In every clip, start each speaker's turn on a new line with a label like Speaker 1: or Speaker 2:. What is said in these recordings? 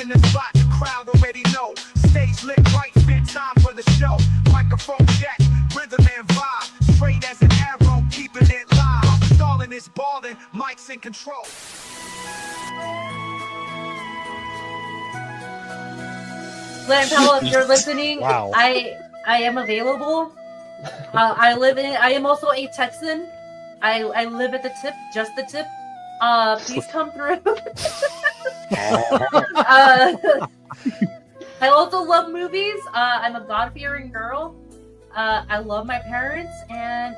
Speaker 1: in the spot, the crowd already know. Stage lit right, spend time for the show. Microphone check, rhythm and vibe. Straight as an arrow, keeping it live. Stalling is balling, mics in control.
Speaker 2: Glenn Powell, if you're listening,
Speaker 3: Wow.
Speaker 2: I am available. I am also a Texan. I live at the tip, just the tip. Please come through. I also love movies. I'm a God-fearing girl. I love my parents and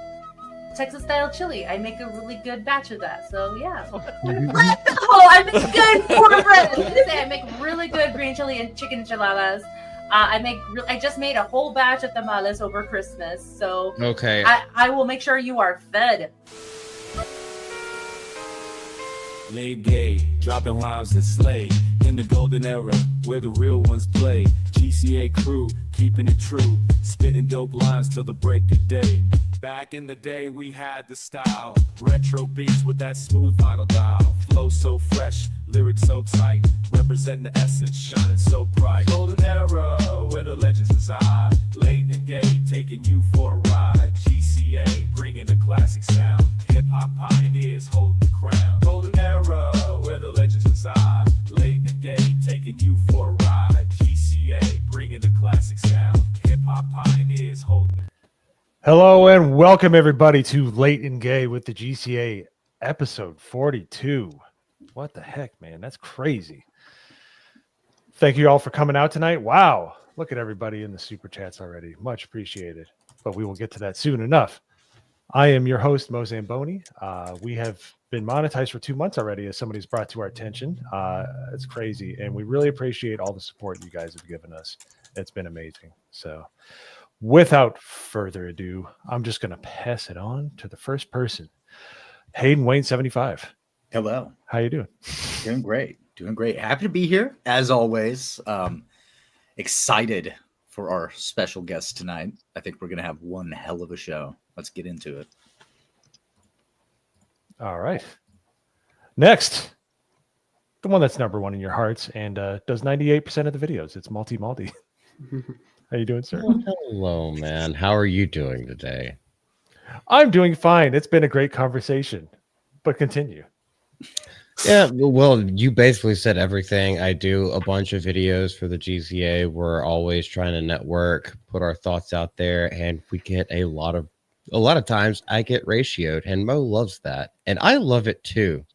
Speaker 2: Texas-style chili. I make a really good batch of that. So yeah. I make good cornbread. I make really good green chili and chicken enchiladas. I just made a whole batch of tamales over Christmas. So
Speaker 4: okay,
Speaker 2: I will make sure you are fed.
Speaker 5: Laid gay, dropping rhymes that slay. In the golden era, where the real ones play. GCA crew, keeping it true. Spitting dope lines till the break of day. Back in the day, we had the style. Retro beats with that smooth vinyl dial. Flow so fresh, lyrics so tight. Representing the essence, shining so bright. Golden era, where the legends reside. Late and gay, taking you for a ride. GCA, bringing the classic sound. Hip-hop pioneers holding the crown. Golden era, where the legends reside. Late and gay, taking you for a ride. GCA, bringing the classic sound. Hip-hop pioneers holding the
Speaker 3: Hello and welcome everybody to Late and Gay with the GCA episode 42. What the heck, man? That's crazy. Thank you all for coming out tonight. Wow. Look at everybody in the super chats already. Much appreciated. But we will get to that soon enough. I am your host, Mo Zamboni. We have been monetized for 2 months already, as somebody's brought to our attention. It's crazy. And we really appreciate all the support you guys have given us. It's been amazing. So without further ado, I'm just going to pass it on to the first person, Hayden Wayne 75.
Speaker 6: Hello.
Speaker 3: How you doing?
Speaker 6: Doing great. Doing great. Happy to be here, as always. Excited for our special guest tonight. I think we're going to have one hell of a show. Let's get into it. All
Speaker 3: right. Next, the one that's number one in your hearts and does 98% of the videos. It's Malty. How you doing, sir?
Speaker 4: Hello, man. How are you doing today?
Speaker 3: I'm doing fine. It's been a great conversation, but continue.
Speaker 4: Yeah, well, you basically said everything. I do a bunch of videos for the GCA. We're always trying to network, put our thoughts out there, and we get a lot of times I get ratioed, and Mo loves that. And I love it too,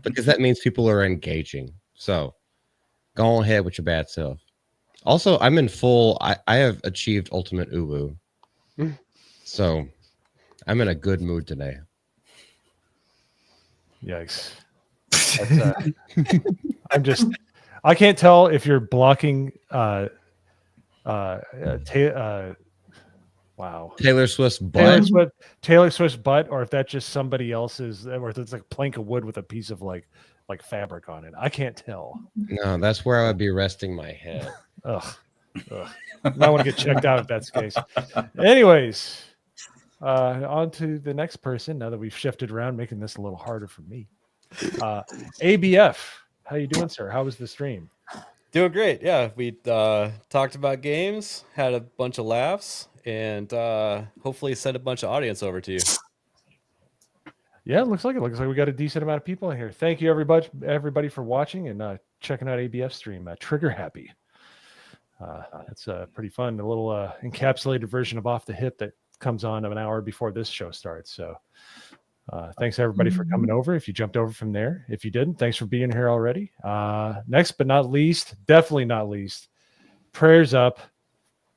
Speaker 4: because that means people are engaging. So go ahead with your bad self. Also, I'm in full, I have achieved ultimate uwu. So I'm in a good mood today.
Speaker 3: Yikes. I can't tell if you're blocking wow.
Speaker 4: Taylor Swift's butt.
Speaker 3: Taylor Swift's butt, or if that's just somebody else's, or if it's like a plank of wood with a piece of like fabric on it. I can't tell.
Speaker 4: No, that's where I would be resting my head.
Speaker 3: Ugh. I want to get checked out if that's the case. Anyways, on to the next person. Now that we've shifted around, making this a little harder for me. ABF, how you doing, sir? How was the stream?
Speaker 7: Doing great. Yeah, we talked about games, had a bunch of laughs, and hopefully sent a bunch of audience over to you.
Speaker 3: Yeah, it looks like we got a decent amount of people in here. Thank you, everybody for watching and checking out ABF stream. Trigger happy. It's pretty fun. A little encapsulated version of Off the Hip that comes on an hour before this show starts. So thanks everybody for coming over. If you jumped over from there, if you didn't, thanks for being here already. Next but not least, definitely not least, prayers up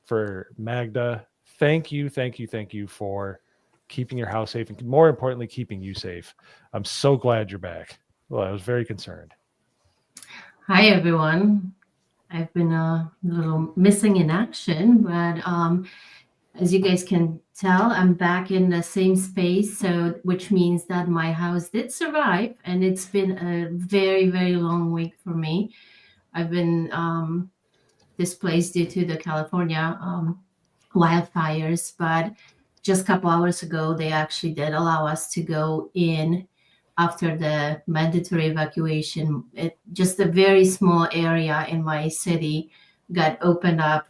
Speaker 3: for Magda. Thank you for keeping your house safe and more importantly, keeping you safe. I'm so glad you're back. Well, I was very concerned.
Speaker 8: Hi, everyone. I've been a little missing in action, but as you guys can tell, I'm back in the same space, which means that my house did survive, and it's been a very, very long week for me. I've been displaced due to the California wildfires, but just a couple hours ago, they actually did allow us to go in after the mandatory evacuation, just a very small area in my city got opened up.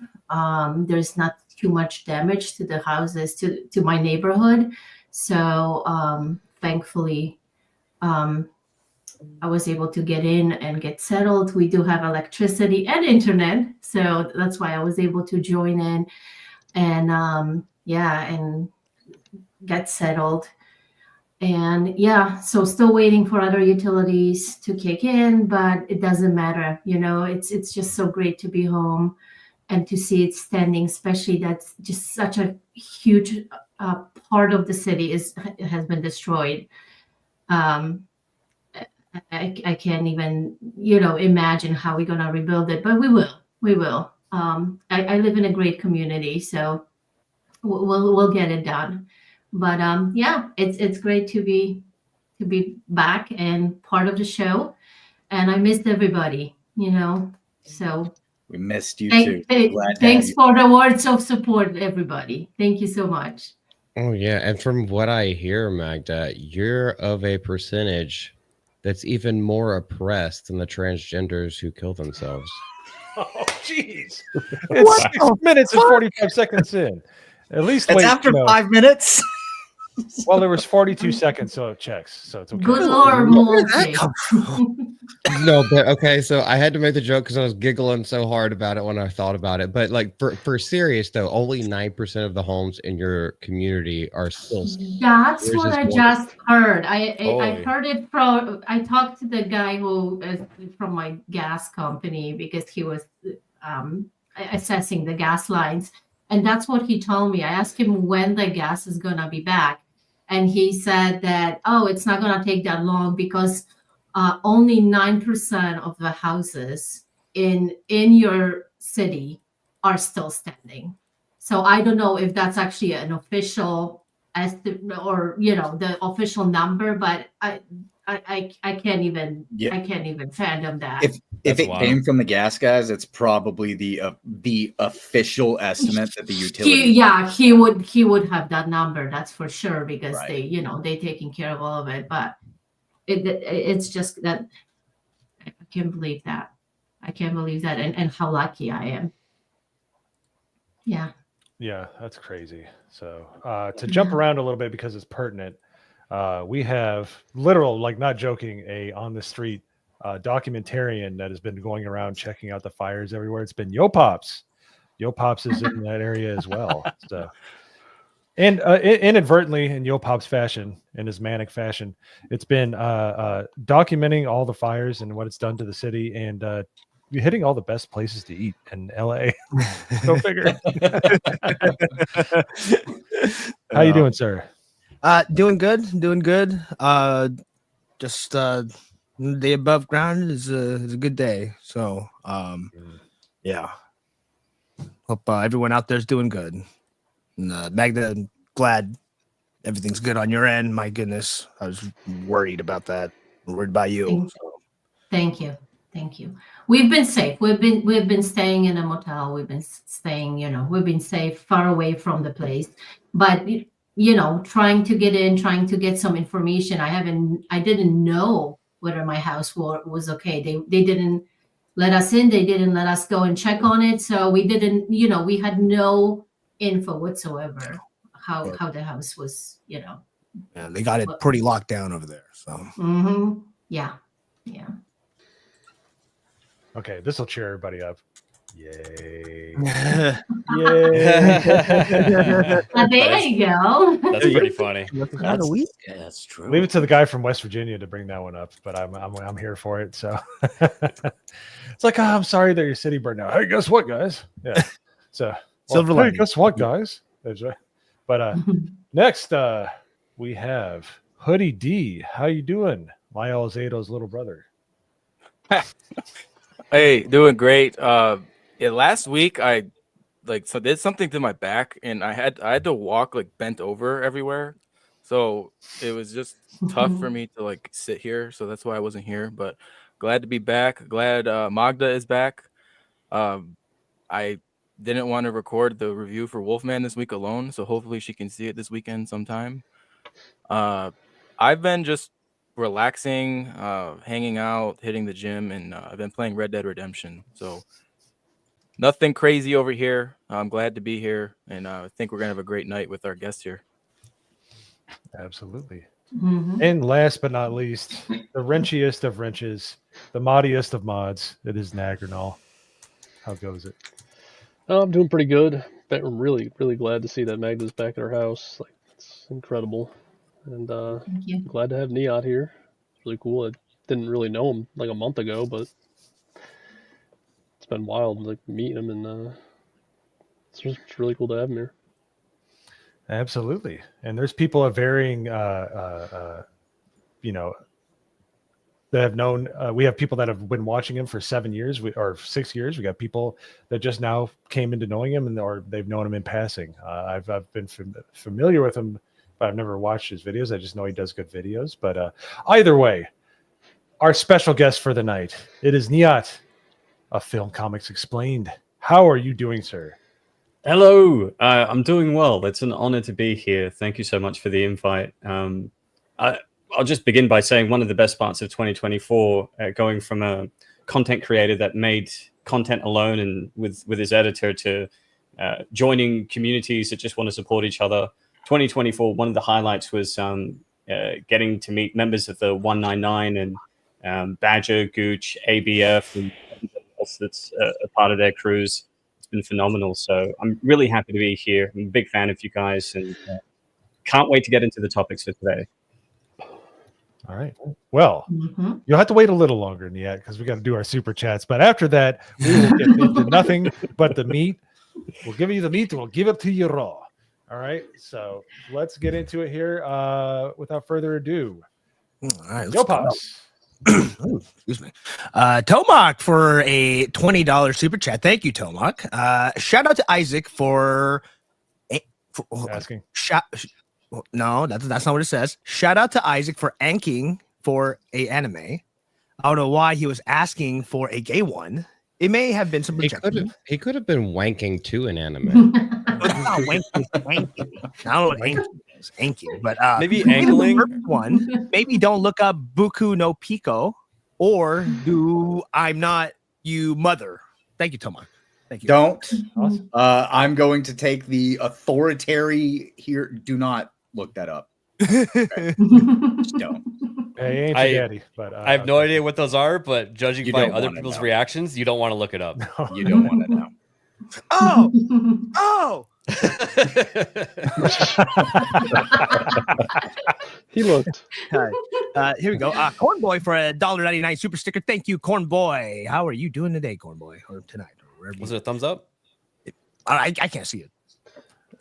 Speaker 8: There's not too much damage to the houses, to my neighborhood. So thankfully, I was able to get in and get settled. We do have electricity and internet, so that's why I was able to join in and and get settled. And yeah, so still waiting for other utilities to kick in, but it doesn't matter. It's just so great to be home and to see it standing, especially that's just such a huge part of the city has been destroyed. I can't even, imagine how we're gonna rebuild it, but we will. I live in a great community, so we'll get it done. But yeah, it's great to be back and part of the show, and I missed everybody. So
Speaker 6: We missed you too. Glad to have
Speaker 8: thanks
Speaker 6: you.
Speaker 8: for the words of support, everybody. Thank you so much.
Speaker 4: Oh yeah, and from what I hear, Magda, you're of a percentage that's even more oppressed than the transgenders who kill themselves.
Speaker 3: Oh, jeez. It's 6 minutes and 45 seconds in. At least
Speaker 6: It's after 5 minutes.
Speaker 3: Well, there was 42 seconds, so it checks. So it's okay.
Speaker 8: Good Lord,
Speaker 9: Where did that
Speaker 8: Multi.
Speaker 9: come from?
Speaker 4: No, but okay, so I had to make the joke because I was giggling so hard about it when I thought about it. But like for serious though, only 9% of the homes in your community are still.
Speaker 8: That's
Speaker 4: Yours
Speaker 8: what
Speaker 4: is
Speaker 8: I
Speaker 4: more-
Speaker 8: just heard. I
Speaker 7: Holy.
Speaker 8: heard it from. I talked to the guy who is from my gas company because he was assessing the gas lines, and that's what he told me. I asked him when the gas is gonna be back, and he said that it's not gonna take that long because only 9% of the houses in your city are still standing. So I don't know if that's actually an official estimate or the official number, but I can't even
Speaker 6: Yeah.
Speaker 8: I can't even fathom that.
Speaker 6: If
Speaker 7: That's
Speaker 6: it
Speaker 7: wild.
Speaker 6: came from the gas guys, it's probably the official estimate that the utility.
Speaker 8: he would have that number, that's for sure, because
Speaker 6: Right.
Speaker 8: they taking care of all of it. But it's just that I can't believe that. And how lucky I am. Yeah.
Speaker 3: Yeah, that's crazy. So to jump around a little bit because it's pertinent, we have literal, like not joking, a on the street documentarian that has been going around checking out the fires everywhere. It's been Yo Pops. Yo Pops is in that area as well. So, and inadvertently in Yo Pops fashion, in his manic fashion, it's been documenting all the fires and what it's done to the city, and you're hitting all the best places to eat in LA. Go figure. How you doing, sir?
Speaker 9: Doing good. Just day above ground is a good day. So yeah. Hope everyone out there is doing good. And, Magda, I'm glad everything's good on your end. My goodness, I was worried about that. Worried about you.
Speaker 8: Thank you. We've been safe. We've been staying in a motel. We've been staying, we've been safe, far away from the place. But trying to get in, trying to get some information. I didn't know whether my house was okay. They didn't let us in. They didn't let us go and check on it. So we didn't, we had no info whatsoever how the house was,
Speaker 9: Yeah, they got it pretty locked down over there. So
Speaker 8: Yeah.
Speaker 3: Okay, this will cheer everybody up. Yay.
Speaker 9: that's
Speaker 3: Yay.
Speaker 8: There you go.
Speaker 7: That's pretty funny.
Speaker 9: about a week.
Speaker 6: Yeah, that's true.
Speaker 3: Leave it to the guy from West Virginia to bring that one up, but I'm here for it. So it's like, I'm sorry that your city burned down. Hey, guess what, guys? Yeah. So
Speaker 9: Silver
Speaker 3: hey,
Speaker 9: lining.
Speaker 3: guess what, guys? That's right. But next we have Hoodie D. How you doing? Lyle Zato's little brother.
Speaker 10: Hey, doing great. Last week I did something to my back and I had to walk like bent over everywhere. So it was just tough for me to like sit here. So that's why I wasn't here. But glad to be back. Glad Magda is back. I didn't want to record the review for Wolfman this week alone, so hopefully she can see it this weekend sometime. I've been just relaxing, hanging out, hitting the gym, and I've been playing Red Dead Redemption. So nothing crazy over here. I'm glad to be here, and I think we're gonna have a great night with our guest here.
Speaker 3: Absolutely.
Speaker 8: Mhm.
Speaker 3: And last but not least, the wrenchiest of wrenches, the moddiest of mods. It is Nagrinal. How goes it?
Speaker 11: Oh, I'm doing pretty good. But I'm really, really glad to see that Magda's back at our house. Like, it's incredible. And
Speaker 8: Thank you.
Speaker 11: glad to have Niyat here. It's really cool. I didn't really know him like a month ago, but it's been wild, like meeting him, and it's just really cool to have him here.
Speaker 3: Absolutely. And there's people of varying, you know, that have known. We have people that have been watching him for 7 years or 6 years. We got people that just now came into knowing him, or they've known him in passing. I've been familiar with him, but I've never watched his videos. I just know he does good videos. But either way, our special guest for the night, it is Niyat of Film Comics Explained. How are you doing, sir?
Speaker 12: Hello, I'm doing well. It's an honor to be here. Thank you so much for the invite. I'll just begin by saying one of the best parts of 2024, going from a content creator that made content alone and with his editor to joining communities that just want to support each other. 2024, one of the highlights was getting to meet members of the 199 and Badger, Gooch, ABF, and else that's a part of their crews. It's been phenomenal. So I'm really happy to be here. I'm a big fan of you guys and can't wait to get into the topics for today.
Speaker 3: All right. Well, you'll have to wait a little longer, Niyat, because we got to do our super chats. But after that, we will get into nothing but the meat. We'll give you the meat and we'll give it to you raw. All right. So let's get into it here without further ado.
Speaker 9: All right.
Speaker 3: Go Pops.
Speaker 9: Oh, excuse me. Tomok for a $20 super chat. Thank you, Tomok. Shout out to Isaac for
Speaker 3: asking.
Speaker 9: No, that's not what it says. Shout out to Isaac for anking for a anime. I don't know why he was asking for a gay one. It may have been some.
Speaker 4: He could have been wanking to an anime.
Speaker 9: It's not wanking, wanking. I don't know what anking is. Anking, but
Speaker 7: Maybe
Speaker 9: maybe the
Speaker 7: angling?
Speaker 9: perfect one. Maybe don't look up Buku no Pico or do I'm not you mother. Thank you, Tomok. Thank you.
Speaker 6: Don't.
Speaker 3: Awesome.
Speaker 6: I'm going to take the authoritarian here. Do not look that up. Just don't.
Speaker 3: Hey, ain't your daddy, but
Speaker 7: I have no idea what those are, but judging
Speaker 6: You
Speaker 7: by
Speaker 6: don't
Speaker 7: other
Speaker 6: wanna
Speaker 7: people's
Speaker 6: know.
Speaker 7: reactions, you don't want to look it up.
Speaker 6: You don't want to know.
Speaker 9: Oh.
Speaker 11: He looked.
Speaker 9: All right. Here we go. Corn Boy for a $1.99 super sticker. Thank you, Corn Boy. How are you doing today, Corn Boy? Or tonight? Or wherever
Speaker 7: Was
Speaker 9: you-
Speaker 7: it a thumbs up?
Speaker 9: I can't see it.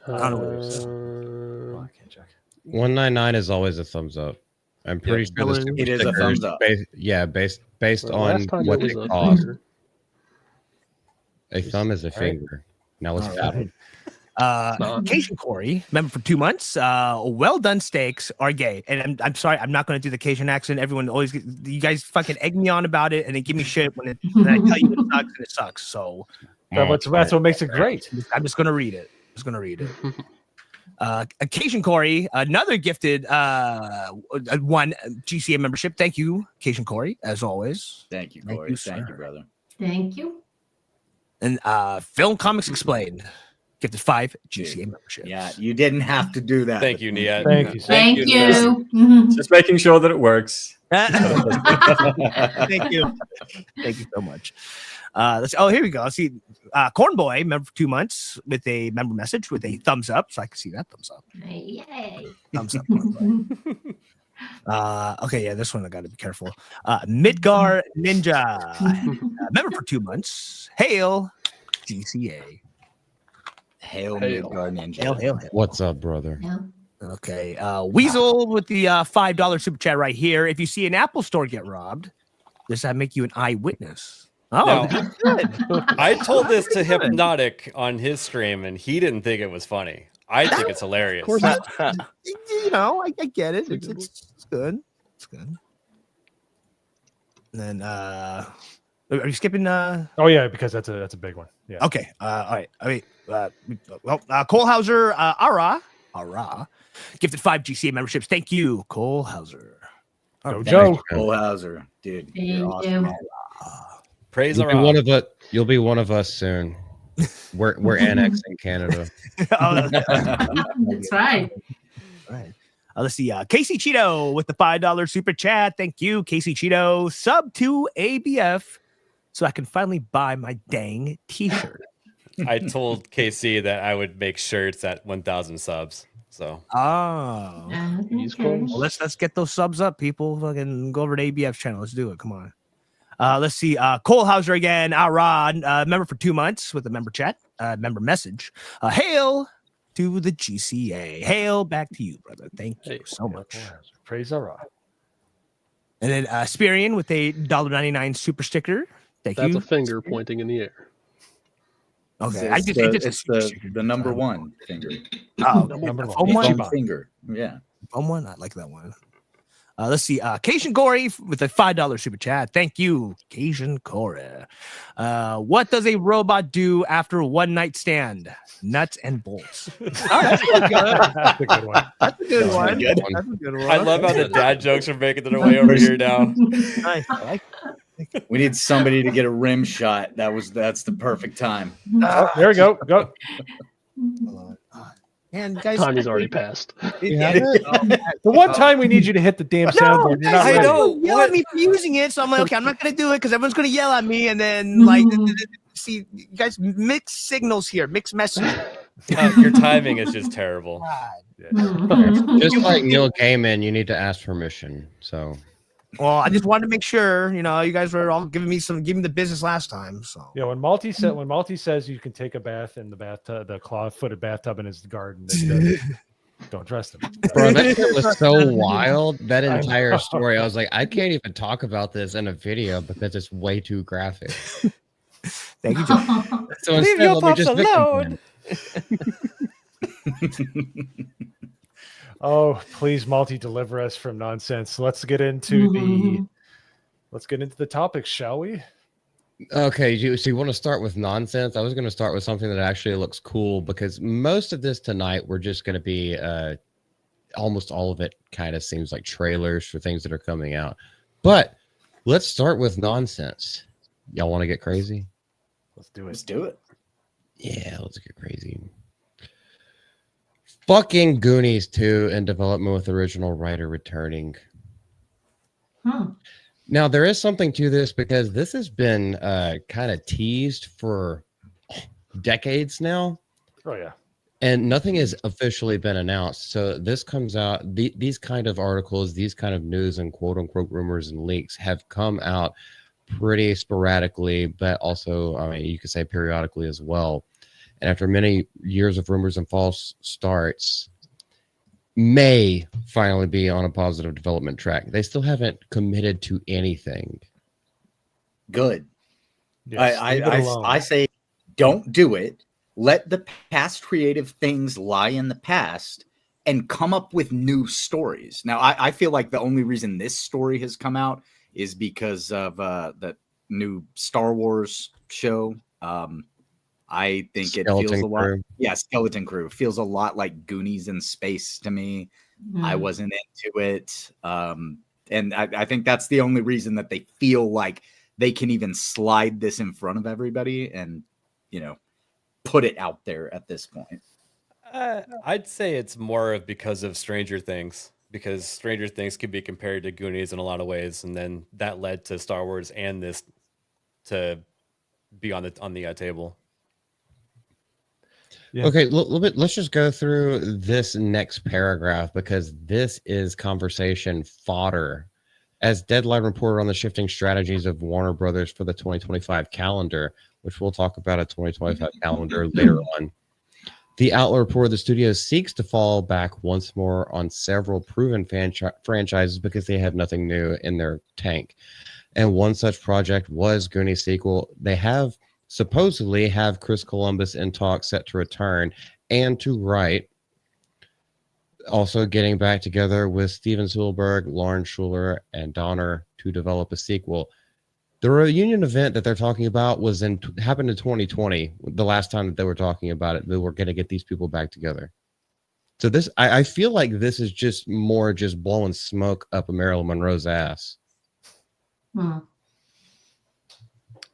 Speaker 9: I don't know what it is.
Speaker 3: Well, I can't check.
Speaker 4: 199 is always a thumbs up. I'm pretty sure the super
Speaker 6: It is a
Speaker 4: sticker
Speaker 6: thumbs up.
Speaker 4: Based
Speaker 11: Well,
Speaker 4: on
Speaker 11: last time
Speaker 4: what
Speaker 11: it
Speaker 4: they
Speaker 11: was a
Speaker 4: cost.
Speaker 11: finger.
Speaker 4: A thumb is a
Speaker 3: All right.
Speaker 4: finger. Now let's
Speaker 9: All
Speaker 4: battle.
Speaker 11: not.
Speaker 9: Cajun Corey, member for 2 months. Well done steaks are gay. And I'm sorry, I'm not going to do the Cajun accent. Everyone always, you guys fucking egg me on about it and then give me shit when I tell you it sucks and it sucks. So
Speaker 3: That's what makes it great.
Speaker 9: I'm just going to read it. Occasion Corey, another gifted one GCA membership. Thank you, Occasion Corey, as always.
Speaker 6: Thank you,
Speaker 9: Thank
Speaker 6: Corey.
Speaker 9: you,
Speaker 6: Thank you,
Speaker 9: sir.
Speaker 6: brother.
Speaker 8: Thank you.
Speaker 9: And Film Comics Explained, gifted 5 GCA memberships.
Speaker 6: Yeah, you didn't have to do that.
Speaker 7: Thank you, Niyat.
Speaker 3: Thank you, sir.
Speaker 8: Thank
Speaker 7: you.
Speaker 8: you.
Speaker 12: Just making sure that it works.
Speaker 9: Thank you. Thank you so much. Here we go. See, Corn Boy, member for 2 months, with a member message with a thumbs up, so I can see that thumbs up.
Speaker 8: Yay.
Speaker 9: Thumbs up. Corn Boy. Okay, yeah, this one I got to be careful. Midgar Ninja, member for 2 months. Hail, GCA.
Speaker 6: Hail
Speaker 11: Hail.
Speaker 6: Midgard Ninja.
Speaker 9: Hail.
Speaker 4: What's up, brother?
Speaker 8: Yeah.
Speaker 9: Okay, Weasel with the $5 super chat right here. If you see an Apple store get robbed, does that make you an eyewitness? Oh,
Speaker 7: No.
Speaker 9: good.
Speaker 7: I told this to Hypnotic on his stream, and he didn't think it was funny. I think it's hilarious.
Speaker 11: Of course,
Speaker 9: You know, I get it. It's good. It's good. And then, are you skipping?
Speaker 3: Oh yeah, because that's a big one. Yeah.
Speaker 9: Okay. All right. I mean, Cole Hauser, Ara, gifted 5 GCA memberships. Thank you, Cole Hauser.
Speaker 3: Go,
Speaker 6: Thank
Speaker 3: Joe.
Speaker 6: you, Cole Hauser, dude. You're
Speaker 8: Thank
Speaker 6: awesome.
Speaker 8: you.
Speaker 7: Praise
Speaker 4: You'll
Speaker 7: our
Speaker 4: be one of us. You'll be one of us soon. We're annexing Canada.
Speaker 9: Oh,
Speaker 8: That's right.
Speaker 9: right. Let's see. Casey Cheeto with the $5 super chat. Thank you, Casey Cheeto. Sub to ABF so I can finally buy my dang t-shirt.
Speaker 7: I told KC that I would make shirts at 1,000 subs. So
Speaker 9: Oh.
Speaker 11: East
Speaker 8: Okay.
Speaker 11: Coast.
Speaker 9: Well, let's get those subs up, people. Fucking go over to ABF channel. Let's do it. Come on. Let's see. Cole Hauser again. Rod, member for 2 months with a member chat, member message. Hail to the GCA. Hail back to you, brother. Thank you so much.
Speaker 3: Praise our
Speaker 9: And then Spirian with a $1.99 super sticker. Thank
Speaker 11: That's
Speaker 9: you.
Speaker 11: a finger pointing in the air.
Speaker 9: Okay,
Speaker 6: It's the number one finger.
Speaker 9: Oh,
Speaker 3: Number
Speaker 9: foam
Speaker 3: one.
Speaker 9: one.
Speaker 6: Finger. Yeah.
Speaker 9: Foam one. I like that one. Let's see. Cajun Corey with a $5 super chat. Thank you, Cajun Corey. What does a robot do after a one night stand? Nuts and bolts. Oh, that's
Speaker 3: That's a good one.
Speaker 9: That's a good one.
Speaker 6: Good.
Speaker 9: That's a good one.
Speaker 7: I love how the dad jokes are making their way over here now.
Speaker 9: Nice. I like
Speaker 6: We need somebody to get a rim shot. That's the perfect time.
Speaker 3: Oh, there we go. Go.
Speaker 9: And guys,
Speaker 11: Time is already passed.
Speaker 3: The one time we need you to hit the damn soundboard. You're not
Speaker 7: I
Speaker 3: ready.
Speaker 7: know.
Speaker 9: yell at me for using it, so I'm like, okay, I'm not gonna do it because everyone's gonna yell at me, and then like, see, you guys, mixed signals here, mixed messages.
Speaker 7: Your timing is just terrible.
Speaker 4: Just like Neil Gaiman, you need to ask permission. So
Speaker 9: Well, I just wanted to make sure, you guys were all giving me the business last time. So
Speaker 3: Yeah, when Malty says you can take a bath in the bathtub, the claw-footed bathtub in his garden, then don't trust him.
Speaker 4: bro, that shit was so wild. That entire story, I was like, I can't even talk about this in a video because it's way too graphic.
Speaker 9: thank you, Joe.
Speaker 4: So instead, let me just victim
Speaker 3: Oh, please, Malty, deliver us from nonsense. Let's get into the topics, shall we?
Speaker 4: Okay, so you want to start with nonsense? I was going to start with something that actually looks cool because most of this tonight we're just going to be almost all of it kind of seems like trailers for things that are coming out. But let's start with nonsense. Y'all want to get crazy?
Speaker 3: Let's do it.
Speaker 6: Let's do it.
Speaker 4: Yeah, let's get crazy. Fucking Goonies 2 in development with original writer returning. Now, there is something to this because this has been kind of teased for decades now.
Speaker 3: Oh, yeah.
Speaker 4: And nothing has officially been announced. So this comes out, these kind of articles, these kind of news and quote unquote rumors and leaks have come out pretty sporadically, but also, I mean, you could say periodically as well. And after many years of rumors and false starts, may finally be on a positive development track. They still haven't committed to anything.
Speaker 6: Good.
Speaker 3: Yes, leave it alone.
Speaker 6: I say don't do it. Let the past creative things lie in the past and come up with new stories. Now, I feel like the only reason this story has come out is because of the new Star Wars show. I think it feels a lot. Yeah, Skeleton Crew feels a lot like Goonies in space to me. I wasn't into it. And I think that's the only reason that they feel like they can even slide this in front of everybody and, put it out there at this point.
Speaker 7: I'd say it's more of because of Stranger Things, because Stranger Things could be compared to Goonies in a lot of ways, and then that led to Star Wars and this to be on the table.
Speaker 3: Yeah.
Speaker 4: Okay, let's just go through this next paragraph because this is conversation fodder. As Deadline reported on the shifting strategies of Warner Brothers for the 2025 calendar, which we'll talk about a 2025 calendar later on, the outlet reported the studio seeks to fall back once more on several proven franchises because they have nothing new in their tank. And one such project was Goonies Sequel. They supposedly have Chris Columbus in talks set to return and to write. Also getting back together with Steven Spielberg, Lauren Schuler, and Donner to develop a sequel. The reunion event that they're talking about happened in 2020. The last time that they were talking about it, they were going to get these people back together. So this, I feel like this is just more just blowing smoke up a Marilyn Monroe's ass.
Speaker 8: Hmm.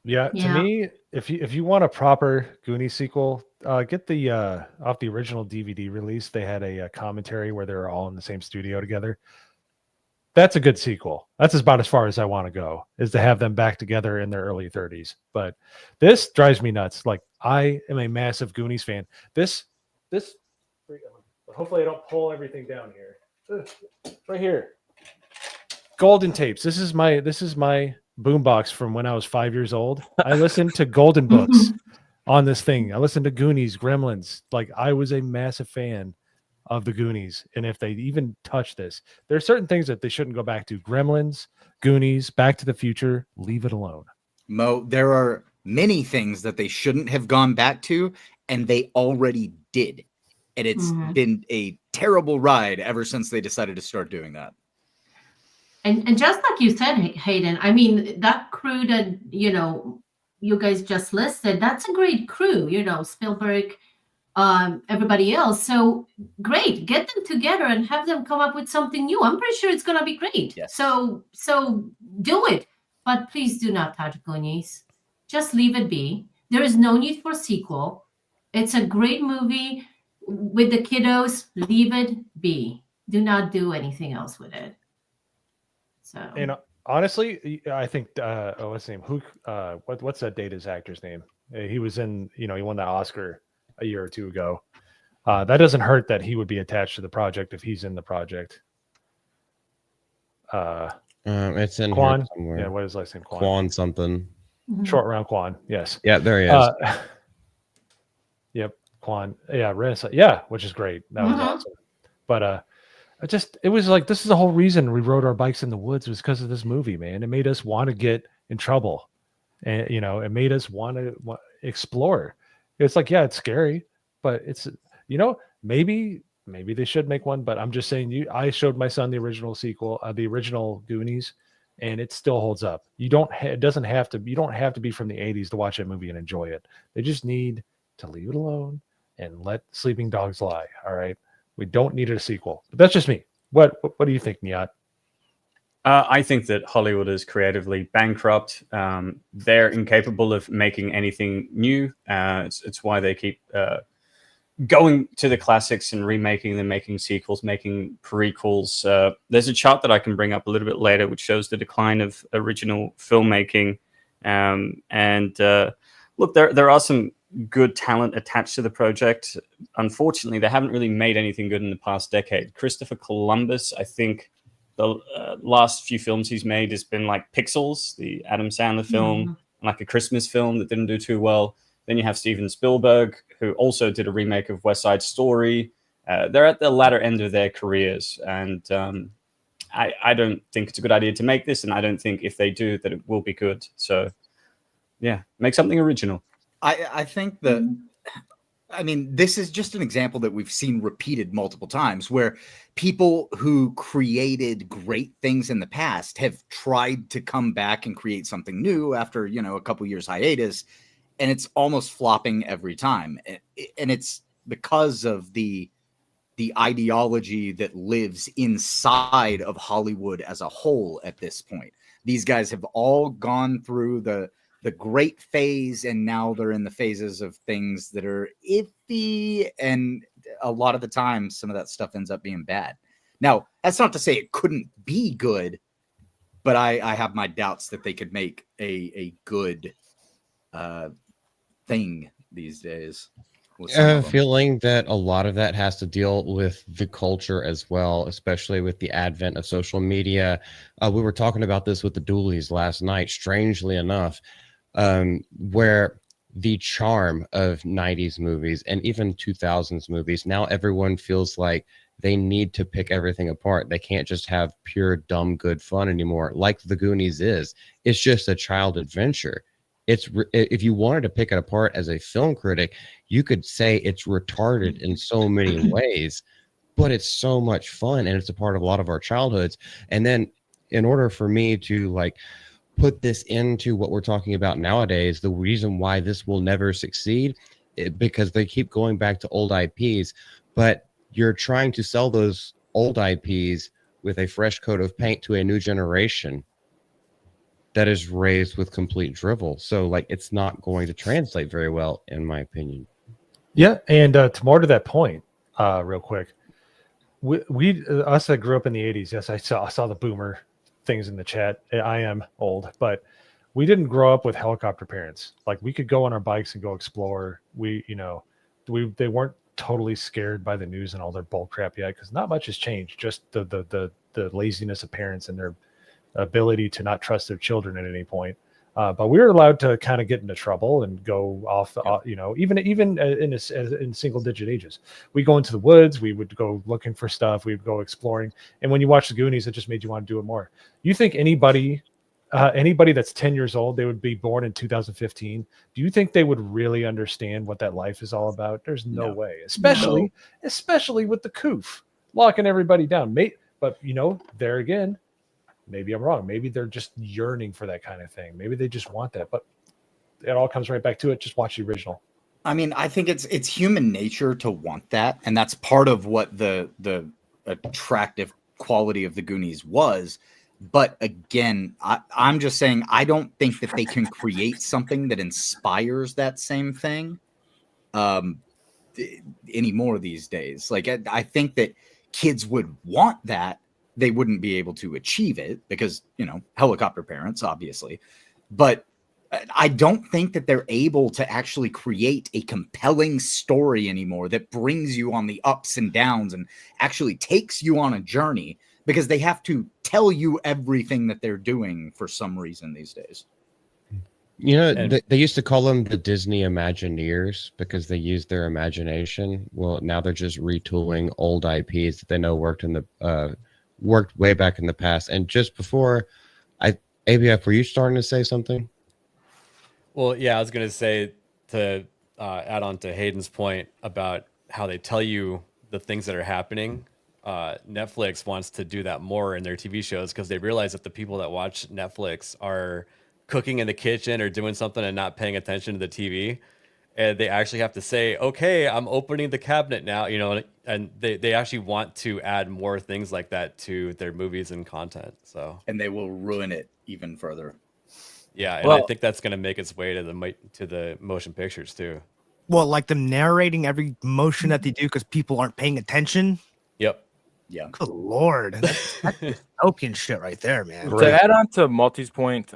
Speaker 3: Yeah, to
Speaker 8: Yeah.
Speaker 3: me, if you want a proper Goonies sequel, get the off the original DVD release. They had a commentary where they were all in the same studio together. That's a good sequel. That's about as far as I want to go, is to have them back together in their early 30s. But this drives me nuts. Like, I am a massive Goonies fan. This hopefully I don't pull everything down here. Ugh, right here. Golden tapes. This is my boombox from when I was 5 years old. I listened to Golden Books on this thing. I listened to Goonies, Gremlins. Like, I was a massive fan of the Goonies. And if they even touch this, there are certain things that they shouldn't go back to. Gremlins, Goonies, Back to the Future, leave it alone.
Speaker 6: Mo, there are many things that they shouldn't have gone back to, and they already did. And it's been a terrible ride ever since they decided to start doing that.
Speaker 8: And just like you said, Hayden, I mean, that crew that, you guys just listed, that's a great crew, Spielberg, everybody else. So great, get them together and have them come up with something new. I'm pretty sure it's going to be great.
Speaker 6: Yes.
Speaker 8: So do it. But please do not touch Goonies. Just leave it be. There is no need for sequel. It's a great movie with the kiddos. Leave it be. Do not do anything else with it. So,
Speaker 3: And honestly, I think what's his name? What's that Data's actor's name? He was in, he won that Oscar a year or two ago. That doesn't hurt that he would be attached to the project if he's in the project.
Speaker 4: It's in
Speaker 3: Quan.
Speaker 4: here somewhere.
Speaker 3: Yeah, what is his last name?
Speaker 4: Quan something.
Speaker 3: Short round Quan. Yes.
Speaker 4: Yeah, there he is.
Speaker 3: Yep, Quan. Yeah, Renaissance. Yeah, which is great. That was awesome. But it was like, this is the whole reason we rode our bikes in the woods, was because of this movie, man. It made us want to get in trouble, and it made us want to explore. It's like, yeah, it's scary, but it's maybe they should make one. But I'm just saying, I showed my son the original sequel, the original Goonies, and it still holds up. You don't have to be from the 80s to watch that movie and enjoy it. They just need to leave it alone and let sleeping dogs lie. All right. We don't need a sequel. But that's just me. What do you think, Niyat?
Speaker 12: I think that Hollywood is creatively bankrupt. They're incapable of making anything new. It's why they keep going to the classics and remaking them, making sequels, making prequels. There's a chart that I can bring up a little bit later, which shows the decline of original filmmaking. Look, there are some good talent attached to the project. Unfortunately, they haven't really made anything good in the past decade. Christopher Columbus, I think the last few films he's made has been like Pixels, the Adam Sandler film, like a Christmas film that didn't do too well. Then you have Steven Spielberg, who also did a remake of West Side Story. They're at the latter end of their careers, and I don't think it's a good idea to make this, and I don't think if they do that it will be good. So yeah, make something original.
Speaker 6: I think this is just an example that we've seen repeated multiple times, where people who created great things in the past have tried to come back and create something new after, a couple years hiatus, and it's almost flopping every time. And it's because of the ideology that lives inside of Hollywood as a whole at this point. These guys have all gone through the great phase, and now they're in the phases of things that are iffy, and a lot of the time some of that stuff ends up being bad. Now, that's not to say it couldn't be good, but I have my doubts that they could make a good thing these days.
Speaker 4: I have a feeling that a lot of that has to deal with the culture as well, especially with the advent of social media. We were talking about this with the Doolies last night, strangely enough, where the charm of 90s movies and even 2000s movies, now everyone feels like they need to pick everything apart. They can't just have pure, dumb, good fun anymore, like the Goonies is. It's just a child adventure. If you wanted to pick it apart as a film critic, you could say it's retarded in so many ways, but it's so much fun, and it's a part of a lot of our childhoods. And then in order for me to put this into what we're talking about nowadays, the reason why this will never succeed, because they keep going back to old IPs, but you're trying to sell those old IPs with a fresh coat of paint to a new generation that is raised with complete drivel. So like it's not going to translate very well, in my opinion.
Speaker 3: Yeah, and to more to that point, real quick, we us that grew up in the 80s, yes, I saw the boomer things in the chat. I am old, but we didn't grow up with helicopter parents. Like we could go on our bikes and go explore. They weren't totally scared by the news and all their bull crap yet, because not much has changed. Just the laziness of parents and their ability to not trust their children at any point. But we were allowed to kind of get into trouble and go off, even in single digit ages. We go into the woods, we would go looking for stuff, we'd go exploring. And when you watch the Goonies, it just made you want to do it more. You think anybody that's 10 years old, they would be born in 2015. Do you think they would really understand what that life is all about? There's no way, especially with the coof locking everybody down. But there again, maybe I'm wrong. Maybe they're just yearning for that kind of thing. Maybe they just want that. But it all comes right back to it. Just watch the original.
Speaker 6: I mean, I think it's human nature to want that, and that's part of what the attractive quality of the Goonies was. But again, I'm just saying I don't think that they can create something that inspires that same thing anymore these days. Like I think that kids would want that. They wouldn't be able to achieve it because, helicopter parents, obviously. But I don't think that they're able to actually create a compelling story anymore that brings you on the ups and downs and actually takes you on a journey, because they have to tell you everything that they're doing for some reason these days.
Speaker 4: They used to call them the Disney Imagineers because they used their imagination. Well, now they're just retooling old IPs that they know worked way back in the past. And just before, ABF, were you starting to say something?
Speaker 7: Well, yeah, I was going to say to add on to Hayden's point about how they tell you the things that are happening. Netflix wants to do that more in their TV shows because they realize that the people that watch Netflix are cooking in the kitchen or doing something and not paying attention to the TV. And they actually have to say, okay, I'm opening the cabinet now, and they actually want to add more things like that to their movies and content. And
Speaker 6: they will ruin it even further.
Speaker 7: Yeah, and I think that's going to make its way to the motion pictures too.
Speaker 9: Well, like them narrating every motion that they do because people aren't paying attention.
Speaker 7: Yep.
Speaker 6: Yeah.
Speaker 9: Good Lord. That's dystopian shit right there, man.
Speaker 10: To add on to Malty's point,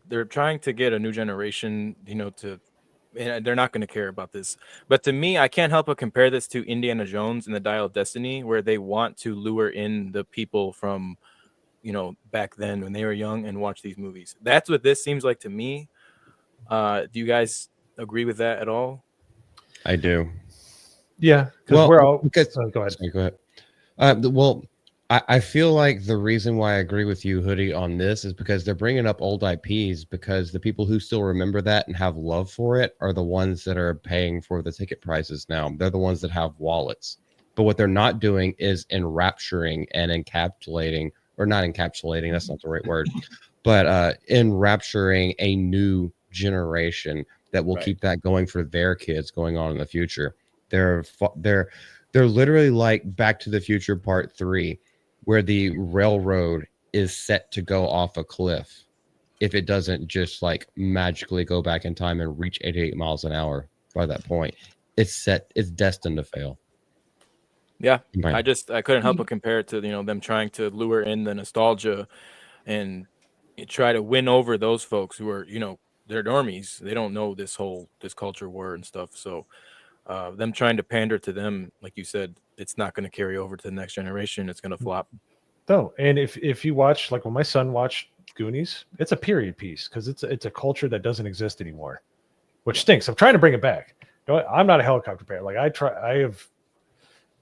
Speaker 10: they're trying to get a new generation, and they're not going to care about this. But to me, I can't help but compare this to Indiana Jones and the Dial of Destiny, where they want to lure in the people from, back then when they were young and watch these movies. That's what this seems like to me. Do you guys agree with that at all?
Speaker 4: I do.
Speaker 3: Yeah.
Speaker 4: Well,
Speaker 3: go ahead.
Speaker 4: Sorry, go ahead. I feel like the reason why I agree with you, Hoodie, on this is because they're bringing up old IPs because the people who still remember that and have love for it are the ones that are paying for the ticket prices now. They're the ones that have wallets. But what they're not doing is enrapturing and encapsulating, or not encapsulating, that's not the right word, but enrapturing a new generation that will keep that going for their kids going on in the future. They're literally like Back to the Future Part 3, where the railroad is set to go off a cliff if it doesn't just like magically go back in time and reach 88 miles an hour by that point. It's destined to fail.
Speaker 10: Yeah, I couldn't help but compare it to them trying to lure in the nostalgia and try to win over those folks who are they're normies. They don't know this culture war and stuff. So them trying to pander to them, like you said, it's not going to carry over to the next generation. It's going to flop.
Speaker 3: No, and if you watch, like when my son watched Goonies, it's a period piece because it's a culture that doesn't exist anymore, which stinks. I'm trying to bring it back. I'm not a helicopter parent. Like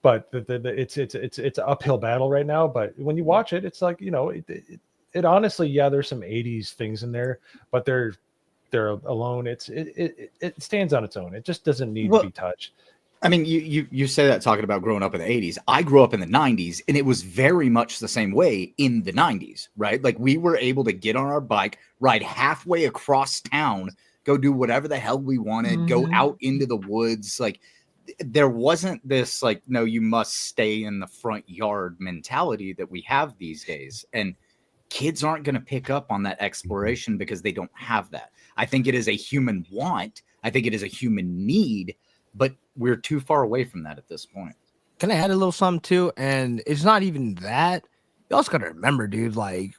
Speaker 3: but it's an uphill battle right now. But when you watch it, it's like it honestly, there's some 80s things in there, but they're alone. It stands on its own. It just doesn't need to be touched.
Speaker 6: I mean, you say that talking about growing up in the 80s. I grew up in the 90s, and it was very much the same way in the 90s, right? Like we were able to get on our bike, ride halfway across town, go do whatever the hell we wanted, go out into the woods. Like there wasn't this like, no, you must stay in the front yard mentality that we have these days. And kids aren't going to pick up on that exploration because they don't have that. I think it is a human want. I think it is a human need, but we're too far away from that at this point.
Speaker 9: Can I add a little something too? And it's not even that. You also got to remember, dude, like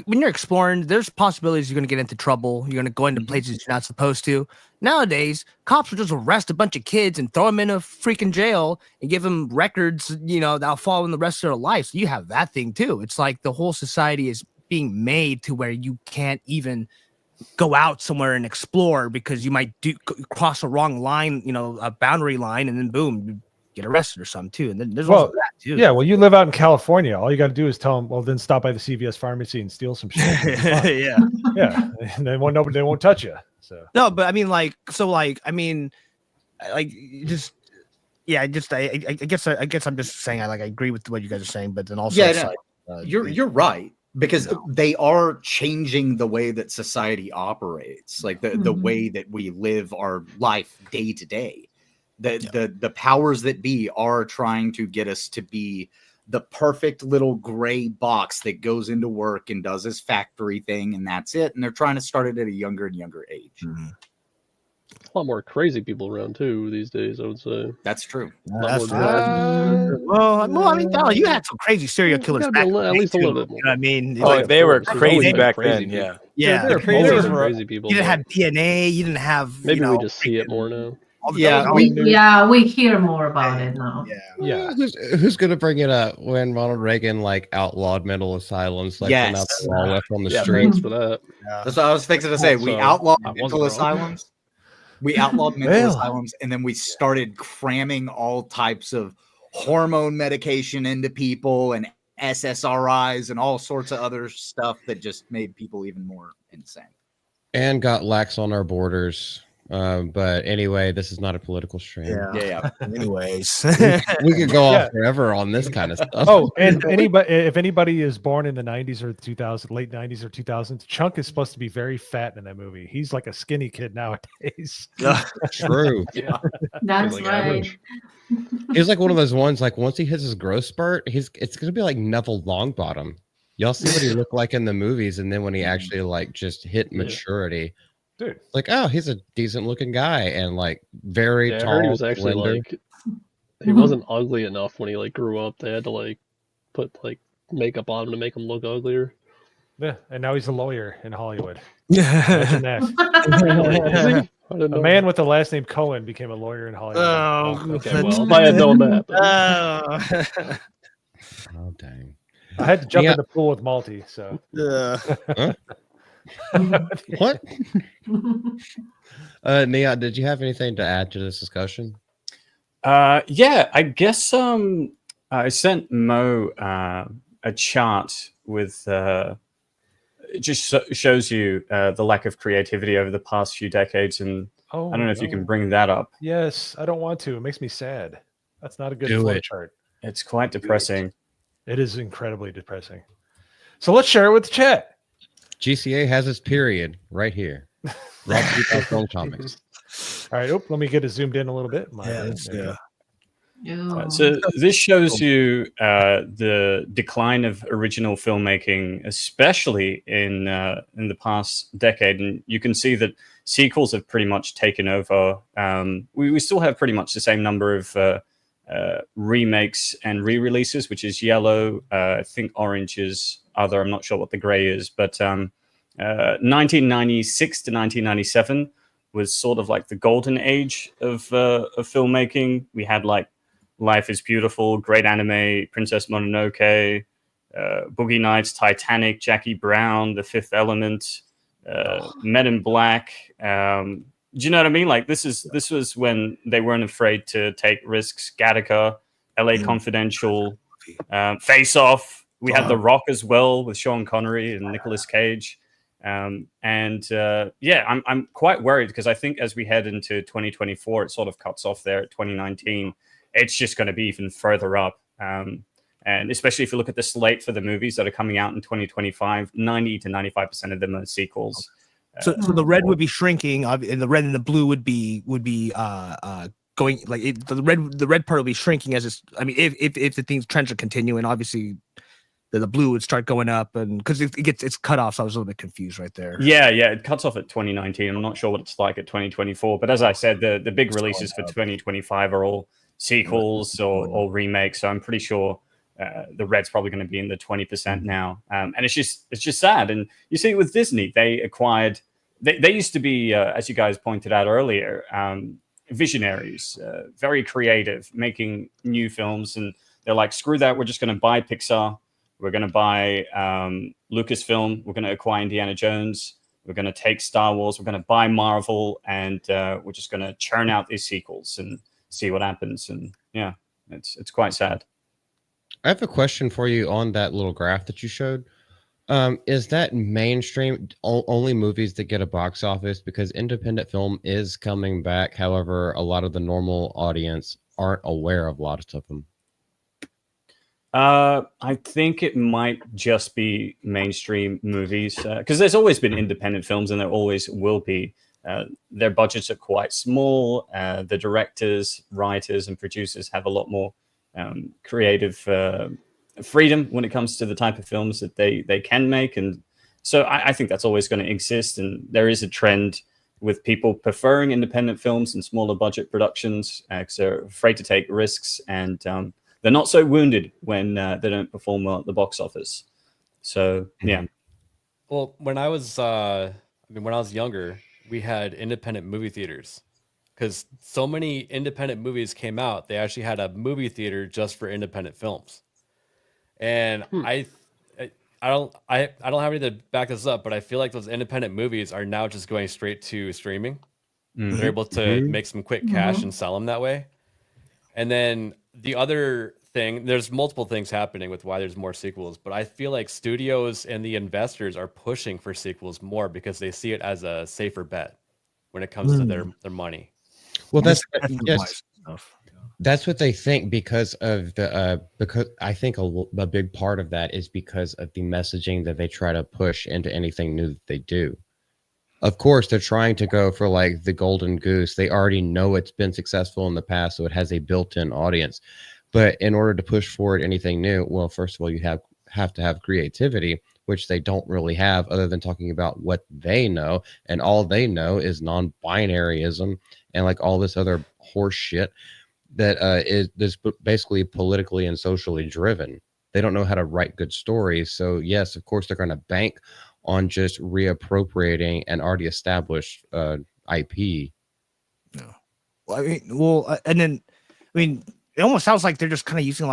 Speaker 9: when you're exploring, there's possibilities you're going to get into trouble. You're going to go into places you're not supposed to. Nowadays, cops will just arrest a bunch of kids and throw them in a freaking jail and give them records, you know, that'll follow them the rest of their life. So you have that thing too. It's like the whole society is being made to where you can't even go out somewhere and explore because you might cross a wrong line, you know, a boundary line, and then boom, you get arrested or something too. And then there's also that too.
Speaker 3: Yeah, well, you live out in California. All you got to do is tell them, well, then stop by the CVS pharmacy and steal some shit.
Speaker 9: Yeah.
Speaker 3: Yeah. And they won't touch you. So
Speaker 9: no, but I mean, like, so like, I mean, like, just, yeah, I guess I'm just saying, I agree with what you guys are saying, but then also,
Speaker 6: yeah, no, you're right. Because they are changing the way that society operates, like the way that we live our life day to day. The powers that be are trying to get us to be the perfect little gray box that goes into work and does his factory thing, and that's it. And they're trying to start it at a younger and younger age.
Speaker 11: A lot more crazy people around too these days, I would say.
Speaker 6: That's true.
Speaker 9: Well, I mean, you had some crazy serial killers back
Speaker 11: at least a little bit more.
Speaker 9: You know what I mean?
Speaker 10: Oh,
Speaker 9: Like,
Speaker 10: they were
Speaker 11: There's
Speaker 10: crazy
Speaker 11: always been
Speaker 10: back
Speaker 11: crazy
Speaker 10: then.
Speaker 11: people.
Speaker 10: Yeah.
Speaker 9: yeah,
Speaker 11: Crazy people.
Speaker 9: You didn't
Speaker 11: but
Speaker 9: have DNA. You didn't have.
Speaker 11: maybe
Speaker 9: you know,
Speaker 11: we just see it more now.
Speaker 6: Yeah,
Speaker 2: we hear more about it now.
Speaker 3: yeah.
Speaker 4: Who's gonna bring it up when Ronald Reagan like outlawed mental asylums, like
Speaker 6: Yes.
Speaker 4: not the law left on the
Speaker 11: Yeah,
Speaker 4: streets?
Speaker 11: thanks for that.
Speaker 6: That's what I was fixing to say. We
Speaker 11: So,
Speaker 6: outlawed
Speaker 11: I wasn't
Speaker 6: mental
Speaker 11: wrong.
Speaker 6: asylums. We outlawed mental
Speaker 3: Well.
Speaker 6: asylums, and then we started cramming all types of hormone medication into people and SSRIs and all sorts of other stuff that just made people even more insane.
Speaker 4: And got lax on our borders. But anyway, this is not a political stream.
Speaker 6: Yeah.
Speaker 9: Anyways,
Speaker 4: We could go
Speaker 3: Yeah.
Speaker 4: off forever on this kind of stuff.
Speaker 3: Oh, and if anybody is born in the 90s or 2000s, late 90s or 2000s, Chunk is supposed to be very fat in that movie. He's like a skinny kid nowadays.
Speaker 4: True.
Speaker 2: That's
Speaker 11: Like
Speaker 2: right.
Speaker 11: average.
Speaker 4: He's like one of those ones, like once he hits his growth spurt, it's gonna be like Neville Longbottom. Y'all see what he looked like in the movies, and then when he actually like just hit maturity,
Speaker 3: Dude.
Speaker 4: like, oh, he's a decent looking guy and like very
Speaker 11: Yeah, I
Speaker 4: tall.
Speaker 11: heard he was actually
Speaker 4: slender.
Speaker 11: like he wasn't ugly enough when he like grew up. They had to like put like makeup on him to make him look uglier.
Speaker 3: Yeah, and now he's a lawyer in Hollywood.
Speaker 9: yeah.
Speaker 3: Imagine that.
Speaker 11: Is he? I didn't
Speaker 3: A
Speaker 11: know.
Speaker 3: man with the last name Cohen became a lawyer in Hollywood.
Speaker 9: Oh,
Speaker 11: Okay, well, if I had known that. But
Speaker 4: Oh dang.
Speaker 3: I had to jump
Speaker 4: Yeah.
Speaker 3: in the pool with Malty, so
Speaker 4: What? Niyat, did you have anything to add to this discussion?
Speaker 12: Yeah, I guess I sent Mo a chart with it just shows you the lack of creativity over the past few decades, and
Speaker 3: Oh,
Speaker 12: I don't know if you can
Speaker 3: no.
Speaker 12: bring that up.
Speaker 3: Yes, I don't want to. It makes me sad. That's not a good
Speaker 4: Do
Speaker 3: flow
Speaker 4: it.
Speaker 3: chart.
Speaker 12: It's quite depressing.
Speaker 3: It is incredibly depressing. So let's share it with the chat.
Speaker 4: GCA has its period right here. Brought to you by FilmComics.
Speaker 3: All right. Oh, let me get it zoomed in a little bit.
Speaker 12: So this shows you the decline of original filmmaking, especially in the past decade, and you can see that sequels have pretty much taken over. We still have pretty much the same number of remakes and re-releases, which is yellow. I think orange is other. I'm not sure what the gray is, but 1996 to 1997 was sort of like the golden age of filmmaking. We had like Life is Beautiful, great anime, Princess Mononoke, Boogie Nights, Titanic, Jackie Brown, The Fifth Element, Men in Black. Do you know what I mean? Like this was when they weren't afraid to take risks. Gattaca, LA Confidential, Face Off. We had The Rock as well with Sean Connery and Nicolas Cage. I'm quite worried because I think as we head into 2024, it sort of cuts off there at 2019. It's just going to be even further up. And especially if you look at the slate for the movies that are coming out in 2025, 90 to 95% of them are sequels.
Speaker 9: So the red would be shrinking, and the red and the blue would be going like the red part will be shrinking as it's. I mean, if the things trends are continuing, obviously the blue would start going up, and because it's cut off, so I was a little bit confused right there.
Speaker 12: Yeah, it cuts off at 2019. I'm not sure what it's like at 2024, but as I said, the big releases for 2025 are all sequels or remakes. So I'm pretty sure the red's probably going to be in the 20% now, and it's just sad. And you see it with Disney. They acquired. They used to be, as you guys pointed out earlier, visionaries, very creative, making new films, and they're like, screw that. We're just going to buy Pixar. We're going to buy Lucasfilm. We're going to acquire Indiana Jones. We're going to take Star Wars. We're going to buy Marvel, and we're just going to churn out these sequels and see what happens. And yeah, it's quite sad.
Speaker 4: I have a question for you on that little graph that you showed. Is that mainstream only movies that get a box office? Because independent film is coming back. However, a lot of the normal audience aren't aware of a lot of them.
Speaker 12: I think it might just be mainstream movies because there's always been independent films and there always will be. Their budgets are quite small. The directors, writers, and producers have a lot more creative freedom when it comes to the type of films that they can make. And so I think that's always going to exist. And there is a trend with people preferring independent films and smaller budget productions because they're afraid to take risks, and they're not so wounded when they don't perform well at the box office. So yeah.
Speaker 7: Well, when I was younger, we had independent movie theaters because so many independent movies came out. They actually had a movie theater just for independent films. And I don't have any to back this up, but I feel like those independent movies are now just going straight to streaming. They're able to make some quick cash and sell them that way. And then the other thing, there's multiple things happening with why there's more sequels, but I feel like studios and the investors are pushing for sequels more because they see it as a safer bet when it comes to their money.
Speaker 4: Well, that's what they think because of the because I think a big part of that is because of the messaging that they try to push into anything new that they do. Of course, they're trying to go for like the Golden Goose. They already know it's been successful in the past, so it has a built-in audience. But in order to push forward anything new, well, first of all, you have to have creativity, which they don't really have other than talking about what they know. And all they know is non-binaryism and like all this other horse shit that is basically politically and socially driven. They don't know how to write good stories. So yes, of course, they're going to bank on just reappropriating an already established IP.
Speaker 9: No. Well, and then, it almost sounds like they're just kind of using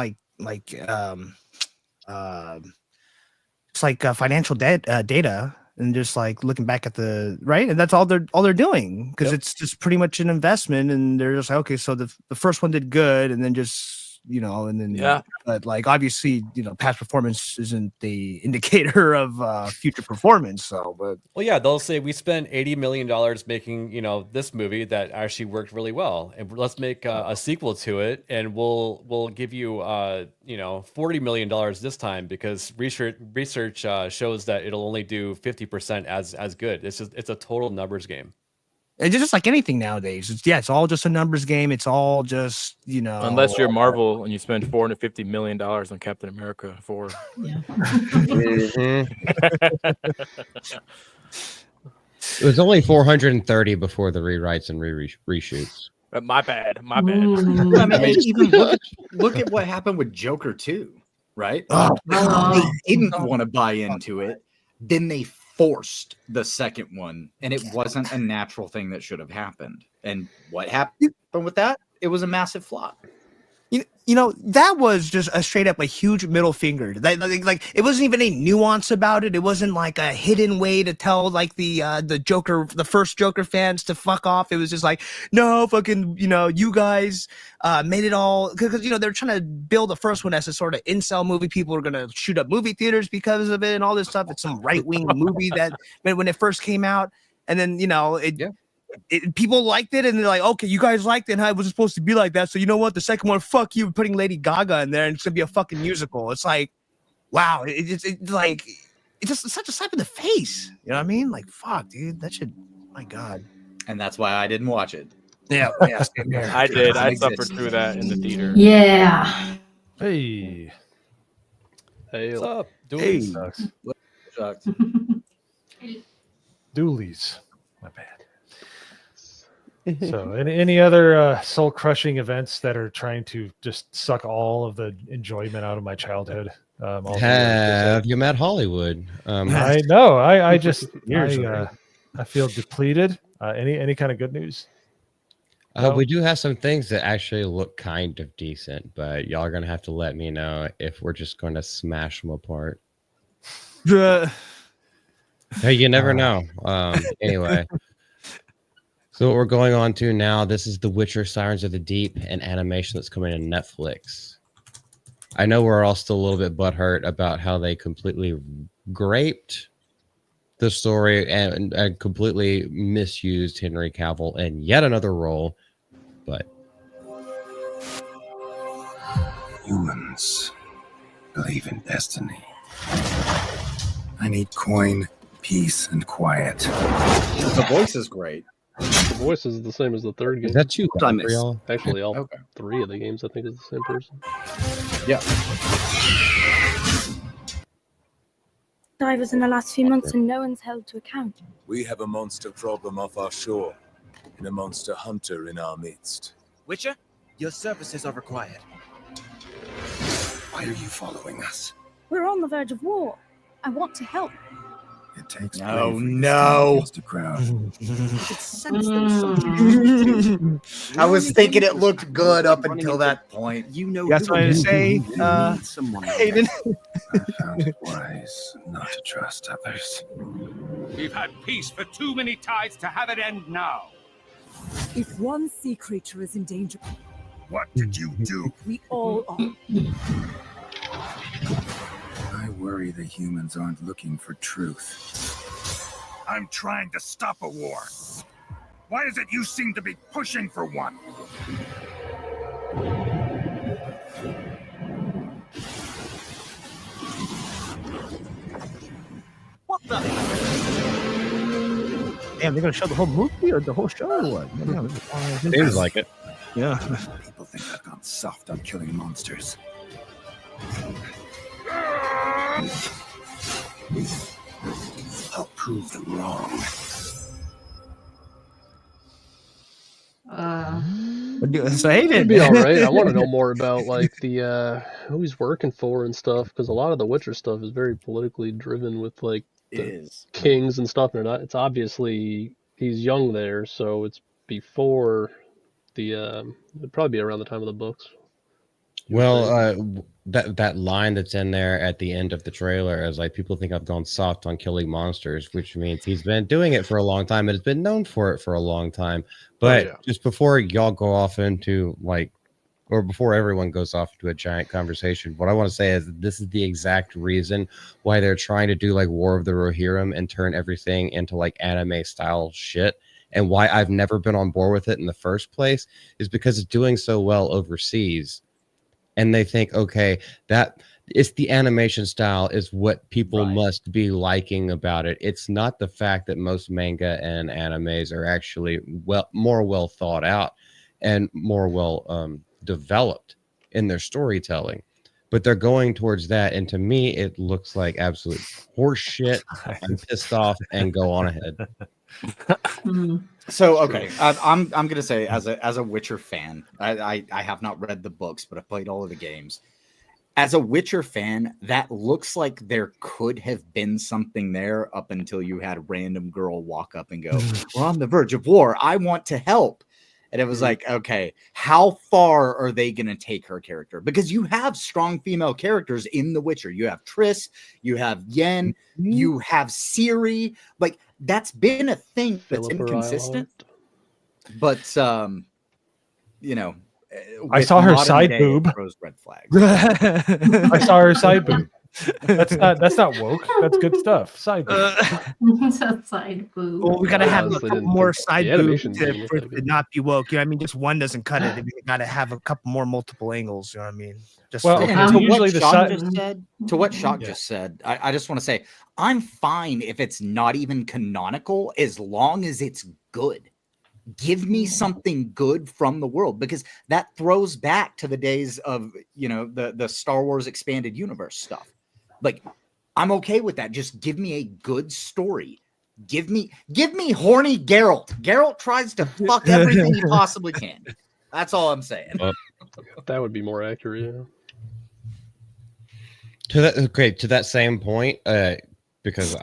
Speaker 9: it's like financial data and just like looking back at the right, and that's all they're doing because it's just pretty much an investment, and they're just like, okay, so the first one did good, and then just and then but like obviously past performance isn't the indicator of future performance. So but
Speaker 7: they'll say we spent $80 million making this movie that actually worked really well, and let's make a sequel to it, and we'll give you $40 million this time because research shows that it'll only do 50% as good. It's a total numbers game.
Speaker 9: It's just like anything nowadays. It's all just a numbers game. It's all just
Speaker 10: unless you're Marvel and you spend $450 million on Captain America 4.
Speaker 8: Yeah.
Speaker 4: It was only 430 before the rewrites and reshoots.
Speaker 10: My bad.
Speaker 6: I mean, even look at what happened with Joker 2, right? They didn't want to buy into it. Then they forced the second one, and it wasn't a natural thing that should have happened. And what happened with that? It was a massive flop.
Speaker 9: That was just a straight up a huge middle finger. Like it wasn't even any nuance about it. It wasn't like a hidden way to tell like the Joker, the first Joker fans to fuck off. It was just like, no, fucking, you guys made it all because they're trying to build the first one as a sort of incel movie. People are gonna shoot up movie theaters because of it and all this stuff. It's some right wing movie that when it first came out, and then people liked it, and they're like, okay, you guys liked it, huh? It wasn't supposed to be like that. So you know what? The second one, fuck you, putting Lady Gaga in there, and it's gonna be a fucking musical. It's like, wow, it's just such a slap in the face. You know what I mean? Like, fuck, dude, that shit. My God.
Speaker 6: And that's why I didn't watch it.
Speaker 9: Yeah, same here.
Speaker 10: I did. I
Speaker 6: Doesn't
Speaker 10: suffered
Speaker 6: exist.
Speaker 10: through that in the theater.
Speaker 8: Yeah.
Speaker 3: Hey,
Speaker 11: Hey,
Speaker 7: What's up,
Speaker 9: Hey.
Speaker 7: dudes?
Speaker 3: sucks.
Speaker 6: Sucks.
Speaker 3: Doolies. My bad. So, any other soul crushing events that are trying to just suck all of the enjoyment out of my childhood? All the
Speaker 4: Have you met Hollywood?
Speaker 3: I know. I just
Speaker 9: Years away.
Speaker 3: I feel depleted. Any kind of good news? No?
Speaker 4: We do have some things that actually look kind of decent, but y'all are gonna have to let me know if we're just going to smash them apart. Hey, you never know. Anyway, so what we're going on to now, this is The Witcher: Sirens of the Deep, an animation that's coming to Netflix. I know we're all still a little bit butthurt about how they completely graped the story and completely misused Henry Cavill in yet another role, but
Speaker 13: humans believe in destiny. I need coin, peace, and quiet.
Speaker 6: The voice is great.
Speaker 11: the voice is the same as the third game.
Speaker 4: is that too
Speaker 9: I
Speaker 4: hard for
Speaker 9: miss.
Speaker 4: y'all?
Speaker 11: Actually, all
Speaker 6: Okay.
Speaker 11: 3 of the games I think is the same person.
Speaker 6: Yeah.
Speaker 14: Divers in the last few months and no one's held to account.
Speaker 13: We have a monster problem off our shore, and a monster hunter in our midst.
Speaker 1: Witcher, your services are required.
Speaker 13: Why are you following us?
Speaker 14: We're on the verge of war. I want to help.
Speaker 13: It takes
Speaker 6: No,
Speaker 13: bravery to
Speaker 6: no.
Speaker 13: stand against a crowd.
Speaker 14: It's sense there was something.
Speaker 6: I was thinking it looked good up until that point.
Speaker 1: You know
Speaker 9: That's what I say.
Speaker 1: someone.
Speaker 9: Hayden.
Speaker 13: I found it wise not to trust others.
Speaker 1: We've had peace for too many tides to have it end now.
Speaker 15: If one sea creature is in danger,
Speaker 13: What did you do?
Speaker 15: we all are.
Speaker 13: I worry the humans aren't looking for truth. I'm trying to stop a war. Why is it you seem to be pushing for one?
Speaker 1: What the?
Speaker 9: Damn, they're gonna show the whole movie or the whole show or what?
Speaker 4: Seems like it.
Speaker 9: Yeah.
Speaker 13: People think I've gone soft on killing monsters. I'll prove them wrong.
Speaker 9: So Hayden.
Speaker 11: It'd be all right. I want to know more about like the who he's working for and stuff, because a lot of the Witcher stuff is very politically driven with like the kings and stuff. And it's obviously he's young there, so it's before the it'd probably be around the time of the books.
Speaker 4: Well, that line that's in there at the end of the trailer is like, people think I've gone soft on killing monsters, which means he's been doing it for a long time and has been known for it for a long time. But just before y'all go off into like, or before everyone goes off into a giant conversation, what I want to say is this is the exact reason why they're trying to do like War of the Rohirrim and turn everything into like anime style shit. And why I've never been on board with it in the first place is because it's doing so well overseas. And they think, okay, that it's the animation style is what people must be liking about it. It's not the fact that most manga and animes are actually more well thought out and more well developed in their storytelling. But they're going towards that, and to me, it looks like absolute horse shit. I'm pissed off, and go on ahead.
Speaker 6: So okay, I'm gonna say as a Witcher fan, I have not read the books, but I've played all of the games. As a Witcher fan, that looks like there could have been something there up until you had a random girl walk up and go, "We're on the verge of war. I want to help." And it was like, okay, how far are they going to take her character? Because you have strong female characters in The Witcher. You have Triss, you have Yen, you have Ciri. Like, that's been a thing that's inconsistent. But, you know,
Speaker 3: I saw her side boob.
Speaker 6: Red flag.
Speaker 3: I saw her side boob. That's not woke. That's good stuff. Side boob.
Speaker 8: Side boob.
Speaker 9: Well, we gotta have a couple more side boobs
Speaker 11: animation
Speaker 9: for it to not be woke. You know what I mean? Just one doesn't cut it. We gotta have a couple more multiple angles. You know what I mean? Just
Speaker 6: Well, to
Speaker 3: usually
Speaker 6: what
Speaker 3: the
Speaker 6: Sean
Speaker 3: side.
Speaker 6: just said, to what Shock just said, I just want to say I'm fine if it's not even canonical as long as it's good. Give me something good from the world, because that throws back to the days of, you know, the Star Wars expanded universe stuff. Like, I'm okay with that. Just give me a good story. Give me horny Geralt. Geralt tries to fuck everything he possibly can. That's all I'm saying.
Speaker 11: That would be more accurate. Yeah.
Speaker 4: To that same point, because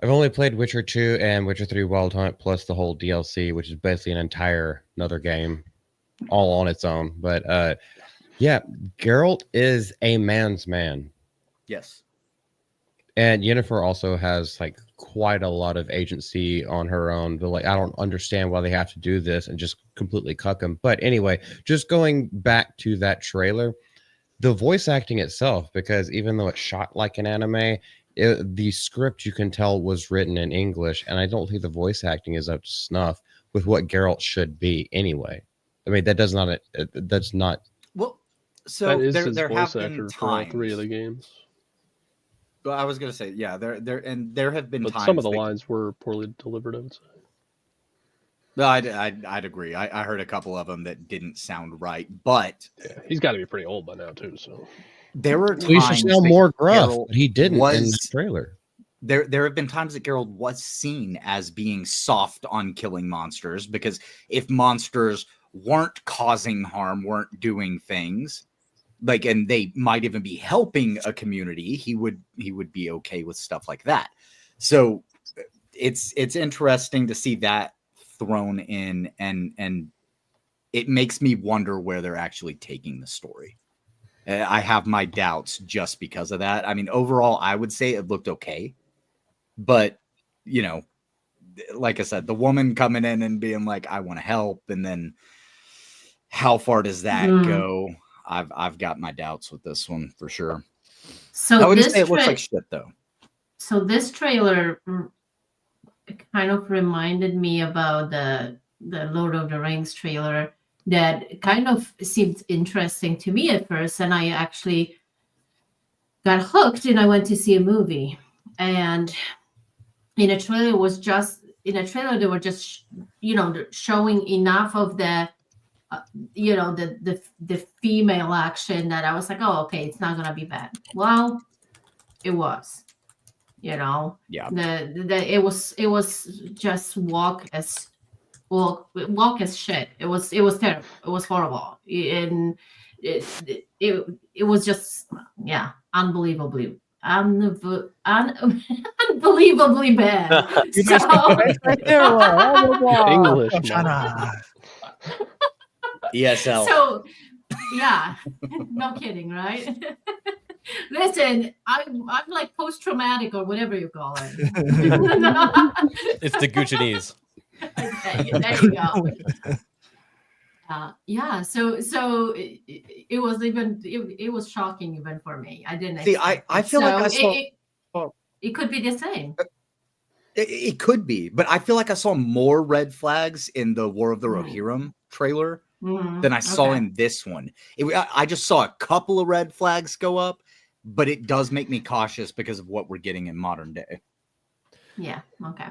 Speaker 4: I've only played Witcher 2 and Witcher 3 Wild Hunt plus the whole DLC, which is basically another game all on its own. But yeah, Geralt is a man's man.
Speaker 6: Yes.
Speaker 4: And Yennefer also has like quite a lot of agency on her own. But like, I don't understand why they have to do this and just completely cuck him. But anyway, just going back to that trailer, the voice acting itself, because even though it's shot like an anime, the script you can tell was written in English, and I don't think the voice acting is up to snuff with what Geralt should be anyway. I mean, that's not.
Speaker 6: Well, so
Speaker 11: that is his
Speaker 6: there
Speaker 11: voice
Speaker 6: have
Speaker 11: actor
Speaker 6: been
Speaker 11: for all
Speaker 6: times.
Speaker 11: 3 of the games.
Speaker 6: Well, I was gonna say, yeah, there have been
Speaker 11: But
Speaker 6: times
Speaker 11: some of the
Speaker 6: that-
Speaker 11: lines were poorly delivered, I would say.
Speaker 6: No, I'd agree. I heard a couple of them that didn't sound right, but
Speaker 11: yeah, he's got to be pretty old by now too. So
Speaker 6: there were times
Speaker 4: He should sound more gruff,
Speaker 6: Geralt
Speaker 4: but he didn't in
Speaker 6: was-
Speaker 4: the trailer.
Speaker 6: There have been times that Geralt was seen as being soft on killing monsters, because if monsters weren't causing harm, weren't doing things, like, and they might even be helping a community, he would be okay with stuff like that. So it's interesting to see that thrown in, and it makes me wonder where they're actually taking the story. I have my doubts just because of that. I mean, overall, I would say it looked okay, but you know, like I said, the woman coming in and being like, "I want to help," and then how far does that go? I've got my doubts with this one for sure.
Speaker 8: So
Speaker 6: I wouldn't
Speaker 8: this
Speaker 6: say it looks like shit though.
Speaker 8: So this trailer kind of reminded me about the Lord of the Rings trailer that kind of seemed interesting to me at first, and I actually got hooked and I went to see a movie. And in a trailer they were just showing enough of the the female action that I was like, oh, okay, it's not gonna be bad. Well, it was. Yeah. It was just walk as shit. It was terrible. It was horrible, and it was just unbelievably unbelievably bad.
Speaker 11: English.
Speaker 6: ESL.
Speaker 8: So yeah, no kidding, right? Listen, I'm like post-traumatic or whatever you call it.
Speaker 7: It's the Guccianese.
Speaker 8: There you go. Yeah, so it was shocking even for me. I didn't
Speaker 6: See,
Speaker 8: expect
Speaker 6: I
Speaker 8: it.
Speaker 6: feel like I saw
Speaker 8: it could be the same.
Speaker 6: it could be, but I feel like I saw more red flags in the War of the Rohirrim trailer than I saw in this one. I just saw a couple of red flags go up, but it does make me cautious because of what we're getting in modern day.
Speaker 8: Yeah. Okay.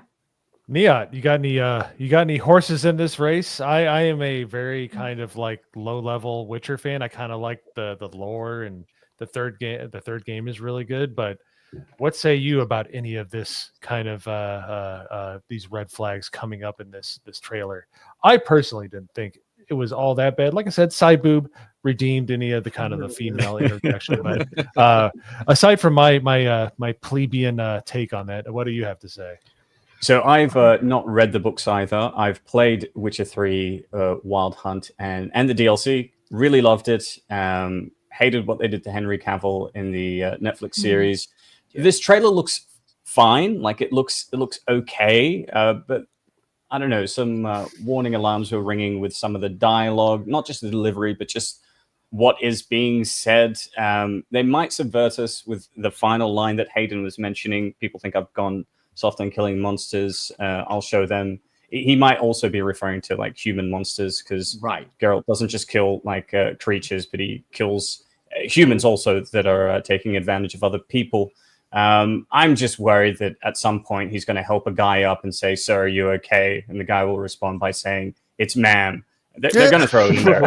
Speaker 3: Niyat, you got any horses in this race? I am a very kind of like low level Witcher fan. I kind of like the lore, and the third game is really good. But what say you about any of this kind of these red flags coming up in this trailer? I personally didn't think it was all that bad. Like I said, side boob redeemed any of the kind of the female interjection. But aside from my plebeian take on that, what do you have to say?
Speaker 12: So I've not read the books either. I've played Witcher 3 Wild Hunt and the DLC. Really loved it. Hated what they did to Henry Cavill in the Netflix series. This trailer looks fine. Like it looks okay. But I don't know. Some warning alarms were ringing with some of the dialogue, not just the delivery, but just what is being said. They might subvert us with the final line that Hayden was mentioning. People think I've gone soft on killing monsters. I'll show them. He might also be referring to like human monsters, because Geralt doesn't just kill like creatures, but he kills humans also that are taking advantage of other people. I'm just worried that at some point he's going to help a guy up and say, "Sir, are you okay?" And the guy will respond by saying, "It's ma'am." They're going to throw it in there.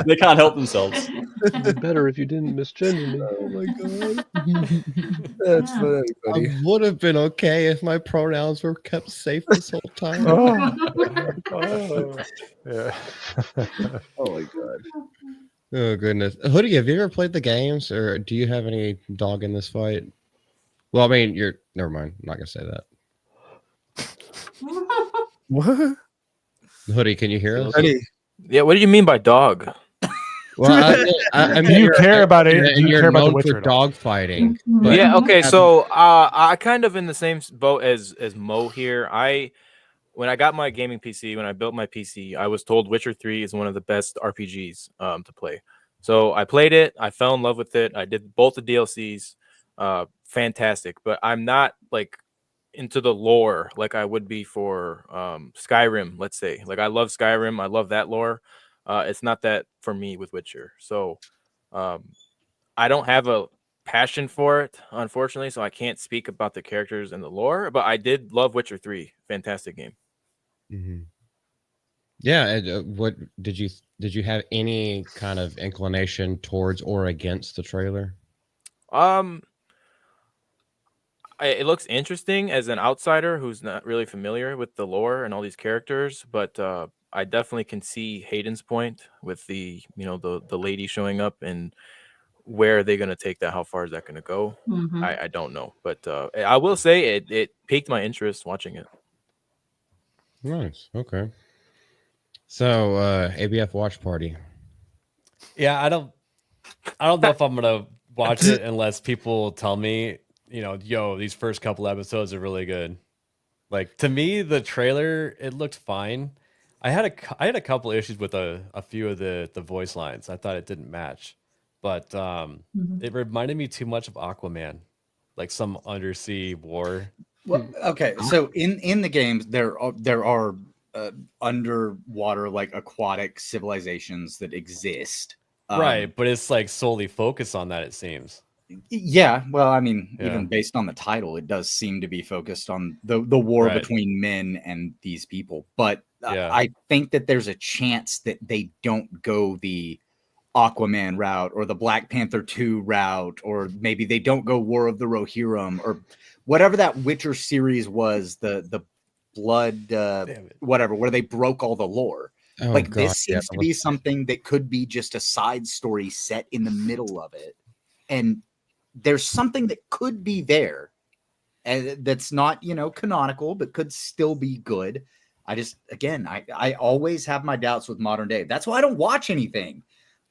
Speaker 12: They can't help themselves.
Speaker 11: It'd be better if you didn't misgender me.
Speaker 9: Oh my god. That's funny, buddy.
Speaker 4: I would have been okay if my pronouns were kept safe this whole time.
Speaker 3: Yeah.
Speaker 9: Oh my god.
Speaker 4: Oh goodness. Hoodie, have you ever played the games, or do you have any dog in this fight? Well, I mean, you're never mind. I'm not gonna say that.
Speaker 9: What?
Speaker 4: Hoodie, can you hear us?
Speaker 9: Hoodie.
Speaker 10: Yeah, what do you mean by dog?
Speaker 4: Well, I mean,
Speaker 3: Do you care about it?
Speaker 4: And
Speaker 3: Do you
Speaker 4: you're
Speaker 3: care about The
Speaker 4: known
Speaker 3: Witcher
Speaker 4: for
Speaker 3: at all?
Speaker 4: dog fighting. but
Speaker 10: Yeah, okay,
Speaker 4: have-
Speaker 10: so I kind of in the same boat as Mo here. When I got my gaming PC, when I built my PC, I was told Witcher 3 is one of the best RPGs to play. So I played it, I fell in love with it. I did both the DLCs, fantastic. But I'm not like into the lore like I would be for Skyrim, let's say. Like I love Skyrim, I love that lore. It's not that for me with Witcher. So I don't have a passion for it, unfortunately, so I can't speak about the characters and the lore, but I did love Witcher 3. Fantastic game.
Speaker 4: Mhm. Yeah. And, what did you have any kind of inclination towards or against the trailer?
Speaker 10: It looks interesting as an outsider who's not really familiar with the lore and all these characters, but I definitely can see Hayden's point with the lady showing up and where are they going to take that? How far is that going to go?
Speaker 8: Mhm.
Speaker 10: I don't know, but I will say it piqued my interest watching it.
Speaker 4: Nice. Okay. So, ABF watch party.
Speaker 7: Yeah, I don't know if I'm gonna watch it unless people tell me, yo, these first couple episodes are really good. Like to me, the trailer, it looked fine. I had a couple issues with a few of the voice lines. I thought it didn't match, but it reminded me too much of Aquaman, like some undersea war.
Speaker 6: Well, okay, so in the games there are underwater like aquatic civilizations that exist,
Speaker 7: Right, but it's like solely focused on that, it seems.
Speaker 6: Yeah, well, I mean,
Speaker 7: Yeah.
Speaker 6: even based on the title, it does seem to be focused on the war
Speaker 7: Right.
Speaker 6: between men and these people. But
Speaker 7: Yeah.
Speaker 6: I think that there's a chance that they don't go the Aquaman route or the Black Panther 2 route, or maybe they don't go War of the Rohirrim or whatever that Witcher series was, the blood whatever, where they broke all the lore.
Speaker 4: Oh,
Speaker 6: Like
Speaker 4: God,
Speaker 6: this
Speaker 4: yeah,
Speaker 6: seems to be something that could be just a side story set in the middle of it. And there's something that could be there that's not, canonical, but could still be good. I just, again, I always have my doubts with modern day. That's why I don't watch anything.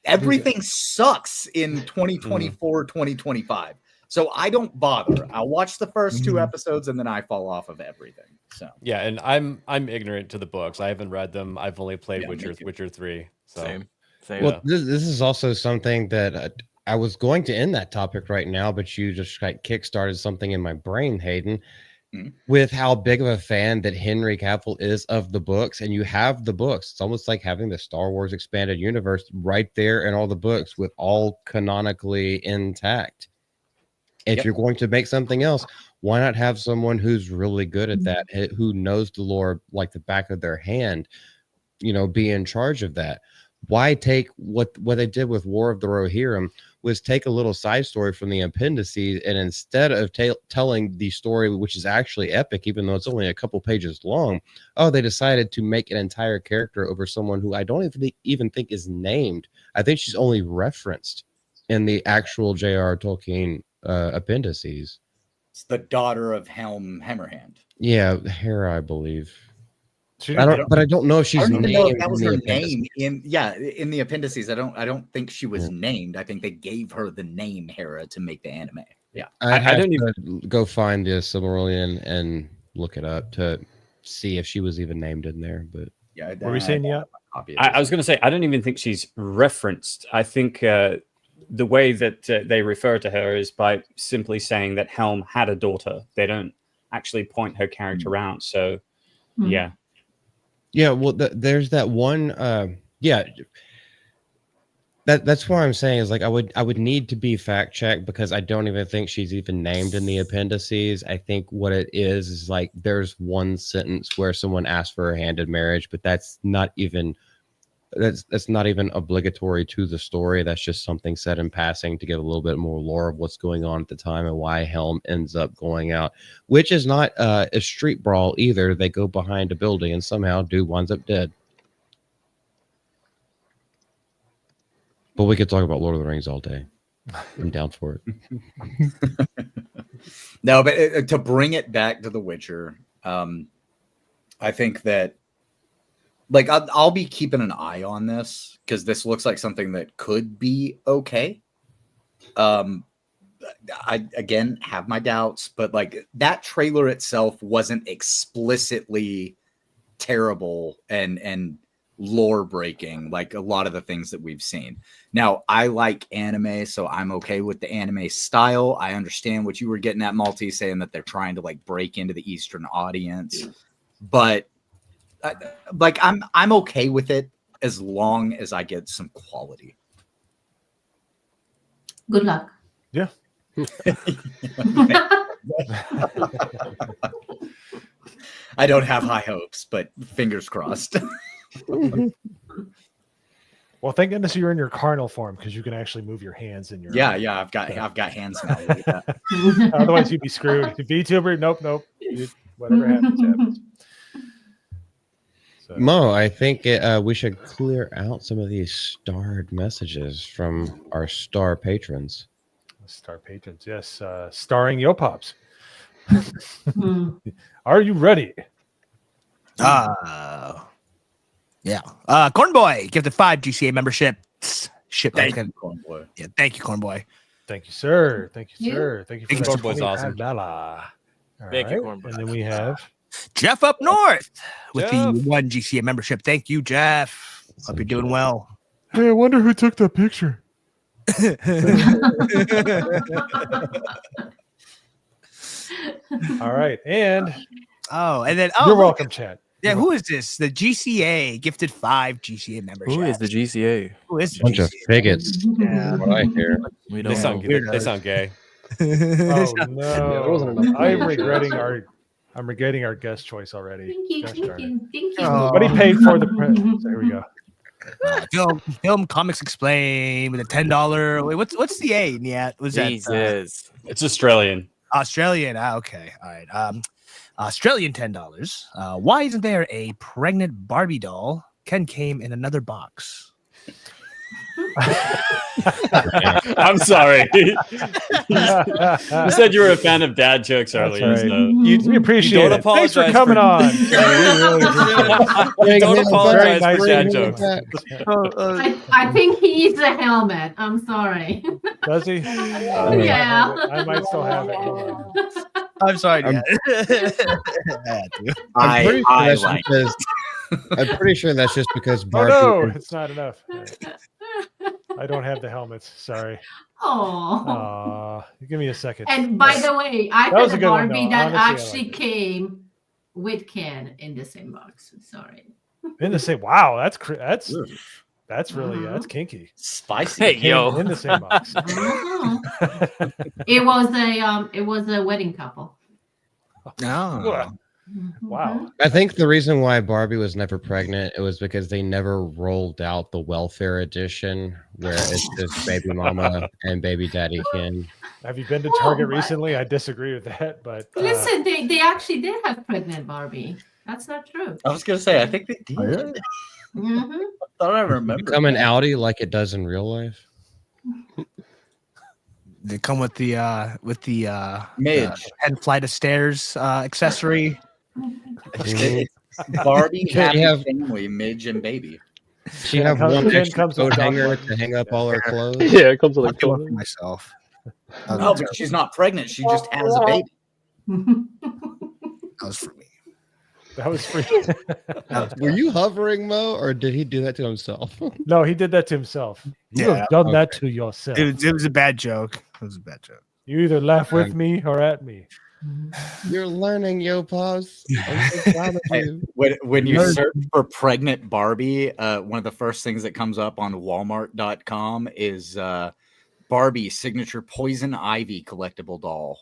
Speaker 6: Everything sucks in 2024, 2025. So I don't bother. I'll watch the first two episodes and then I fall off of everything. So
Speaker 7: Yeah, and I'm ignorant to the books. I haven't read them. I've only played
Speaker 6: Yeah, me
Speaker 7: Witcher
Speaker 6: too.
Speaker 7: Witcher 3. So
Speaker 10: Same.
Speaker 4: Well, this is also something that I was going to end that topic right now, but you just like kickstarted something in my brain, Hayden, with how big of a fan that Henry Cavill is of the books. And you have the books. It's almost like having the Star Wars expanded universe right there in all the books with all canonically intact. If you're going to make something else, why not have someone who's really good at that, who knows the lore like the back of their hand, be in charge of that? Why take what they did with War of the Rohirrim was take a little side story from the appendices, and instead of telling the story, which is actually epic, even though it's only a couple pages long, they decided to make an entire character over someone who I don't even think is named. I think she's only referenced in the actual J.R. Tolkien appendices.
Speaker 6: it's the daughter of Helm Hammerhand.
Speaker 4: Yeah, Hera, I believe.
Speaker 3: I
Speaker 4: don't know if she's
Speaker 6: I don't even
Speaker 4: named
Speaker 6: know if that was
Speaker 4: in the
Speaker 6: her
Speaker 4: appendices.
Speaker 6: name in the appendices. I don't think she was named. I think they gave her the name Hera to make the anime. Yeah.
Speaker 4: I
Speaker 12: I don't
Speaker 4: to go find the Silmarillion and look it up to see if she was even named in there. But
Speaker 6: yeah,
Speaker 3: What were we saying, Niyat?
Speaker 12: I was going to say, I don't even think she's referenced. I think the way that they refer to her is by simply saying that Helm had a daughter. They don't actually point her character out. So, yeah.
Speaker 4: Yeah, well, there's that one. That's what I'm saying is like I would need to be fact checked because I don't even think she's even named in the appendices. I think what it is like there's one sentence where someone asked for a hand in marriage, but that's not even obligatory to the story. That's just something said in passing to give a little bit more lore of what's going on at the time and why Helm ends up going out, which is not a street brawl either. They go behind a building and somehow dude winds up dead. But we could talk about Lord of the Rings all day. I'm down for it.
Speaker 6: No, but to bring it back to The Witcher, I think that like I'll be keeping an eye on this because this looks like something that could be okay. I again have my doubts, but like that trailer itself wasn't explicitly terrible and lore breaking like a lot of the things that we've seen. Now, I like anime, so I'm okay with the anime style. I understand what you were getting at, Malty, saying that they're trying to like break into the Eastern audience, but like I'm okay with it as long as I get some quality.
Speaker 8: Good luck.
Speaker 3: Yeah.
Speaker 6: I don't have high hopes, but fingers crossed.
Speaker 3: Well, thank goodness you're in your carnal form because you can actually move your hands in your.
Speaker 6: Yeah, I've got hands now.
Speaker 3: Otherwise, you'd be screwed. VTuber, nope. Whatever happens. So.
Speaker 4: Mo, I think we should clear out some of these starred messages from our star patrons.
Speaker 3: Star patrons, yes. Starring Yo Pops. Are you ready?
Speaker 9: Yeah. Cornboy, give the 5 GCA memberships.
Speaker 6: Thank you, Cornboy.
Speaker 9: Yeah, thank you, Cornboy.
Speaker 3: Thank you, sir. Thank you, sir. Thank you for that.
Speaker 7: Cornboy's awesome.
Speaker 10: Thank you, Cornboy.
Speaker 3: And then we have
Speaker 9: Jeff up north with the 1 GCA membership. Thank you, Jeff. Hope you're doing well.
Speaker 3: Hey, I wonder who took that picture. All right, and
Speaker 9: then
Speaker 3: you're welcome, Chad.
Speaker 9: Yeah, who is this? The GCA gifted 5 GCA membership.
Speaker 10: Who is the GCA?
Speaker 9: Who is the
Speaker 4: Bunch
Speaker 9: GCA?
Speaker 4: of faggots.
Speaker 9: Yeah.
Speaker 4: What I hear.
Speaker 7: They sound gay.
Speaker 3: Oh
Speaker 11: there
Speaker 3: no!
Speaker 11: wasn't enough
Speaker 3: I'm
Speaker 11: memberships.
Speaker 3: regretting our guest choice already.
Speaker 8: Thank you,
Speaker 3: Gosh
Speaker 8: thank
Speaker 3: darn it.
Speaker 8: you, thank you.
Speaker 9: Oh.
Speaker 3: But he paid for the print. There we go.
Speaker 9: Film Comics Explained with a $10. Wait, what's the A, Niyat? Was that
Speaker 10: Jesus.
Speaker 12: It's Australian.
Speaker 9: Australian? Okay, all right. Australian $10. Why isn't there a pregnant Barbie doll? Ken came in another box.
Speaker 12: I'm sorry. You said you were a fan of dad jokes earlier.
Speaker 3: Right.
Speaker 12: So.
Speaker 3: We appreciate
Speaker 7: don't
Speaker 3: it. Thanks for
Speaker 7: apologize
Speaker 3: coming
Speaker 7: for-
Speaker 3: on. We really appreciate it.
Speaker 7: Don't apologize
Speaker 3: Very
Speaker 7: for
Speaker 3: nice
Speaker 7: dad
Speaker 3: of you.
Speaker 7: jokes.
Speaker 8: I think he needs a helmet. I'm sorry.
Speaker 3: Does he?
Speaker 8: Yeah.
Speaker 3: I might still have it.
Speaker 9: I'm sorry, Niyat.
Speaker 4: I'm pretty sure that's just because
Speaker 3: Oh
Speaker 4: Barbie.
Speaker 3: no, it's not enough. I don't have the helmets. Sorry.
Speaker 8: Oh.
Speaker 3: Give me a second.
Speaker 8: And by the way, I
Speaker 3: That was
Speaker 8: had
Speaker 3: a
Speaker 8: a
Speaker 3: good one,
Speaker 8: Barbie
Speaker 3: though.
Speaker 8: that
Speaker 3: Honestly, I
Speaker 8: actually
Speaker 3: liked it.
Speaker 8: came with Ken in the same box. Sorry.
Speaker 3: In the same. Wow, that's really that's kinky.
Speaker 6: Spicy.
Speaker 10: Hey,
Speaker 3: Came
Speaker 10: yo.
Speaker 3: in the same box.
Speaker 8: Mhm. It was a wedding couple.
Speaker 9: No.
Speaker 3: Wow.
Speaker 4: I think the reason why Barbie was never pregnant it was because they never rolled out the welfare edition where it's just baby mama and baby daddy Ken.
Speaker 3: Have you been to Target recently? I disagree with that, but
Speaker 8: Listen, they actually did have pregnant Barbie. That's not true.
Speaker 6: I was gonna say, I think they did.
Speaker 8: Mhm.
Speaker 6: I thought I remember.
Speaker 4: Become an Audi like it does in real life.
Speaker 9: They come with the
Speaker 6: Midge.
Speaker 9: 10 flight of stairs accessory.
Speaker 6: It's Barbie,
Speaker 4: Can
Speaker 6: happy
Speaker 4: you have-
Speaker 6: family, Midge, and baby.
Speaker 4: She have
Speaker 3: comes-
Speaker 4: one
Speaker 3: Ken
Speaker 4: extra
Speaker 3: comes with
Speaker 4: coat
Speaker 3: dog
Speaker 4: hanger
Speaker 3: walker.
Speaker 4: to hang up all her clothes.
Speaker 11: Yeah, it comes with
Speaker 9: I'll
Speaker 11: like
Speaker 9: do it for myself.
Speaker 6: No, but she's not pregnant. She just has a baby.
Speaker 9: That was for me.
Speaker 3: that was free.
Speaker 4: Were you hovering, Mo, or did he do that to himself?
Speaker 3: No, he did that to himself. You
Speaker 9: Yeah,
Speaker 3: have done that to yourself.
Speaker 9: It was a bad joke. It was a bad joke.
Speaker 3: You either laugh with me or at me.
Speaker 4: You're learning, yo, Pause. I'm so proud of you.
Speaker 6: When you search for pregnant Barbie, one of the first things that comes up on Walmart.com is Barbie signature poison ivy collectible doll.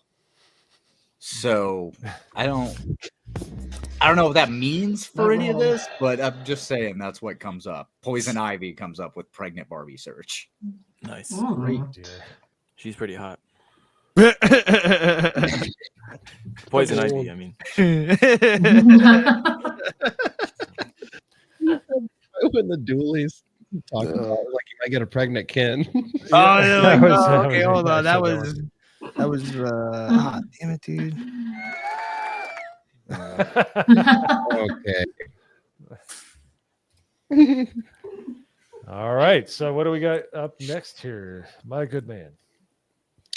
Speaker 6: So I don't know what that means for any of this, but I'm just saying that's what comes up. Poison ivy comes up with pregnant Barbie search.
Speaker 10: Nice.
Speaker 6: Great.
Speaker 10: She's pretty hot. Poison ivy, I mean.
Speaker 4: When the dualies talk about like you might get a pregnant Ken.
Speaker 9: Oh, yeah, like,
Speaker 3: That was-
Speaker 9: oh,
Speaker 3: that
Speaker 9: okay,
Speaker 3: was
Speaker 9: hold on.
Speaker 3: nice.
Speaker 9: That was damn it, dude.
Speaker 4: Okay.
Speaker 3: All right. So what do we got up next here, my good man?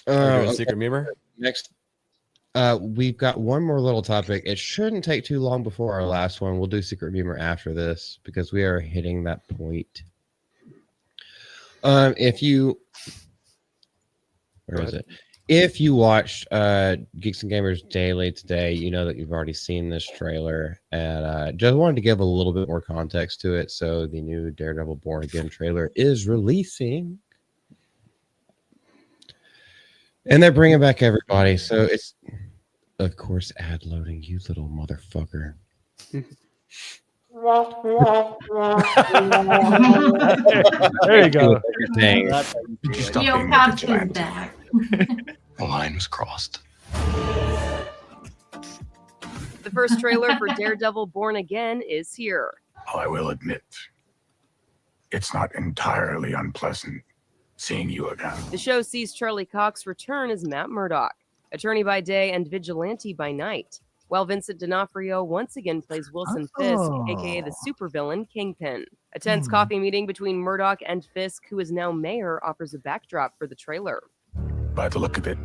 Speaker 7: Are we doing secret memer?
Speaker 4: Next, we've got one more little topic. It shouldn't take too long before our last one. We'll do secret memer after this because we are hitting that point. If you watched Geeks and Gamers Daily today, you know that you've already seen this trailer, and just wanted to give a little bit more context to it. So the new Daredevil Born Again trailer is releasing, and they're bringing back everybody. So it's, of course, ad loading, you little motherfucker.
Speaker 3: There you go.
Speaker 8: Yo, Pops is back.
Speaker 16: The line was crossed.
Speaker 17: The first trailer for Daredevil Born Again is here.
Speaker 13: I will admit, it's not entirely unpleasant seeing you again.
Speaker 17: The show sees Charlie Cox return as Matt Murdock, attorney by day and vigilante by night, while Vincent D'Onofrio once again plays Wilson Fisk, aka the supervillain Kingpin. A tense coffee meeting between Murdock and Fisk, who is now mayor, offers a backdrop for the trailer.
Speaker 13: By the look of it,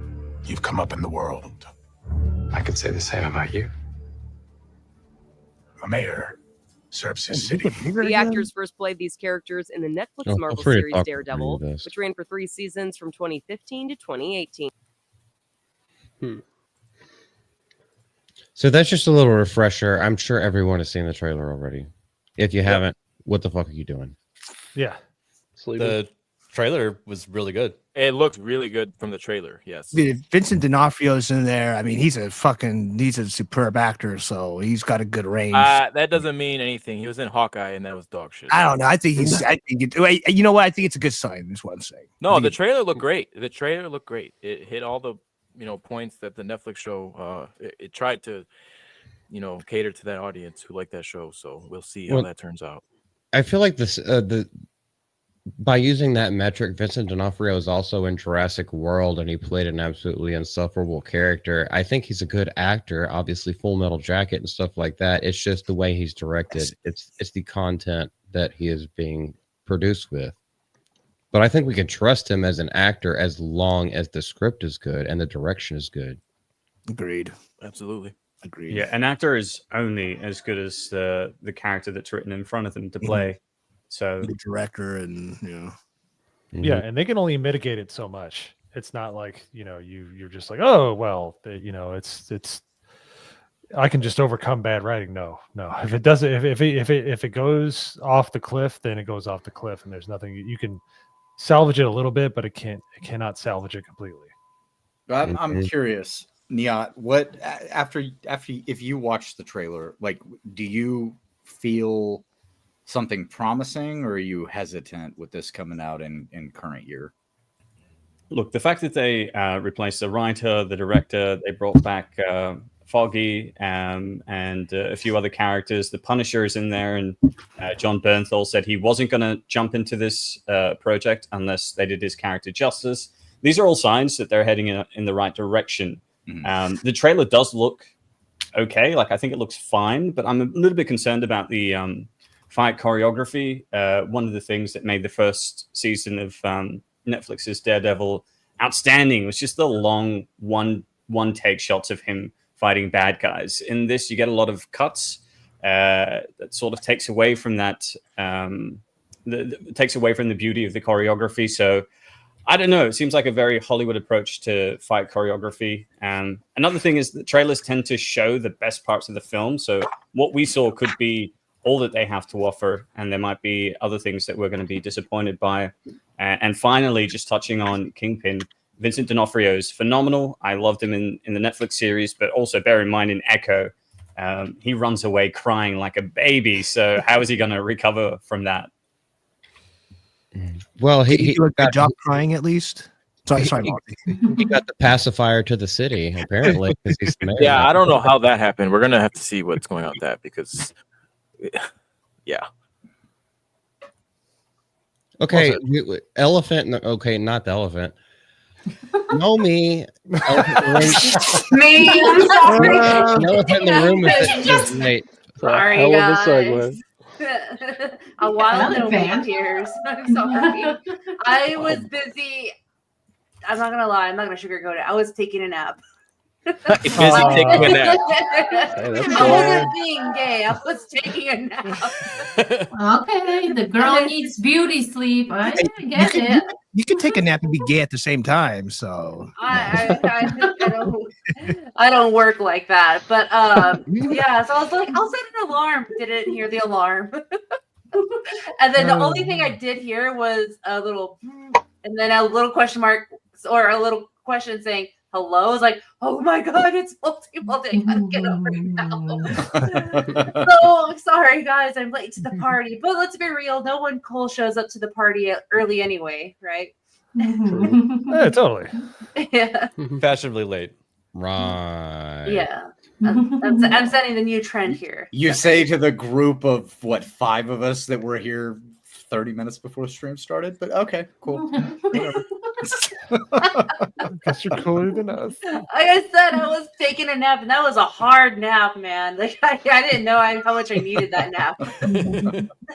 Speaker 13: you've come up in the world.
Speaker 16: I could say the same about you.
Speaker 13: A mayor serves his city.
Speaker 17: The actors first played these characters in the Netflix
Speaker 4: Oh,
Speaker 17: Marvel
Speaker 4: feel free to
Speaker 17: series
Speaker 4: talk
Speaker 17: Daredevil,
Speaker 4: through this.
Speaker 17: which ran for 3 seasons from 2015 to 2018.
Speaker 4: So that's just a little refresher. I'm sure everyone has seen the trailer already. If you haven't, what the fuck are you doing?
Speaker 3: Yeah.
Speaker 7: The trailer was really good.
Speaker 10: It looked really good from the trailer. Yes.
Speaker 9: Vincent D'Onofrio's in there. I mean, he's a superb actor, so he's got a good range.
Speaker 10: That doesn't mean anything. He was in Hawkeye, and that was dog shit.
Speaker 9: I don't know. I think you know what? I think it's a good sign. Is what I'm saying.
Speaker 10: No, the trailer looked great. The trailer looked great. It hit all the points that the Netflix show. It tried to, cater to that audience who like that show. So we'll see how that turns out.
Speaker 4: I feel like this by using that metric, Vincent D'Onofrio is also in Jurassic World, and he played an absolutely insufferable character. I think he's a good actor. Obviously, Full Metal Jacket and stuff like that. It's just the way he's directed. It's the content that he is being produced with. But I think we can trust him as an actor as long as the script is good and the direction is good.
Speaker 9: Agreed.
Speaker 10: Absolutely.
Speaker 9: Agreed.
Speaker 12: Yeah, an actor is only as good as the character that's written in front of them to play. So
Speaker 9: the director and
Speaker 3: Yeah, and they can only mitigate it so much. It's not like you're just like, oh well, it's I can just overcome bad writing. No. If it doesn't, if it goes off the cliff, then it goes off the cliff, and there's nothing you can salvage it a little bit, but it cannot salvage it completely.
Speaker 6: I'm curious, Niyat, what after if you watch the trailer, like, do you feel something promising, or are you hesitant with this coming out in current year?
Speaker 12: Look, the fact that they replaced the writer, the director, they brought back Foggy and a few other characters. The Punisher is in there, and John Bernthal said he wasn't going to jump into this project unless they did his character justice. These are all signs that they're heading in the right direction. The trailer does look okay. Like, I think it looks fine, but I'm a little bit concerned about the fight choreography. One of the things that made the first season of Netflix's Daredevil outstanding was just the long one take shots of him fighting bad guys. In this, you get a lot of cuts that sort of takes away from that, takes away from the beauty of the choreography. So I don't know. It seems like a very Hollywood approach to fight choreography. Another thing is that trailers tend to show the best parts of the film. So what we saw could be all that they have to offer, and there might be other things that we're going to be disappointed by. And finally, just touching on Kingpin, Vincent D'Onofrio is phenomenal. I loved him in the Netflix series, but also bear in mind in Echo, he runs away crying like a baby. So how is he going to recover from that?
Speaker 4: Well,
Speaker 9: he do a good job crying at least. Sorry,
Speaker 4: he got the pacifier to the city apparently. He's the mayor.
Speaker 10: Yeah, I don't know how that happened. We're gonna have to see what's going on with that because, yeah.
Speaker 4: Okay, elephant. Okay, not the elephant. Know me.
Speaker 2: Me, I'm sorry.
Speaker 4: Elephant in the room is late.
Speaker 2: Sorry,
Speaker 11: Hell of a
Speaker 2: guys.
Speaker 11: segue.
Speaker 2: A wild
Speaker 8: Another
Speaker 2: no
Speaker 8: band.
Speaker 2: tears. I'm sorry. I was busy. I'm not gonna lie. I'm not gonna sugarcoat it. I was taking a nap.
Speaker 10: Busy taking a nap.
Speaker 2: I wasn't being gay. I was taking a nap.
Speaker 8: Okay, the girl needs beauty sleep. I get it.
Speaker 9: You can take a nap and be gay at the same time. So
Speaker 2: I don't work like that. But yeah. So I was like, I'll set an alarm. Didn't hear the alarm. And then the only thing I did hear was a little, and then a little question mark or a little question saying hello. I was like, oh my god, it's multiple day. I gotta get over it now. So sorry guys, I'm late to the party. But let's be real, no one cool shows up to the party early anyway, right?
Speaker 3: Yeah, totally.
Speaker 2: Yeah.
Speaker 7: Fashionably late.
Speaker 4: Right.
Speaker 2: Yeah. I'm setting the new trend here.
Speaker 6: You say to the group of what 5 of us that were here 30 minutes before the stream started, but okay, cool.
Speaker 3: Guess you're cooler than us.
Speaker 2: Like I said, I was taking a nap, and that was a hard nap, man. Like I didn't know how much I needed that nap.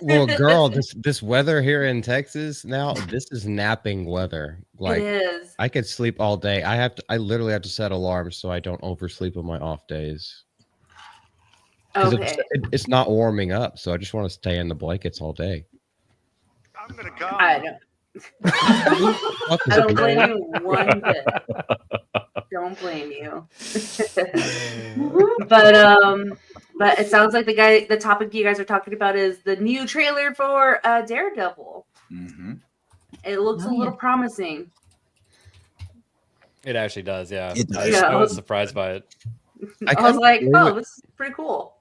Speaker 4: Well, girl, this weather here in Texas now, this is napping weather. Like
Speaker 2: It is.
Speaker 4: I could sleep all day. I literally have to set alarms so I don't oversleep on my off days. 'Cause
Speaker 2: Okay.
Speaker 4: it's not warming up, so I just want to stay in the blankets all day.
Speaker 2: I don't. I don't blame you one bit. Don't blame you. But it sounds like the topic you guys are talking about is the new trailer for Daredevil.
Speaker 6: Mm-hmm.
Speaker 2: It looks a little promising.
Speaker 7: It actually does, yeah.
Speaker 9: It does.
Speaker 7: I was surprised by it.
Speaker 2: I was like, oh, this is pretty cool.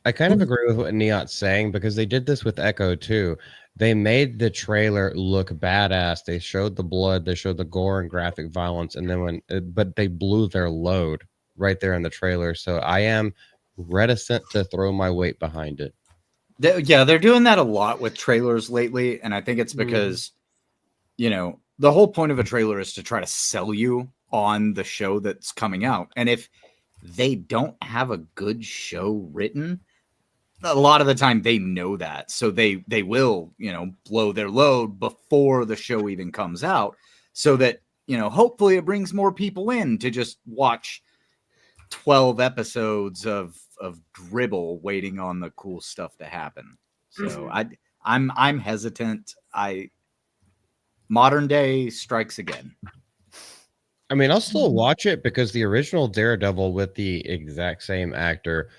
Speaker 4: I kind of agree with what Niyat's saying because they did this with Echo too. They made the trailer look badass. They showed the blood, they showed the gore and graphic violence, and then but they blew their load right there in the trailer. So I am reticent to throw my weight behind it.
Speaker 6: They're doing that a lot with trailers lately, and I think it's because the whole point of a trailer is to try to sell you on the show that's coming out. And if they don't have a good show written, a lot of the time they know that, so they will blow their load before the show even comes out, so that hopefully it brings more people in to just watch 12 episodes of dribble waiting on the cool stuff to happen. So I'm hesitant. Modern day strikes again.
Speaker 4: I mean, I'll still watch it because the original Daredevil with the exact same actor,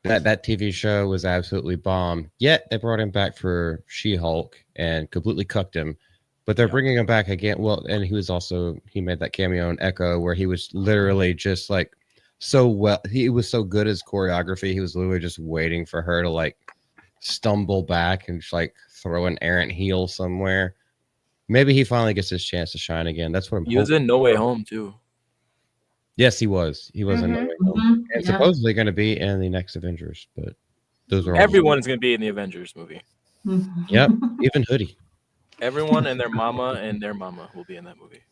Speaker 4: that TV show was absolutely bomb. Yet they brought him back for She-Hulk and completely cucked him. But they're bringing him back again. Well, and he made that cameo in Echo where he was literally just like he was so good as choreography. He was literally just waiting for her to like stumble back and just like throw an errant heel somewhere. Maybe he finally gets his chance to shine again. That's what I'm
Speaker 10: He was in No Way Home too.
Speaker 4: Yes, he was. He was in No Way Home. And supposedly going to be in the next Avengers, but those are
Speaker 10: everyone is going to be in the Avengers movie.
Speaker 4: Yep, even Hoodie.
Speaker 10: Everyone and their mama will be in that movie.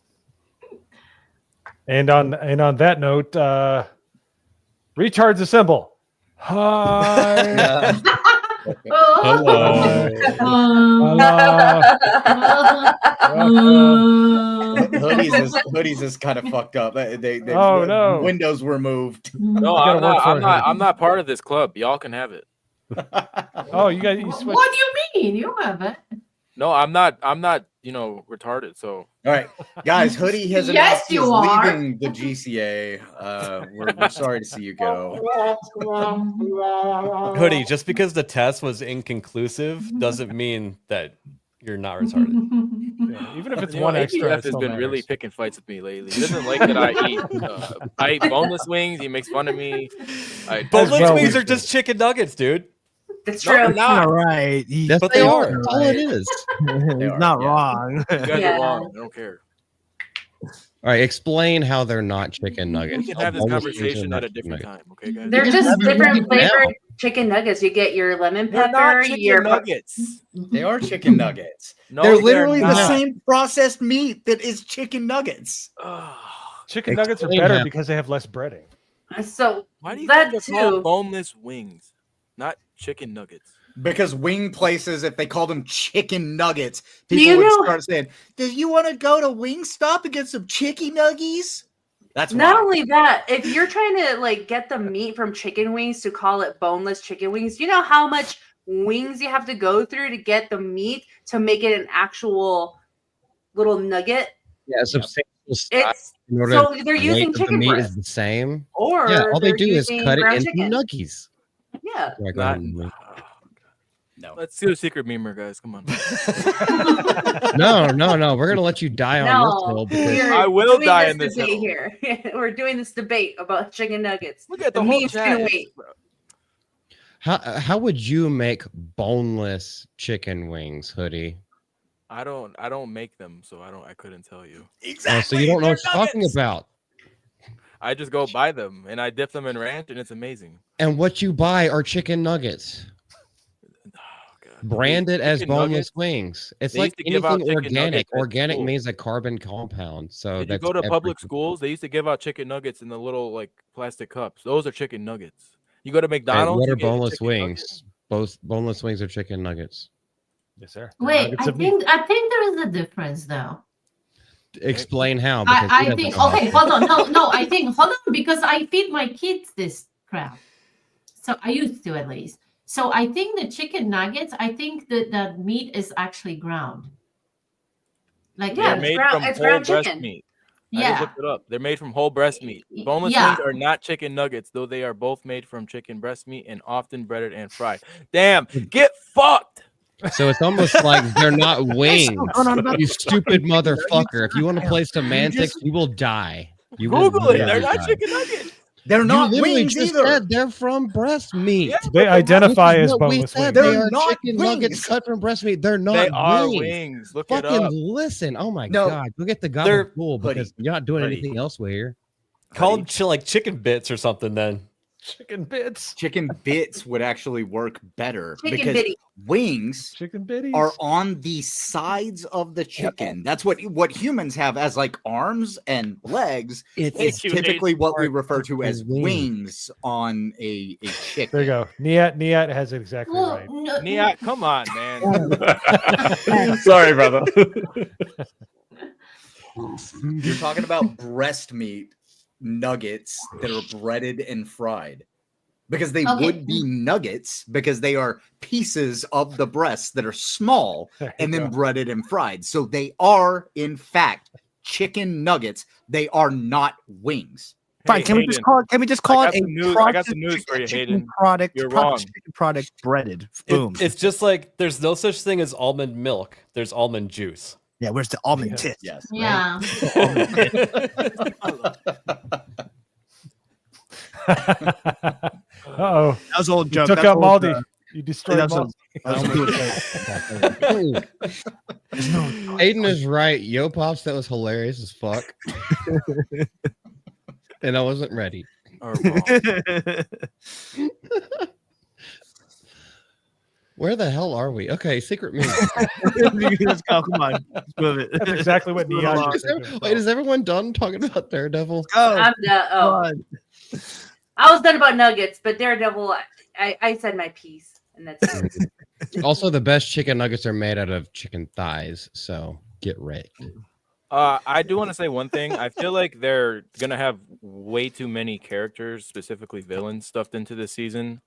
Speaker 3: And on that note, retards assemble. Hi.
Speaker 6: Hello. Hoodies is kind of fucked up. They windows were moved.
Speaker 10: No, I'm not part of this club. Y'all can have it.
Speaker 3: Oh, you guys.
Speaker 8: What do you mean? You have it.
Speaker 10: No, I'm not retarded. So
Speaker 6: All right, guys, Hoodie has
Speaker 8: Yes,
Speaker 6: announced he's
Speaker 8: you are.
Speaker 6: leaving the GCA. We're sorry to see you go.
Speaker 7: Hoodie, just because the test was inconclusive doesn't mean that you're not retarded.
Speaker 3: Yeah, even if it's
Speaker 10: You know,
Speaker 3: one extra,
Speaker 10: ABF
Speaker 3: it
Speaker 10: has
Speaker 3: still
Speaker 10: been really
Speaker 3: matters.
Speaker 10: picking fights with me lately. He doesn't like that I eat boneless wings. He makes fun of me.
Speaker 7: Boneless
Speaker 3: well
Speaker 7: wings
Speaker 3: we
Speaker 7: are just chicken nuggets, dude.
Speaker 2: That's
Speaker 10: No,
Speaker 2: true.
Speaker 10: they're not.
Speaker 9: All right.
Speaker 4: Yes,
Speaker 7: But
Speaker 4: they
Speaker 7: they
Speaker 4: are.
Speaker 7: are.
Speaker 4: That's all it is.
Speaker 9: He's not wrong.
Speaker 10: You guys
Speaker 2: Yeah.
Speaker 10: are wrong. I don't care.
Speaker 4: All right, explain how they're not chicken nuggets.
Speaker 10: We can have this
Speaker 4: Boneless wings are
Speaker 10: conversation
Speaker 4: not
Speaker 10: at a
Speaker 4: chicken
Speaker 10: different
Speaker 4: nuggets.
Speaker 10: time, okay, guys?
Speaker 2: They're
Speaker 4: can
Speaker 2: just
Speaker 4: have it
Speaker 2: different
Speaker 4: right now.
Speaker 2: flavored chicken nuggets. You get your lemon
Speaker 10: They're
Speaker 2: pepper,
Speaker 10: not chicken
Speaker 2: your
Speaker 10: nuggets.
Speaker 6: They are chicken nuggets.
Speaker 10: No,
Speaker 6: they're literally the
Speaker 10: not.
Speaker 6: same processed meat that is chicken nuggets.
Speaker 3: Chicken nuggets are
Speaker 4: Explain
Speaker 3: better
Speaker 4: how.
Speaker 3: because they have less breading.
Speaker 2: So
Speaker 10: Why do you
Speaker 2: that
Speaker 10: think they're called
Speaker 2: too.
Speaker 10: boneless wings, not chicken nuggets?
Speaker 6: Because wing places, if they call them chicken nuggets,
Speaker 2: Do
Speaker 6: people
Speaker 2: you
Speaker 6: would
Speaker 2: know-
Speaker 6: start saying, "Do you want to go to Wingstop and get some chicken nuggies?" That's
Speaker 2: Not
Speaker 6: why.
Speaker 2: only that, if you're trying to like get the meat from chicken wings to call it boneless chicken wings, you know how much wings you have to go through to get the meat to make it an actual little nugget?
Speaker 4: Yeah, substantial size
Speaker 2: It's
Speaker 4: in order
Speaker 2: so
Speaker 4: that
Speaker 2: they're
Speaker 4: the
Speaker 2: using
Speaker 4: weight of the
Speaker 2: chicken
Speaker 4: meat
Speaker 2: breast.
Speaker 4: is the same.
Speaker 2: Or
Speaker 4: Yeah, all they
Speaker 2: they're
Speaker 4: do is
Speaker 2: using
Speaker 4: cut it
Speaker 2: ground
Speaker 4: into
Speaker 2: chicken.
Speaker 4: nuggies.
Speaker 2: Yeah.
Speaker 4: Sorry, go
Speaker 10: Not-
Speaker 4: ahead, Mike.
Speaker 6: No.
Speaker 10: Let's do a secret memer, guys. Come on.
Speaker 4: No. We're gonna let you die on this
Speaker 2: No,
Speaker 4: hill because
Speaker 2: we're
Speaker 10: I will
Speaker 2: doing
Speaker 10: die
Speaker 2: this
Speaker 10: in this
Speaker 2: debate
Speaker 10: hill.
Speaker 2: here. We're doing this debate about chicken nuggets.
Speaker 10: Look at the whole
Speaker 2: meat's
Speaker 10: chat.
Speaker 2: gonna wait.
Speaker 4: how would you make boneless chicken wings, Hoodie?
Speaker 10: I don't make them, so I couldn't tell you.
Speaker 4: Oh, so you don't know what you're talking about.
Speaker 10: I just go buy them and I dip them in ranch and it's amazing.
Speaker 4: And what you buy are chicken nuggets. Branded as
Speaker 10: Chicken
Speaker 4: boneless
Speaker 10: nuggets?
Speaker 4: wings. It's
Speaker 10: They
Speaker 4: like
Speaker 10: used to give out
Speaker 4: anything
Speaker 10: chicken
Speaker 4: organic.
Speaker 10: nuggets at
Speaker 4: Organic
Speaker 10: school.
Speaker 4: means a carbon compound. So
Speaker 10: Did you
Speaker 4: that's
Speaker 10: go to public
Speaker 4: everything.
Speaker 10: schools? They used to give out chicken nuggets in the little like plastic cups. Those are chicken nuggets. You go to
Speaker 4: Hey,
Speaker 10: McDonald's.
Speaker 4: what
Speaker 10: you
Speaker 4: are
Speaker 10: get a
Speaker 4: boneless
Speaker 10: chicken nugget.
Speaker 4: wings? Both boneless wings are chicken nuggets.
Speaker 3: Yes, sir. They're
Speaker 8: Wait,
Speaker 3: nuggets
Speaker 8: I
Speaker 3: of meat.
Speaker 8: think there is a difference though.
Speaker 4: Explain how. because he
Speaker 8: I
Speaker 4: doesn't
Speaker 8: think
Speaker 4: know.
Speaker 8: okay, hold on. No, I think hold on because I feed my kids this crap. So I used to at least. So I think the chicken nuggets, I think that the meat is actually ground. Like
Speaker 2: Yeah,
Speaker 10: They're
Speaker 2: it's
Speaker 10: made
Speaker 2: ground-
Speaker 10: from
Speaker 2: it's
Speaker 10: whole
Speaker 2: ground
Speaker 10: breast
Speaker 2: chicken.
Speaker 10: meat. I just
Speaker 8: yeah.
Speaker 10: looked it up. They're made from whole breast meat. Boneless
Speaker 8: Yeah.
Speaker 10: wings are not chicken nuggets, though they are both made from chicken breast meat and often breaded and fried. Damn, get fucked.
Speaker 4: So it's almost like they're not wings.
Speaker 9: going on about
Speaker 4: You
Speaker 9: the
Speaker 4: stupid
Speaker 9: fucking
Speaker 4: motherfucker. If you want to play semantics, you will die. You will
Speaker 10: Google it. They're
Speaker 4: literally
Speaker 10: not
Speaker 4: die.
Speaker 10: chicken nuggets.
Speaker 6: They're
Speaker 4: You
Speaker 6: not
Speaker 4: literally
Speaker 6: wings
Speaker 4: just
Speaker 6: either.
Speaker 4: said they're from breast meat.
Speaker 10: Yeah,
Speaker 3: They identify
Speaker 4: Which is
Speaker 3: as
Speaker 4: what we
Speaker 3: boneless
Speaker 4: said.
Speaker 3: wings.
Speaker 4: They
Speaker 6: They're
Speaker 4: are
Speaker 6: not
Speaker 4: chicken nuggets
Speaker 6: wings.
Speaker 4: cut from breast meat. They're not
Speaker 10: They are
Speaker 4: wings.
Speaker 10: wings. Look it
Speaker 4: Fucking
Speaker 10: up.
Speaker 4: listen. Oh my
Speaker 6: No.
Speaker 4: god. Go get the
Speaker 7: They're-
Speaker 4: gobbler because you're not doing anything else with here.
Speaker 7: Call them like chicken bits or something then.
Speaker 3: Chicken bits.
Speaker 6: Chicken bits would actually work better
Speaker 2: Chicken
Speaker 6: because
Speaker 2: bitty.
Speaker 6: wings
Speaker 3: Chicken bitties.
Speaker 6: are on the sides of the chicken. That's what humans have as like arms and legs. It's
Speaker 10: you,
Speaker 6: typically what we
Speaker 4: part
Speaker 6: refer
Speaker 4: of
Speaker 6: to
Speaker 4: the
Speaker 6: as
Speaker 4: wing.
Speaker 6: wings on a chicken.
Speaker 3: There you go. Niyat has it exactly
Speaker 8: Well,
Speaker 3: right.
Speaker 8: no,
Speaker 10: Niyat, come on, man.
Speaker 12: Sorry, brother.
Speaker 6: You're talking about breast meat nuggets that are breaded and fried. Because they
Speaker 8: Okay.
Speaker 6: would be nuggets because they are pieces of the breast that are small
Speaker 3: There
Speaker 6: and
Speaker 3: you
Speaker 6: then
Speaker 3: go.
Speaker 6: breaded and fried. So they are, in fact, chicken nuggets. They are not wings.
Speaker 9: Fine.
Speaker 10: Hey,
Speaker 9: Can we just
Speaker 10: Hayden,
Speaker 9: call it? Can we just call
Speaker 10: I
Speaker 9: it
Speaker 10: got
Speaker 9: a
Speaker 10: some news- I got
Speaker 9: processed
Speaker 10: some news for you,
Speaker 9: chicken
Speaker 10: Hayden.
Speaker 9: product?
Speaker 10: You're
Speaker 9: processed
Speaker 10: wrong.
Speaker 9: Chicken product breaded. Boom.
Speaker 7: It's just like there's no such thing as almond milk. There's almond juice.
Speaker 9: Yeah. Where's the almond
Speaker 3: Yes.
Speaker 9: tit?
Speaker 6: Yes.
Speaker 8: yeah.
Speaker 3: Uh-oh.
Speaker 9: That was an old
Speaker 3: You
Speaker 9: joke.
Speaker 3: took
Speaker 9: That's
Speaker 3: out
Speaker 9: old,
Speaker 3: Maldi. You destroyed
Speaker 9: that's
Speaker 3: Maldi.
Speaker 4: Aiden is right. Yo Pops, that was hilarious as fuck. And I wasn't ready.
Speaker 10: Or wrong.
Speaker 4: Where the hell are we? Okay, secret meeting.
Speaker 9: Let's go. Come on. Let's move it.
Speaker 3: That's exactly what
Speaker 9: Move
Speaker 3: Niyat
Speaker 9: along.
Speaker 3: just said.
Speaker 4: Wait, is everyone done talking about Daredevil?
Speaker 9: Go.
Speaker 2: I'm done.
Speaker 9: Come
Speaker 2: Oh,
Speaker 9: on.
Speaker 2: I was done about nuggets, but Daredevil, I said my piece, and that's it.
Speaker 4: Also, the best chicken nuggets are made out of chicken thighs, so get wrecked.
Speaker 10: I do want to say one thing. I feel like they're gonna have way too many characters, specifically villains, stuffed into this season.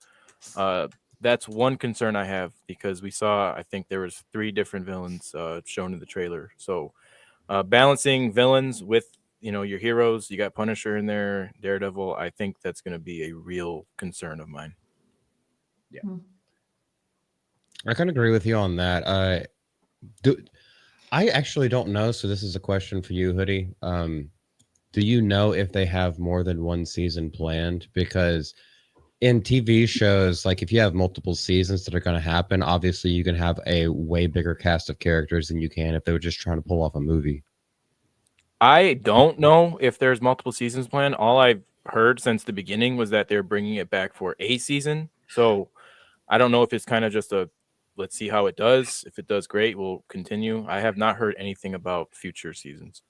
Speaker 10: that's one concern I have, because we saw, I think there was 3 different villains shown in the trailer. So balancing villains with, you know, your heroes, you got Punisher in there, Daredevil. I think that's going to be a real concern of mine.
Speaker 6: Yeah.
Speaker 4: I can agree with you on that. I actually don't know, so this is a question for you, Hoodie. Do you know if they have more than one season planned? Because in TV shows, like if you have multiple seasons that are going to happen, obviously you can have a way bigger cast of characters than you can if they were just trying to pull off a movie.
Speaker 10: I don't know if there's multiple seasons planned. All I've heard since the beginning was that they're bringing it back for a season. So I don't know if it's kind of just a, let's see how it does. If it does great, we'll continue. I have not heard anything about future seasons.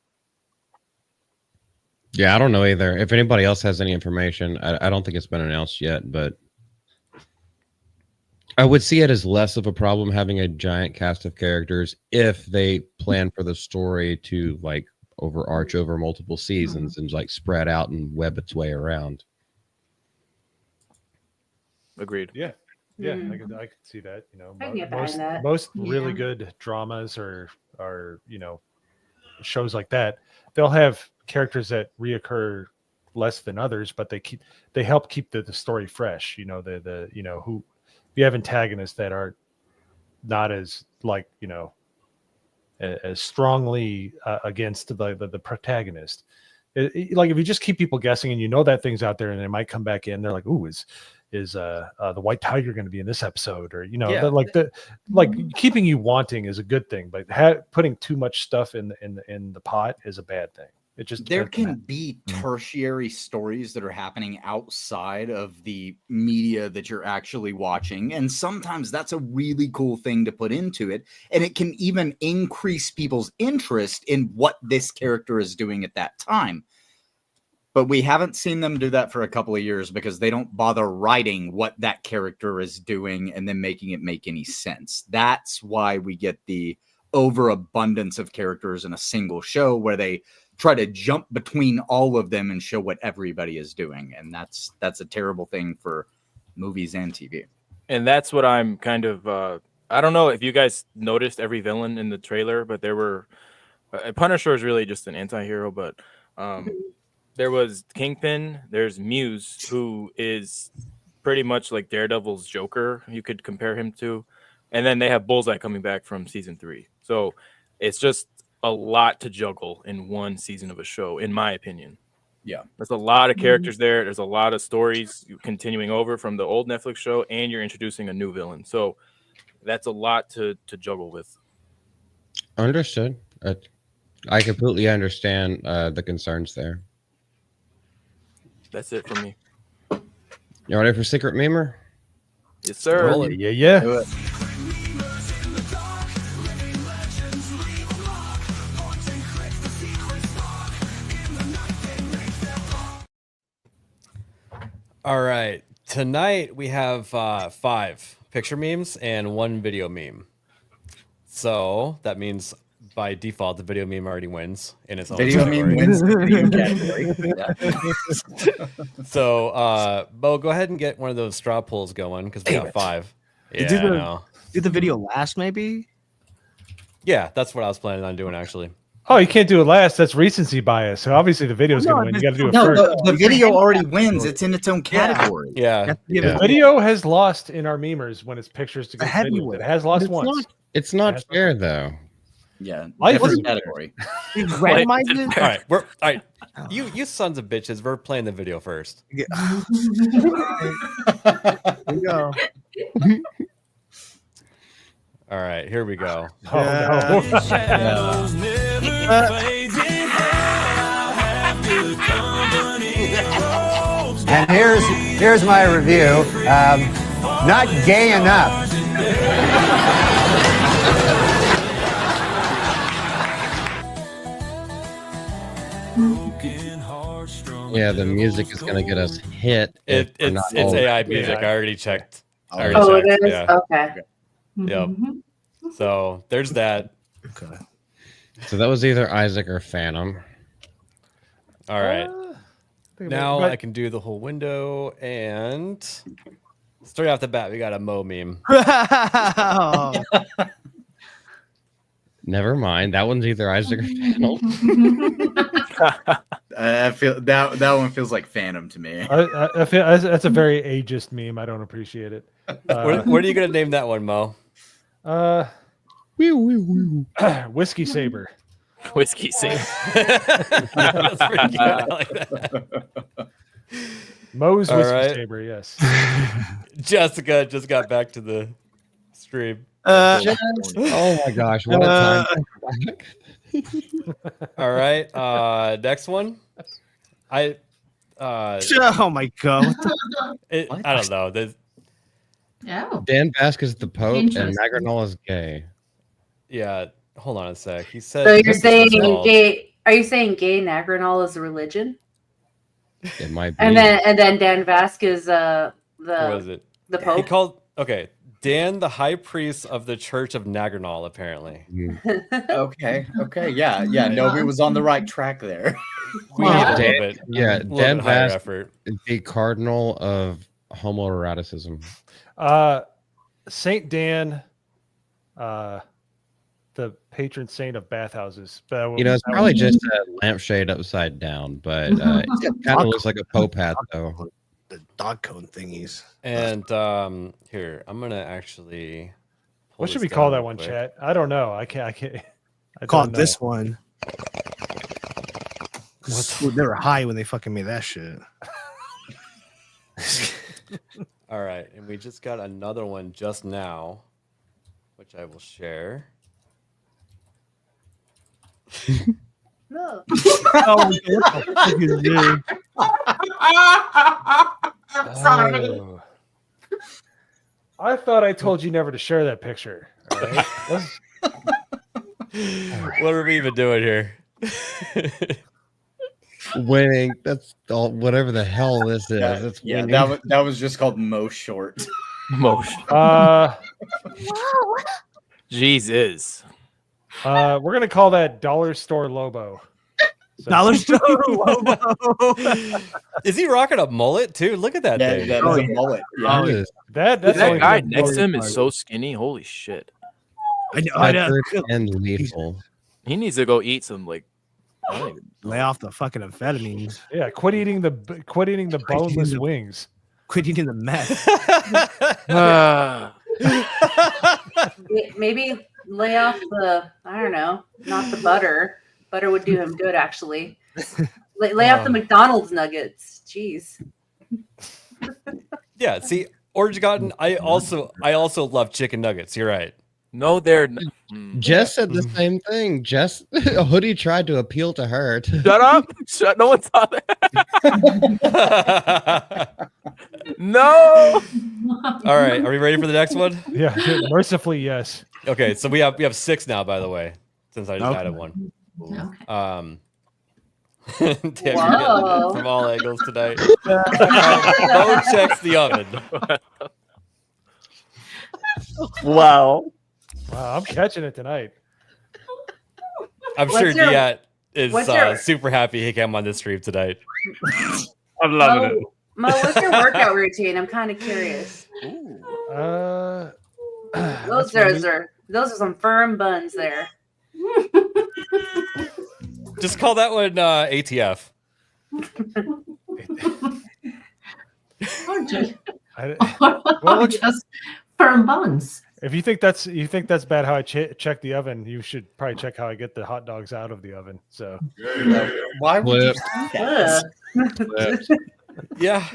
Speaker 4: Yeah, I don't know either. If anybody else has any information, I don't think it's been announced yet, but I would see it as less of a problem having a giant cast of characters if they plan for the story to like overarch over multiple seasons and like spread out and web its way around.
Speaker 10: Agreed.
Speaker 3: Yeah. Yeah, I could see that. You know,
Speaker 2: I can get behind that.
Speaker 3: most really
Speaker 2: Yeah.
Speaker 3: good dramas are you know, shows like that. They'll have characters that reoccur less than others, but they help keep the story fresh. You know, the you know, who you have antagonists that are not as like, you know, as strongly against the protagonist. Like if you just keep people guessing and you know that thing's out there and they might come back in, they're like, ooh, is the White Tiger going to be in this episode? Or, you know,
Speaker 6: Yeah.
Speaker 3: like keeping you wanting is a good thing, but putting too much stuff in the pot is a bad thing. It just
Speaker 6: There can be tertiary stories that are happening outside of the media that you're actually watching. And sometimes that's a really cool thing to put into it. And it can even increase people's interest in what this character is doing at that time. But we haven't seen them do that for a couple of years because they don't bother writing what that character is doing and then making it make any sense. That's why we get the overabundance of characters in a single show where they try to jump between all of them and show what everybody is doing. And that's a terrible thing for movies and TV.
Speaker 10: And that's what I'm kind of, I don't know if you guys noticed every villain in the trailer, but there were, Punisher is really just an anti-hero, but there was Kingpin, there's Muse, who is pretty much like Daredevil's Joker, you could compare him to. And then they have Bullseye coming back from season 3. So it's just a lot to juggle in one season of a show, in my opinion.
Speaker 6: Yeah.
Speaker 10: There's a lot of characters there. There's a lot of stories continuing over from the old Netflix show, and you're introducing a new villain. So that's a lot to juggle with.
Speaker 4: Understood. I completely understand the concerns there.
Speaker 10: That's it for me.
Speaker 4: You ready for Secret Memer?
Speaker 10: Yes, sir.
Speaker 3: Roll it. Yeah.
Speaker 6: Do it.
Speaker 7: All right. Tonight we have 5 picture memes and 1 video meme. So that means by default the video meme already wins in its own
Speaker 6: Video
Speaker 7: category.
Speaker 6: meme wins the video category. Yeah.
Speaker 7: So Bo, go ahead and get one of those straw polls going because we
Speaker 9: Damn
Speaker 7: got
Speaker 9: it.
Speaker 7: 5. Yeah,
Speaker 9: Do
Speaker 7: I know.
Speaker 9: the video last, maybe?
Speaker 7: Yeah, that's what I was planning on doing actually.
Speaker 3: Oh, you can't do it last. That's recency bias. So obviously the video's going to win. You got to do it
Speaker 6: No,
Speaker 3: first.
Speaker 6: the video already wins. It's in its own category.
Speaker 7: Yeah.
Speaker 3: The video has lost in our memers when it's pictures to go video. It has lost once.
Speaker 4: It's not fair though.
Speaker 6: Yeah,
Speaker 3: Life
Speaker 6: different
Speaker 3: is-
Speaker 6: category.
Speaker 9: Randomized it?
Speaker 7: All right, all right. You sons of bitches, we're playing the video first.
Speaker 9: Yeah. There you go.
Speaker 7: All right, here we go.
Speaker 18: And here's my review. Not gay enough.
Speaker 4: Yeah, the music is going to get us hit. if we're
Speaker 7: It's
Speaker 4: not all-
Speaker 7: AI music. I already checked. I already
Speaker 2: Oh, it
Speaker 7: checked.
Speaker 2: is?
Speaker 7: Yeah.
Speaker 2: Okay.
Speaker 7: Yep. So there's that.
Speaker 9: Okay.
Speaker 4: So that was either Isaac or Phantom.
Speaker 7: All right.
Speaker 3: Think
Speaker 7: Now
Speaker 3: about it.
Speaker 7: I can do the whole window and Straight off the bat, we got a Mo meme.
Speaker 4: Never mind. That one's either Isaac or Phantom.
Speaker 6: I feel that one feels like Phantom to me.
Speaker 3: I feel that's a very ageist meme. I don't appreciate it.
Speaker 7: What are you gonna name that one, Mo?
Speaker 3: Whiskey Saber.
Speaker 10: Whiskey Saber.
Speaker 7: That's pretty good. I like that.
Speaker 3: Mo's
Speaker 7: All
Speaker 3: Whiskey
Speaker 7: right.
Speaker 3: Saber, yes.
Speaker 7: Jessica just got back to the stream.
Speaker 4: Oh my gosh, what a time.
Speaker 7: All right. Next one.
Speaker 9: Oh my god.
Speaker 7: I don't know.
Speaker 4: Dan Vasquez the Pope and
Speaker 2: Interesting.
Speaker 4: Magranol is gay.
Speaker 7: Yeah. Hold on a sec. He said.
Speaker 2: So you're saying gay? Are you saying gay Nagranol is a religion?
Speaker 4: It might be.
Speaker 2: And then Dan Vasquez,
Speaker 7: What was it?
Speaker 2: the
Speaker 7: He
Speaker 2: Pope.
Speaker 7: called. Okay. Dan, the high priest of the Church of Nagranol, apparently.
Speaker 6: Okay. Yeah. Nobi was on the right track there.
Speaker 7: We need a little bit.
Speaker 4: Yeah,
Speaker 7: a little
Speaker 4: Dan
Speaker 7: bit higher
Speaker 4: Vasquez
Speaker 7: effort.
Speaker 4: is the cardinal of homoeroticism.
Speaker 3: Saint Dan, the patron saint of bathhouses.
Speaker 4: You know, it's probably just a lampshade upside down, but it kind of looks like a pope hat, though.
Speaker 9: The dog cone thingies.
Speaker 7: And here, I'm gonna actually.
Speaker 3: What should we call that one, chat? I don't know. I can't. I
Speaker 9: Call
Speaker 3: don't
Speaker 9: it this
Speaker 3: know.
Speaker 9: one. Dude, they were high when they fucking made that shit.
Speaker 7: All right, and we just got another one just now, which I will share.
Speaker 2: No.
Speaker 3: Oh. I thought I told you never to share that picture. All right?
Speaker 7: What are we even doing here?
Speaker 4: Winning. That's all. Whatever the hell this is. It's
Speaker 6: Yeah,
Speaker 4: winning.
Speaker 6: that was just called Mo Short.
Speaker 10: Jesus.
Speaker 3: We're gonna call that Dollar Store Lobo. So-
Speaker 9: Dollar Store Lobo.
Speaker 7: Is he rocking a mullet too? Look at that
Speaker 6: Yeah,
Speaker 7: thing.
Speaker 6: that is a mullet. Yeah.
Speaker 4: It is.
Speaker 3: That's
Speaker 10: That
Speaker 3: only
Speaker 10: guy
Speaker 3: good
Speaker 10: next to him
Speaker 3: story.
Speaker 10: is so skinny. Holy shit.
Speaker 9: I know.
Speaker 4: Leopard and lethal.
Speaker 10: He needs to go eat some like. I don't even
Speaker 9: Lay off the fucking amphetamines.
Speaker 3: Yeah, quit eating the boneless wings.
Speaker 9: Quit eating the meth.
Speaker 2: Maybe lay off the, I don't know, not the butter. Butter would do him good, actually. Lay off the McDonald's nuggets. Jeez.
Speaker 7: Yeah, see, Orange Cotton. I also love chicken nuggets. You're right.
Speaker 10: No, they're.
Speaker 4: Jess said the same thing. Jess Hoodie tried to appeal to her.
Speaker 10: Shut up! Shut. No one saw that. No.
Speaker 7: All right, are we ready for the next one?
Speaker 3: Yeah, mercifully, yes.
Speaker 7: Okay, so we have 6 now. By the way, since I just added one. Damn, you're getting
Speaker 2: Whoa.
Speaker 7: it from all angles tonight. Mo checks the oven.
Speaker 10: Wow.
Speaker 3: Wow, I'm catching it tonight.
Speaker 7: I'm
Speaker 2: What's
Speaker 7: sure
Speaker 2: your-
Speaker 7: Niyat is
Speaker 2: what's your-
Speaker 7: super happy he came on this stream tonight.
Speaker 10: I'm loving it.
Speaker 2: Mo, what's your workout routine? I'm kind of curious. Those are some firm buns there.
Speaker 7: Just call that one ATF.
Speaker 8: Or just,
Speaker 3: Well,
Speaker 8: just firm buns.
Speaker 3: if you think that's bad how I check the oven, you should probably check how I get the hot dogs out of the oven. So
Speaker 6: Why would you
Speaker 4: Flip.
Speaker 6: do that?
Speaker 7: Yeah.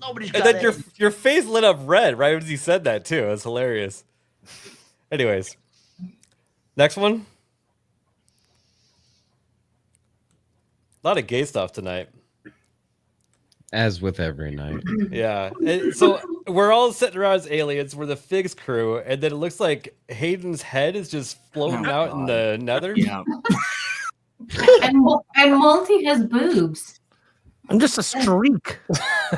Speaker 9: Nobody's
Speaker 7: And then your face lit up red right as he said that too. It's hilarious. Anyways, next one. A lot of gay stuff tonight.
Speaker 4: As with every night.
Speaker 7: Yeah. So we're all sitting around as aliens. We're the Figs crew, and then it looks like Hayden's head is just floating out in the nether.
Speaker 6: Yeah.
Speaker 8: And Multi has boobs.
Speaker 9: I'm just a streak.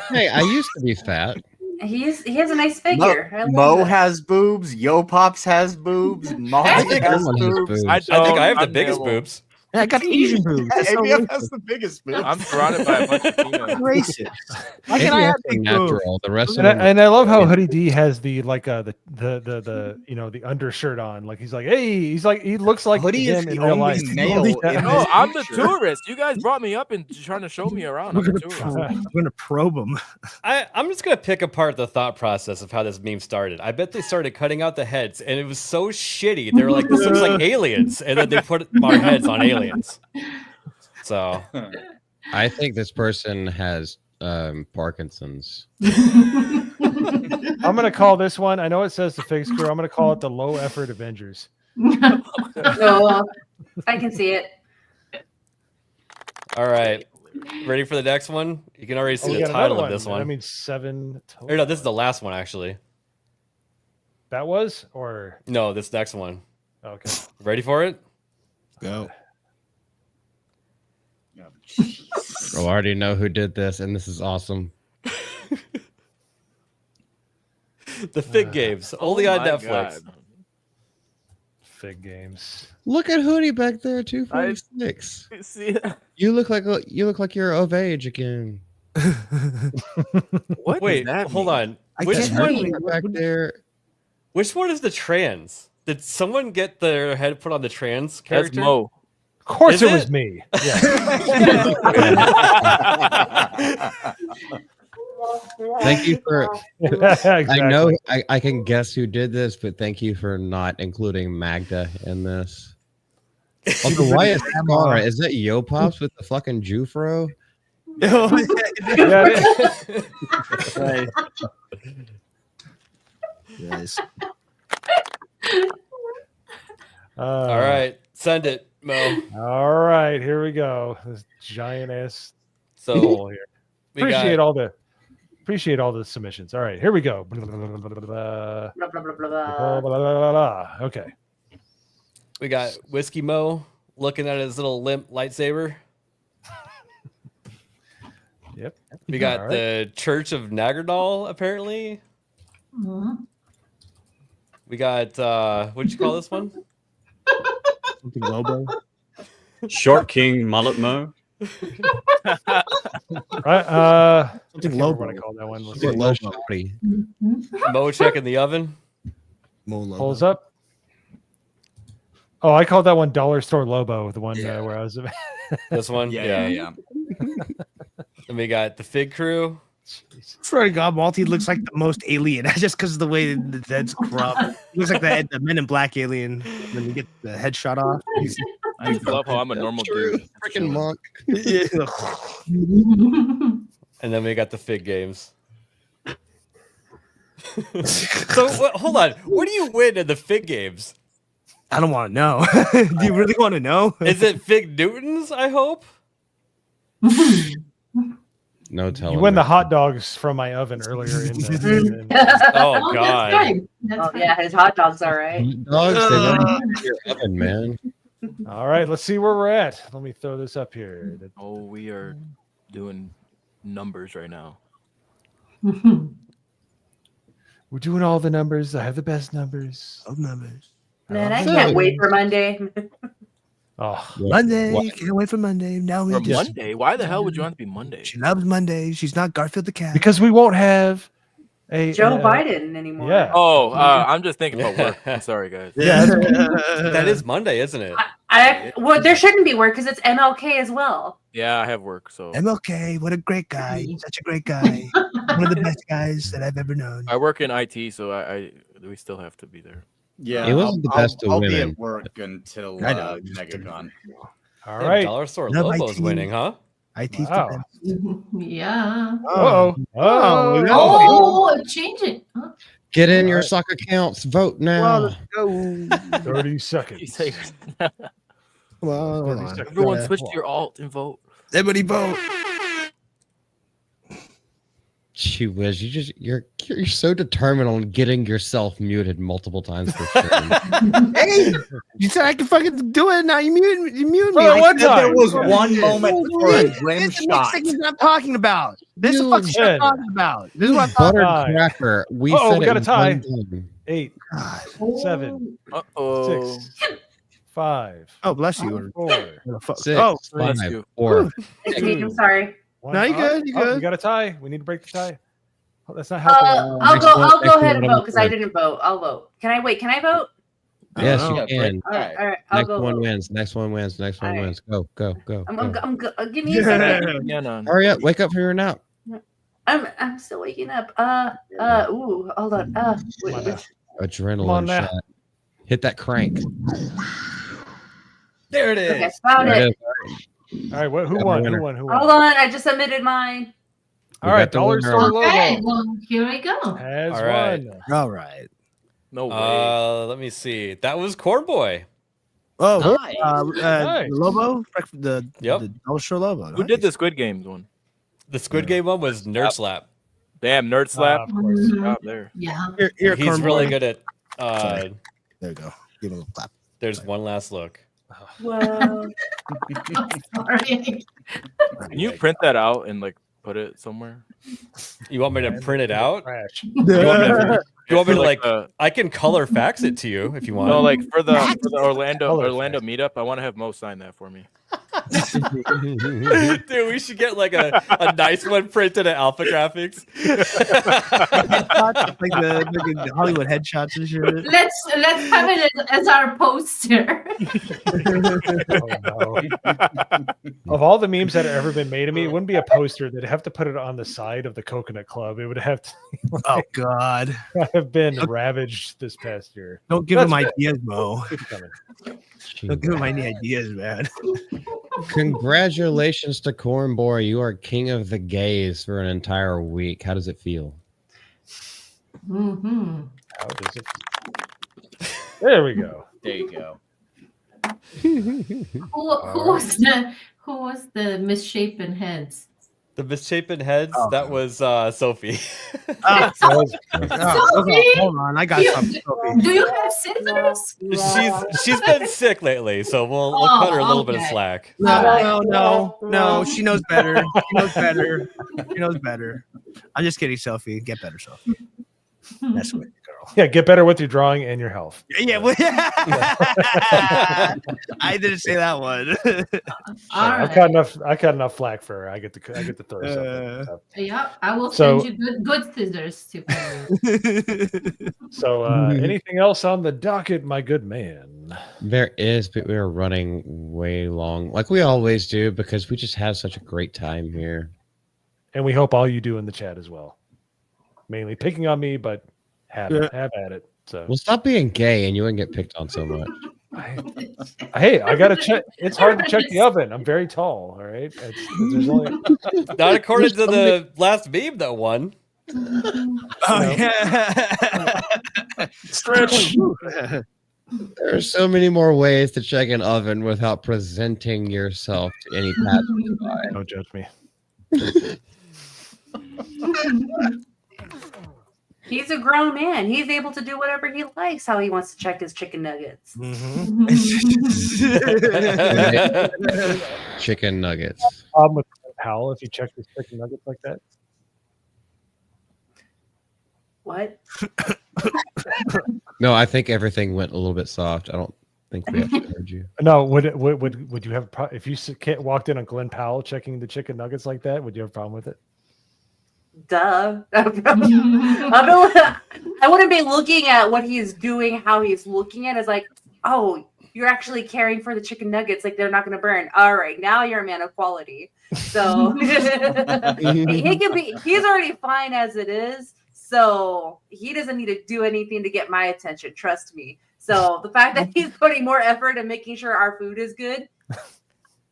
Speaker 4: Hey, I used to be fat.
Speaker 2: He has a nice figure. I love
Speaker 6: Mo
Speaker 2: that.
Speaker 6: has boobs. Yo Pops has boobs. Molly
Speaker 7: I think
Speaker 6: has
Speaker 4: everyone has
Speaker 6: boobs.
Speaker 4: boobs.
Speaker 7: I think I have the
Speaker 10: I'm
Speaker 7: biggest
Speaker 10: available.
Speaker 7: boobs.
Speaker 9: I got Asian boobs. That's so
Speaker 6: ABF
Speaker 9: racist.
Speaker 6: has the biggest boobs.
Speaker 10: I'm surrounded by a bunch of females.
Speaker 9: Racist. Why
Speaker 4: Maybe
Speaker 9: can't I have
Speaker 4: that's
Speaker 9: big boobs?
Speaker 4: natural. The rest of
Speaker 3: And
Speaker 4: them.
Speaker 3: I love how Hoodie D has the like the you know the undershirt on. Like he's like, hey, he's like he looks like
Speaker 6: Hoodie is
Speaker 3: him in
Speaker 6: the
Speaker 3: real
Speaker 6: only
Speaker 3: life.
Speaker 6: male in
Speaker 10: No,
Speaker 6: this
Speaker 10: I'm the
Speaker 6: picture.
Speaker 10: tourist. You guys brought me up and trying to show me around. I'm the tourist.
Speaker 9: I'm gonna probe them.
Speaker 7: I'm just gonna pick apart the thought process of how this meme started. I bet they started cutting out the heads, and it was so shitty. They were like, "This looks like aliens," and then they put our heads on aliens. So,
Speaker 4: I think this person has Parkinson's.
Speaker 3: I'm gonna call this one. I know it says the Fig Screw. I'm gonna call it the Low Effort Avengers.
Speaker 2: No, I can see it.
Speaker 7: all right, ready for the next one? You can already see
Speaker 3: we
Speaker 7: the
Speaker 3: got another
Speaker 7: title of this one.
Speaker 3: I mean, 7 total.
Speaker 7: Or no, this is the last one actually.
Speaker 3: That was or
Speaker 7: No, this next one.
Speaker 3: okay.
Speaker 7: Ready for it?
Speaker 9: Go.
Speaker 4: I already know who did this, and this is awesome.
Speaker 7: The Fig Games, only on
Speaker 10: my
Speaker 7: Netflix.
Speaker 10: God.
Speaker 3: Fig Games.
Speaker 4: Look at Hoodie back there, 246.
Speaker 10: See,
Speaker 4: You look like you're of age again.
Speaker 10: what
Speaker 7: Wait,
Speaker 10: does that
Speaker 7: hold
Speaker 10: mean?
Speaker 7: on.
Speaker 9: I
Speaker 7: Which
Speaker 9: can't
Speaker 7: one?
Speaker 9: read.
Speaker 4: Back there.
Speaker 7: Which one is the trans? Did someone get their head put on the trans
Speaker 10: That's
Speaker 7: character?
Speaker 10: Mo.
Speaker 3: Of course,
Speaker 7: Is
Speaker 3: it was
Speaker 7: it?
Speaker 3: me. Yeah.
Speaker 4: Thank you for.
Speaker 3: Exactly.
Speaker 4: I know I can guess who did this, but thank you for not including Magda in this. Also, why is Scar? Is that Yo Pops with the fucking Jufro?
Speaker 3: Yeah, it-
Speaker 9: Right. Yes.
Speaker 7: All right, send it, Mo.
Speaker 3: All right, here we go. This giant ass
Speaker 7: So
Speaker 3: hole here.
Speaker 7: we
Speaker 3: Appreciate
Speaker 7: got
Speaker 3: all the submissions. All right, here we go.
Speaker 2: Blah, blah, blah, blah.
Speaker 3: Blah, blah, blah, blah. Okay.
Speaker 7: we got Whiskey Mo looking at his little limp lightsaber.
Speaker 3: Yep.
Speaker 7: We got
Speaker 3: All right.
Speaker 7: the Church of Nagardal, apparently. We got what'd you call this one?
Speaker 9: Something Lobo.
Speaker 12: Short King Mullet Mo.
Speaker 3: Right.
Speaker 9: Something
Speaker 3: What
Speaker 9: Lobo.
Speaker 3: I call that one? Let's
Speaker 4: Get
Speaker 3: see.
Speaker 4: low shorty.
Speaker 7: Mo checking the oven.
Speaker 9: Mo Lobo.
Speaker 3: Pulls up. Oh, I called that one Dollar Store Lobo, the one where I was.
Speaker 7: This one.
Speaker 6: Yeah.
Speaker 7: Then we got the Fig Crew.
Speaker 9: Swear to God, Malty looks like the most alien. Just because of the way the head's cropped. He looks like the Men in Black alien when you get the head shot off.
Speaker 10: I just love how I'm a normal dude.
Speaker 4: Freaking monk.
Speaker 7: And then we got the Fig Games. So hold on. What do you win in the Fig Games?
Speaker 9: I don't want to know. Do you really want to know?
Speaker 7: Is it Fig Newtons? I hope.
Speaker 4: No telling.
Speaker 3: You win
Speaker 4: me.
Speaker 3: the hot dogs from my oven earlier in the.
Speaker 7: Oh God.
Speaker 2: Oh yeah, his hot dog's all right.
Speaker 4: Dogs, they run into your oven, man.
Speaker 3: All right, let's see where we're at. Let me throw this up here.
Speaker 10: Oh, we are doing numbers right now.
Speaker 3: We're doing all the numbers. I have the best numbers.
Speaker 9: All numbers.
Speaker 2: Man, I can't wait for Monday.
Speaker 3: Oh,
Speaker 9: Monday.
Speaker 4: What?
Speaker 9: Can't wait for Monday. Now we
Speaker 10: For
Speaker 9: just.
Speaker 10: Monday? Why the hell would you want it to be Monday?
Speaker 9: She loves Monday. She's not Garfield the cat.
Speaker 3: because we won't have a
Speaker 2: Joe Biden anymore.
Speaker 3: Yeah.
Speaker 10: Oh, I'm just thinking about work. I'm sorry, guys.
Speaker 3: Yeah.
Speaker 7: That is Monday, isn't it?
Speaker 2: Well, there shouldn't be work because it's MLK as well.
Speaker 10: Yeah, I have work, so
Speaker 9: MLK, what a great guy. Such a great guy. One of the best guys that I've ever known.
Speaker 10: I work in IT, so we still have to be there.
Speaker 6: Yeah,
Speaker 4: It wasn't the best to
Speaker 6: I'll be
Speaker 4: win.
Speaker 6: at work until
Speaker 9: I know.
Speaker 6: MegaCon.
Speaker 3: All
Speaker 7: Damn,
Speaker 3: right.
Speaker 7: Dollar Store
Speaker 9: Love
Speaker 7: Lobo's
Speaker 9: IT.
Speaker 7: winning, huh?
Speaker 9: IT's
Speaker 3: Wow.
Speaker 9: the best.
Speaker 8: Yeah.
Speaker 3: Oh. Oh.
Speaker 8: Oh, change it. Oh.
Speaker 4: Get in your
Speaker 3: Alright.
Speaker 4: sock accounts. Vote now.
Speaker 9: Well, let's go.
Speaker 3: 30 seconds.
Speaker 9: Well,
Speaker 3: 30 seconds.
Speaker 10: Everyone switch to your alt and vote.
Speaker 9: everybody vote.
Speaker 4: Gee whiz, you're so determined on getting yourself muted multiple times per stream.
Speaker 9: Hey, you said I can fucking do it. Now you mute me.
Speaker 3: For one
Speaker 6: There
Speaker 3: time.
Speaker 6: was
Speaker 3: Yeah.
Speaker 6: one moment for a rim
Speaker 9: This is the
Speaker 6: shot.
Speaker 9: next thing I'm talking about. This is
Speaker 4: Dude,
Speaker 9: what I'm
Speaker 3: Ed.
Speaker 9: talking about. This is what I'm talking
Speaker 4: Buttered
Speaker 3: Tie.
Speaker 4: cracker. We
Speaker 3: Uh-oh,
Speaker 4: said
Speaker 3: we
Speaker 4: it
Speaker 3: got a
Speaker 4: in
Speaker 3: tie.
Speaker 4: one game.
Speaker 3: 8, 7,
Speaker 10: Uh-oh.
Speaker 3: 6, 5.
Speaker 9: Oh, bless you.
Speaker 3: 4.
Speaker 4: 6,
Speaker 9: Oh,
Speaker 4: 5,
Speaker 10: you.
Speaker 4: 4.
Speaker 2: It's me. I'm sorry.
Speaker 3: 1.
Speaker 9: No, you good, you good.
Speaker 3: We got a tie. We need to break the tie. Oh, that's not helping.
Speaker 2: I'll
Speaker 4: Next
Speaker 2: go.
Speaker 4: one-
Speaker 2: I'll go
Speaker 4: next
Speaker 2: ahead
Speaker 4: one
Speaker 2: and
Speaker 4: on
Speaker 2: vote because I
Speaker 4: the
Speaker 2: didn't vote. I'll vote. Can I wait? Can I vote?
Speaker 4: Yes,
Speaker 9: Oh,
Speaker 4: you
Speaker 6: Yeah,
Speaker 4: can.
Speaker 2: All right. I'll
Speaker 4: Next
Speaker 2: go.
Speaker 4: one
Speaker 2: vote.
Speaker 4: wins. Next one wins. Next one
Speaker 2: All right.
Speaker 4: wins. Go, go, go.
Speaker 2: I'm
Speaker 4: go.
Speaker 2: give me a second.
Speaker 10: Yeah, no.
Speaker 4: Hurry up. Wake up from your nap.
Speaker 2: I'm still waking up. Ooh, hold on. Wait,
Speaker 3: Come on
Speaker 2: which,
Speaker 4: Adrenaline
Speaker 3: on now.
Speaker 4: shot. Hit that crank.
Speaker 10: There it
Speaker 2: okay,
Speaker 10: is.
Speaker 2: found
Speaker 4: There
Speaker 2: it.
Speaker 4: it is.
Speaker 3: All right, who
Speaker 4: Got
Speaker 3: won?
Speaker 4: the
Speaker 3: Who
Speaker 4: winner.
Speaker 3: won? Who
Speaker 2: Hold
Speaker 3: won?
Speaker 2: on, I just submitted mine.
Speaker 3: All
Speaker 4: We
Speaker 3: right,
Speaker 4: got the
Speaker 3: dollar
Speaker 4: winner.
Speaker 3: store logo
Speaker 8: Okay, well, here we go.
Speaker 3: has
Speaker 7: All right.
Speaker 3: won.
Speaker 9: All right.
Speaker 10: No way.
Speaker 7: Let me see. That was Corn Boy.
Speaker 9: Oh,
Speaker 6: Nice.
Speaker 3: Nice.
Speaker 9: the Lobo, the
Speaker 7: Yep.
Speaker 9: Dollar Store Lobo.
Speaker 10: Who did the Squid Games one?
Speaker 7: The Squid Game one was Nerd Slap.
Speaker 10: Damn, Nerd Slap.
Speaker 3: Of course.
Speaker 10: Good job there.
Speaker 8: Yeah.
Speaker 9: Here,
Speaker 7: He's really good at.
Speaker 9: Sorry. There you go. Give him a clap.
Speaker 7: There's one last look.
Speaker 2: Whoa.
Speaker 8: Sorry.
Speaker 10: Can you print that out and like put it somewhere?
Speaker 7: You want me to print it out?
Speaker 3: Trash.
Speaker 7: You want me to like?
Speaker 10: Like,
Speaker 7: I can color fax it to you if you want.
Speaker 10: no, like for the Orlando
Speaker 3: Color
Speaker 10: meetup, I want to have Mo sign that for me.
Speaker 7: Dude, we should get like a nice one printed at Alpha Graphics.
Speaker 9: Like the Hollywood headshots and shit.
Speaker 8: Let's have it as our poster.
Speaker 3: Oh, no. Of all the memes that have ever been made of me, it wouldn't be a poster. They'd have to put it on the side of the Coconut Club. It would have to
Speaker 9: Oh God!
Speaker 3: have been ravaged this past year.
Speaker 9: Don't give
Speaker 3: That's
Speaker 9: him
Speaker 3: good.
Speaker 9: ideas, Mo.
Speaker 3: Keep coming.
Speaker 9: Don't give him any ideas, man.
Speaker 4: Congratulations to Corn Boy. You are king of the gays for an entire week. How does it feel?
Speaker 8: Mm-hmm.
Speaker 3: How does it? There we go.
Speaker 6: There you go.
Speaker 8: Who was the misshapen heads?
Speaker 7: The misshapen heads.
Speaker 9: Oh.
Speaker 7: That was Sophie.
Speaker 9: Okay, hold on. I got something.
Speaker 8: Do you have scissors?
Speaker 7: She's been sick lately, so we'll cut her a little bit of
Speaker 8: okay.
Speaker 7: slack.
Speaker 9: No. She knows better. She knows better. She knows better. I'm just kidding, Sophie. Get better, Sophie. That's what, girl.
Speaker 3: Yeah, get better with your drawing and your health.
Speaker 9: Yeah. I didn't say that one.
Speaker 3: I've got enough. I got enough flack for her. I get to throw something. So,
Speaker 8: Yeah, I will
Speaker 3: So-
Speaker 8: send you good scissors too.
Speaker 3: so anything else on the docket, my good man?
Speaker 4: There is, but we are running way long, like we always do, because we just have such a great time here.
Speaker 3: And we hope all you do in the chat as well. Mainly picking on me, but have at it. So
Speaker 4: Well, stop being gay, and you wouldn't get picked on so much.
Speaker 3: hey, I gotta check. It's hard to check the oven. I'm very tall. All right. There's only
Speaker 7: Not according to the last meme that won.
Speaker 9: Oh yeah.
Speaker 3: stretch.
Speaker 4: There are so many more ways to check an oven without presenting yourself to any passerby.
Speaker 3: Don't judge me.
Speaker 2: He's a grown man. He's able to do whatever he likes, how he wants to check his chicken nuggets.
Speaker 4: Chicken nuggets.
Speaker 3: Problem with Howell if you check his chicken nuggets like that.
Speaker 2: What?
Speaker 4: No, I think everything went a little bit soft. I don't think we actually heard you.
Speaker 3: No, would you have if you walked in on Glenn Powell checking the chicken nuggets like that? Would you have a problem with it?
Speaker 2: Duh. I wouldn't be looking at what he's doing, how he's looking at it. It's like, oh, you're actually caring for the chicken nuggets, like they're not going to burn. All right, now you're a man of quality. So he's already fine as it is. So he doesn't need to do anything to get my attention. Trust me. So the fact that he's putting more effort in making sure our food is good,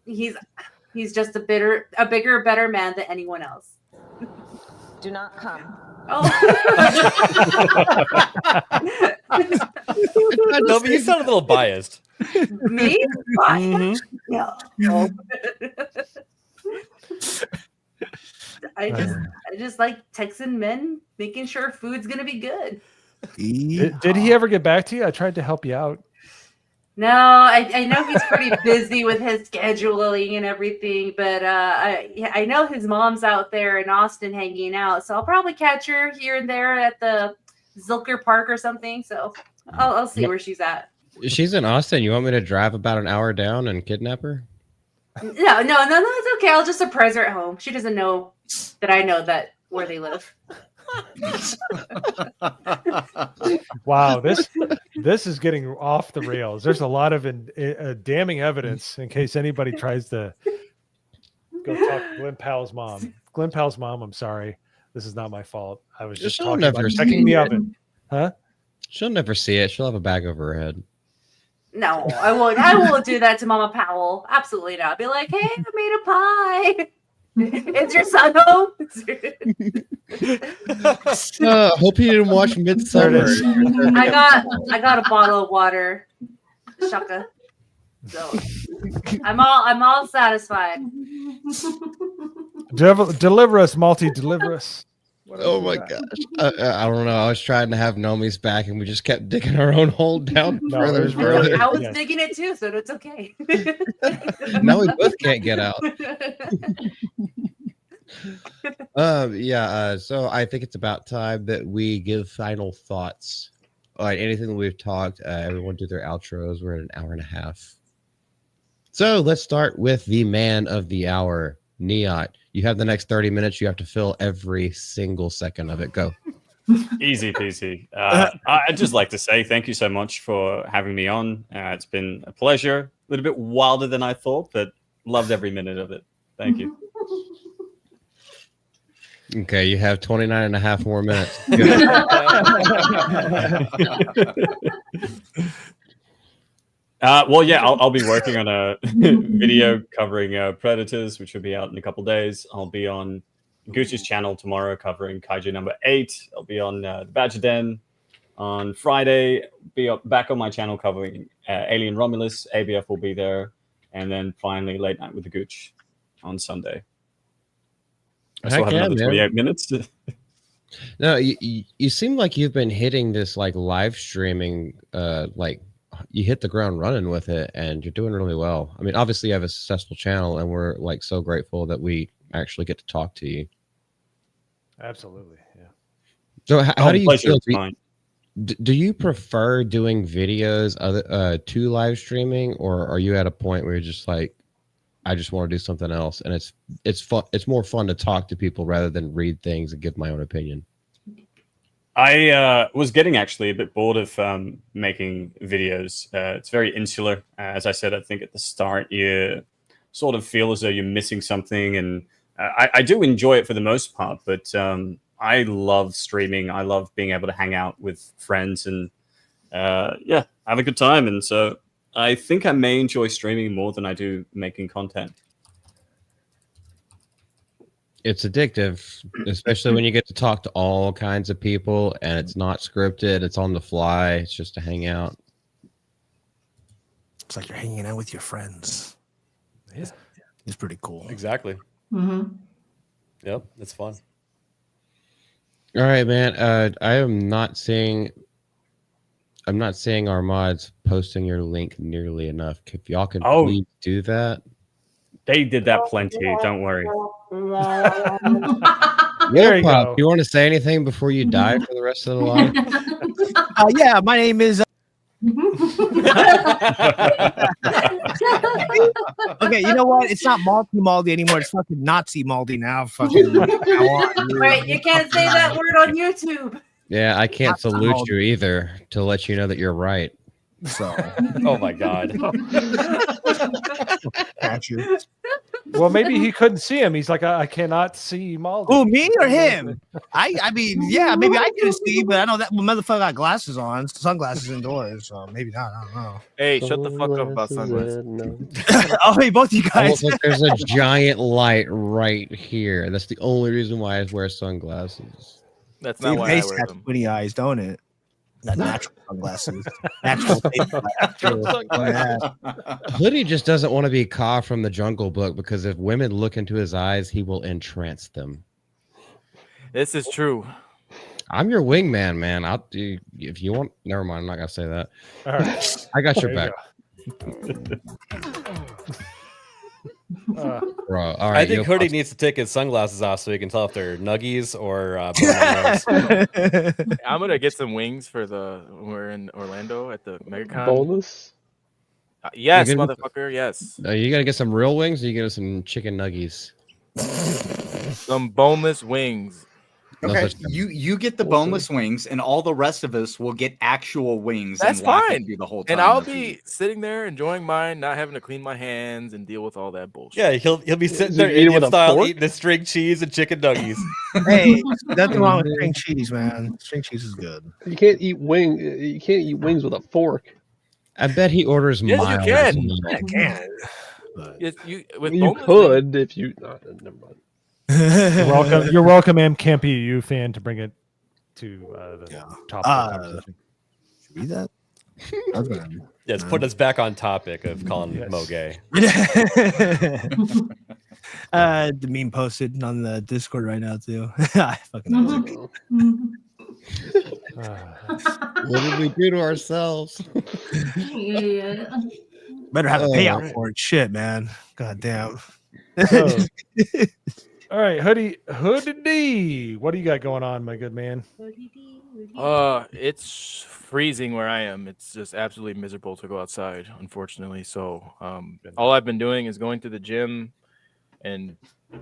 Speaker 2: he's just a bigger, better man than anyone else.
Speaker 19: Do not come.
Speaker 2: Oh.
Speaker 7: No, but you sound a little biased.
Speaker 2: Me? Biased? No. I just like Texan men making sure food's gonna be good.
Speaker 3: Did he ever get back to you? I tried to help you out.
Speaker 2: No, I know he's pretty busy with his scheduling and everything, but I know his mom's out there in Austin hanging out, so I'll probably catch her here and there at the Zilker Park or something. So I'll see where she's at.
Speaker 4: She's in Austin. You want me to drive about an hour down and kidnap her?
Speaker 2: No, it's okay. I'll just surprise her at home. She doesn't know that I know that where they live.
Speaker 3: Wow, this is getting off the rails. There's a lot of damning evidence in case anybody tries to go talk to Glenn Powell's mom. Glenn Powell's mom, I'm sorry. This is not my fault. I was just talking about checking the oven. Huh?
Speaker 4: She'll never see it. She'll have a bag over her head.
Speaker 2: No, I won't. I won't do that to Mama Powell. Absolutely not. Be like, hey, I made a pie. Is your son home?
Speaker 4: Hope you didn't watch Midsummer.
Speaker 2: I got a bottle of water. Shaka. So I'm all satisfied.
Speaker 3: Deliver us, Malty. Deliver us.
Speaker 4: Oh my gosh. I don't know. I was trying to have Nomi's back and we just kept digging our own hole down further and further.
Speaker 2: I was digging it too, so it's okay.
Speaker 4: Now we both can't get out. So I think it's about time that we give final thoughts. All right, anything that we've talked, everyone do their outros. We're at an hour and a half. So let's start with the man of the hour, Niyat. You have the next 30 minutes. You have to fill every single second of it. Go.
Speaker 12: Easy peasy. I'd just like to say thank you so much for having me on. It's been a pleasure. A little bit wilder than I thought, but loved every minute of it. Thank you.
Speaker 4: Okay, you have 29 and a half more minutes.
Speaker 12: Well, yeah, I'll be working on a video covering Predators, which will be out in a couple days. I'll be on Goose's channel tomorrow covering Kaiju number 8. I'll be on the Badger Den on Friday. Be back on my channel covering Alien Romulus. ABF will be there. And then finally, Late Night with the Gooch on Sunday. I still have another 28 minutes.
Speaker 4: No, you seem like you've been hitting this like live streaming, like you hit the ground running with it and you're doing really well. I mean, obviously you have a successful channel and we're like so grateful that we actually get to talk to you.
Speaker 3: Absolutely. Yeah.
Speaker 4: So how do you feel? Do you prefer doing videos to live streaming, or are you at a point where you're just like, I just want to do something else, and it's fun. It's more fun to talk to people rather than read things and give my own opinion.
Speaker 12: I was getting actually a bit bored of making videos. It's very insular. As I said, I think at the start you sort of feel as though you're missing something, and I do enjoy it for the most part, but I love streaming. I love being able to hang out with friends and have a good time. And so I think I may enjoy streaming more than I do making content.
Speaker 4: It's addictive, especially when you get to talk to all kinds of people and it's not scripted. It's on the fly. It's just to hang out.
Speaker 9: It's like you're hanging out with your friends.
Speaker 3: Yeah.
Speaker 9: It's pretty cool.
Speaker 7: Exactly.
Speaker 2: Mm-hmm.
Speaker 7: Yep, it's fun.
Speaker 4: All right, man. I am not seeing our mods posting your link nearly enough. If y'all can please do that.
Speaker 12: They did that plenty. Don't worry.
Speaker 3: There you
Speaker 4: Pop,
Speaker 3: go.
Speaker 4: you want to say anything before you die for the rest of the life?
Speaker 9: Yeah, my name is. Okay, you know what? It's not Malty anymore. It's fucking Nazi Malty now. Fucking.
Speaker 2: Right, you can't say that word on YouTube.
Speaker 4: Yeah, I can't salute you either to let you know that you're right.
Speaker 9: So.
Speaker 7: Oh my god.
Speaker 3: Well, maybe he couldn't see him. He's like, I cannot see Maldi.
Speaker 9: Who, me or him? I mean, yeah, maybe I can see, but I know that motherfucker got glasses on, sunglasses indoors, so maybe not. I don't know.
Speaker 10: Hey, shut the fuck up about sunglasses.
Speaker 9: Oh, hey, both you guys.
Speaker 4: Like there's a giant light right here. That's the only reason why I wear sunglasses.
Speaker 10: That's not why I wear them.
Speaker 9: Squinty eyes, don't it? Not natural sunglasses. Natural sunglasses.
Speaker 4: Hoodie just doesn't want to be Ka from the Jungle Book because if women look into his eyes, he will entrance them.
Speaker 10: This is true.
Speaker 4: I'm your wingman, man. I'll do if you want. Never mind. I'm not gonna say that.
Speaker 3: All right.
Speaker 4: I got your back. Bro, all
Speaker 7: I
Speaker 4: right.
Speaker 7: think
Speaker 4: Yo
Speaker 7: Hoodie
Speaker 4: Pops,
Speaker 7: needs to take his sunglasses off so he can tell if they're nuggies or bone
Speaker 10: I'm gonna get some wings for we're in Orlando at the MegaCon.
Speaker 11: Boneless?
Speaker 10: Yes,
Speaker 4: You're gonna
Speaker 10: motherfucker. Yes.
Speaker 4: you gotta get some real wings, or you get some chicken nuggies.
Speaker 10: Some boneless wings.
Speaker 4: No
Speaker 6: Okay,
Speaker 4: such thing.
Speaker 6: you get the boneless wings, and all the rest of us will get actual wings
Speaker 10: That's
Speaker 6: and laugh
Speaker 10: fine.
Speaker 6: at you the whole time.
Speaker 10: And I'll
Speaker 6: that's what
Speaker 10: be sitting there enjoying mine, not having to clean my hands and deal with all that bullshit.
Speaker 7: Yeah, he'll be sitting
Speaker 11: Is
Speaker 7: there
Speaker 11: he eating
Speaker 7: Indian
Speaker 11: with a
Speaker 7: style
Speaker 11: fork?
Speaker 7: eating the string cheese and chicken nuggies.
Speaker 9: Hey, nothing wrong with string cheese, man. String cheese is good.
Speaker 11: You can't eat wings with a fork.
Speaker 4: I bet he orders
Speaker 10: Yes, you
Speaker 4: mild.
Speaker 10: can.
Speaker 9: I can.
Speaker 10: Yes, with
Speaker 11: You
Speaker 10: boneless
Speaker 11: could if you. Never mind.
Speaker 3: You're welcome, M. Campy, you fan, to bring it to the top of the conversation.
Speaker 9: Should we do that? I was gonna-
Speaker 7: Yeah, it's putting us back on topic of calling Mo gay.
Speaker 9: The meme posted on the Discord right now too. I fucking know.
Speaker 4: What did we do to ourselves?
Speaker 9: Better have a payout for it. Shit, man. God damn.
Speaker 3: So, all right, Hoodie D, what do you got going on, my good man?
Speaker 10: It's freezing where I am. It's just absolutely miserable to go outside, unfortunately. So, all I've been doing is going to the gym and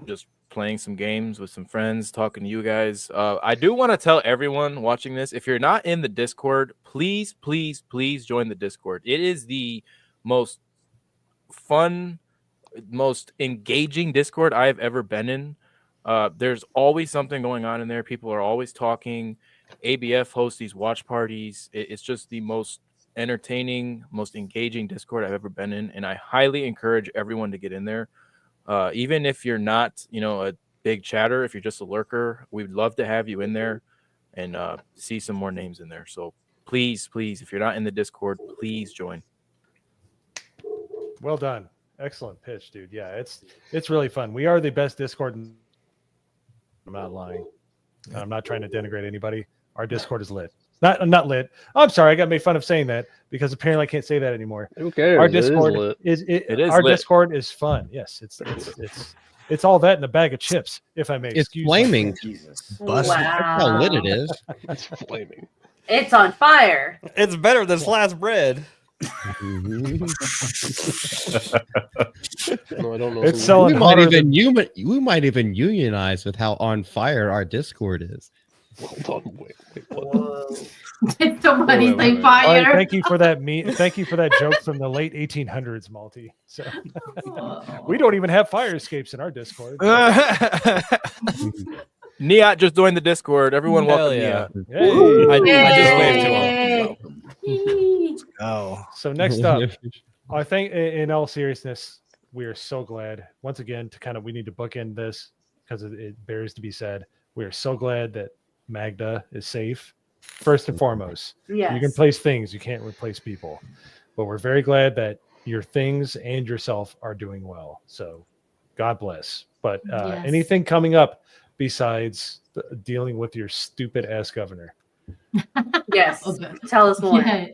Speaker 10: just playing some games with some friends, talking to you guys. I do want to tell everyone watching this, if you're not in the Discord, please, please, please join the Discord. It is the most fun, most engaging Discord I've ever been in. There's always something going on in there. People are always talking. ABF hosts these watch parties. It's just the most entertaining, most engaging Discord I've ever been in, and I highly encourage everyone to get in there. Even if you're not, a big chatter, if you're just a lurker, we'd love to have you in there and see some more names in there. So please, please, if you're not in the Discord, please join.
Speaker 3: Well done. Excellent pitch, dude. Yeah, it's really fun. We are the best Discord. I'm not lying. I'm not trying to denigrate anybody. Our Discord is lit. Not lit. Oh, I'm sorry. I got made fun of saying that because apparently I can't say that anymore.
Speaker 11: Who cares?
Speaker 3: Our Discord
Speaker 11: it
Speaker 10: is
Speaker 3: our
Speaker 10: lit.
Speaker 3: Discord is fun. Yes, it's all that in a bag of chips, if I may.
Speaker 4: It's
Speaker 3: excuse
Speaker 4: flaming.
Speaker 3: myself.
Speaker 4: That's how lit it is.
Speaker 11: It's flaming.
Speaker 2: It's on fire.
Speaker 7: It's better than sliced bread.
Speaker 11: No, I don't know.
Speaker 3: It's selling
Speaker 4: We might
Speaker 3: hotter than-
Speaker 4: even unionize with how on fire our Discord is.
Speaker 11: Hold on, wait, what?
Speaker 8: Did somebody say
Speaker 3: All right,
Speaker 8: fire?
Speaker 3: thank you for that. Thank you for that joke from the late 1800s, Malty. So we don't even have fire escapes in our Discord.
Speaker 10: Niyat just joined the Discord. Everyone,
Speaker 7: Hell
Speaker 10: welcome
Speaker 7: yeah.
Speaker 10: Niyat.
Speaker 3: Hey.
Speaker 7: I just waved to him.
Speaker 9: Oh,
Speaker 3: So next up, I think in all seriousness, we are so glad once again we need to bookend this because it bears to be said. We are so glad that Magda is safe. First and foremost,
Speaker 2: Yes.
Speaker 3: you can replace things, you can't replace people. But we're very glad that your things and yourself are doing well. So God bless. But
Speaker 8: Yes.
Speaker 3: anything coming up besides dealing with your stupid ass governor?
Speaker 2: Yes.
Speaker 8: Okay.
Speaker 2: Tell us more.
Speaker 8: Yeah.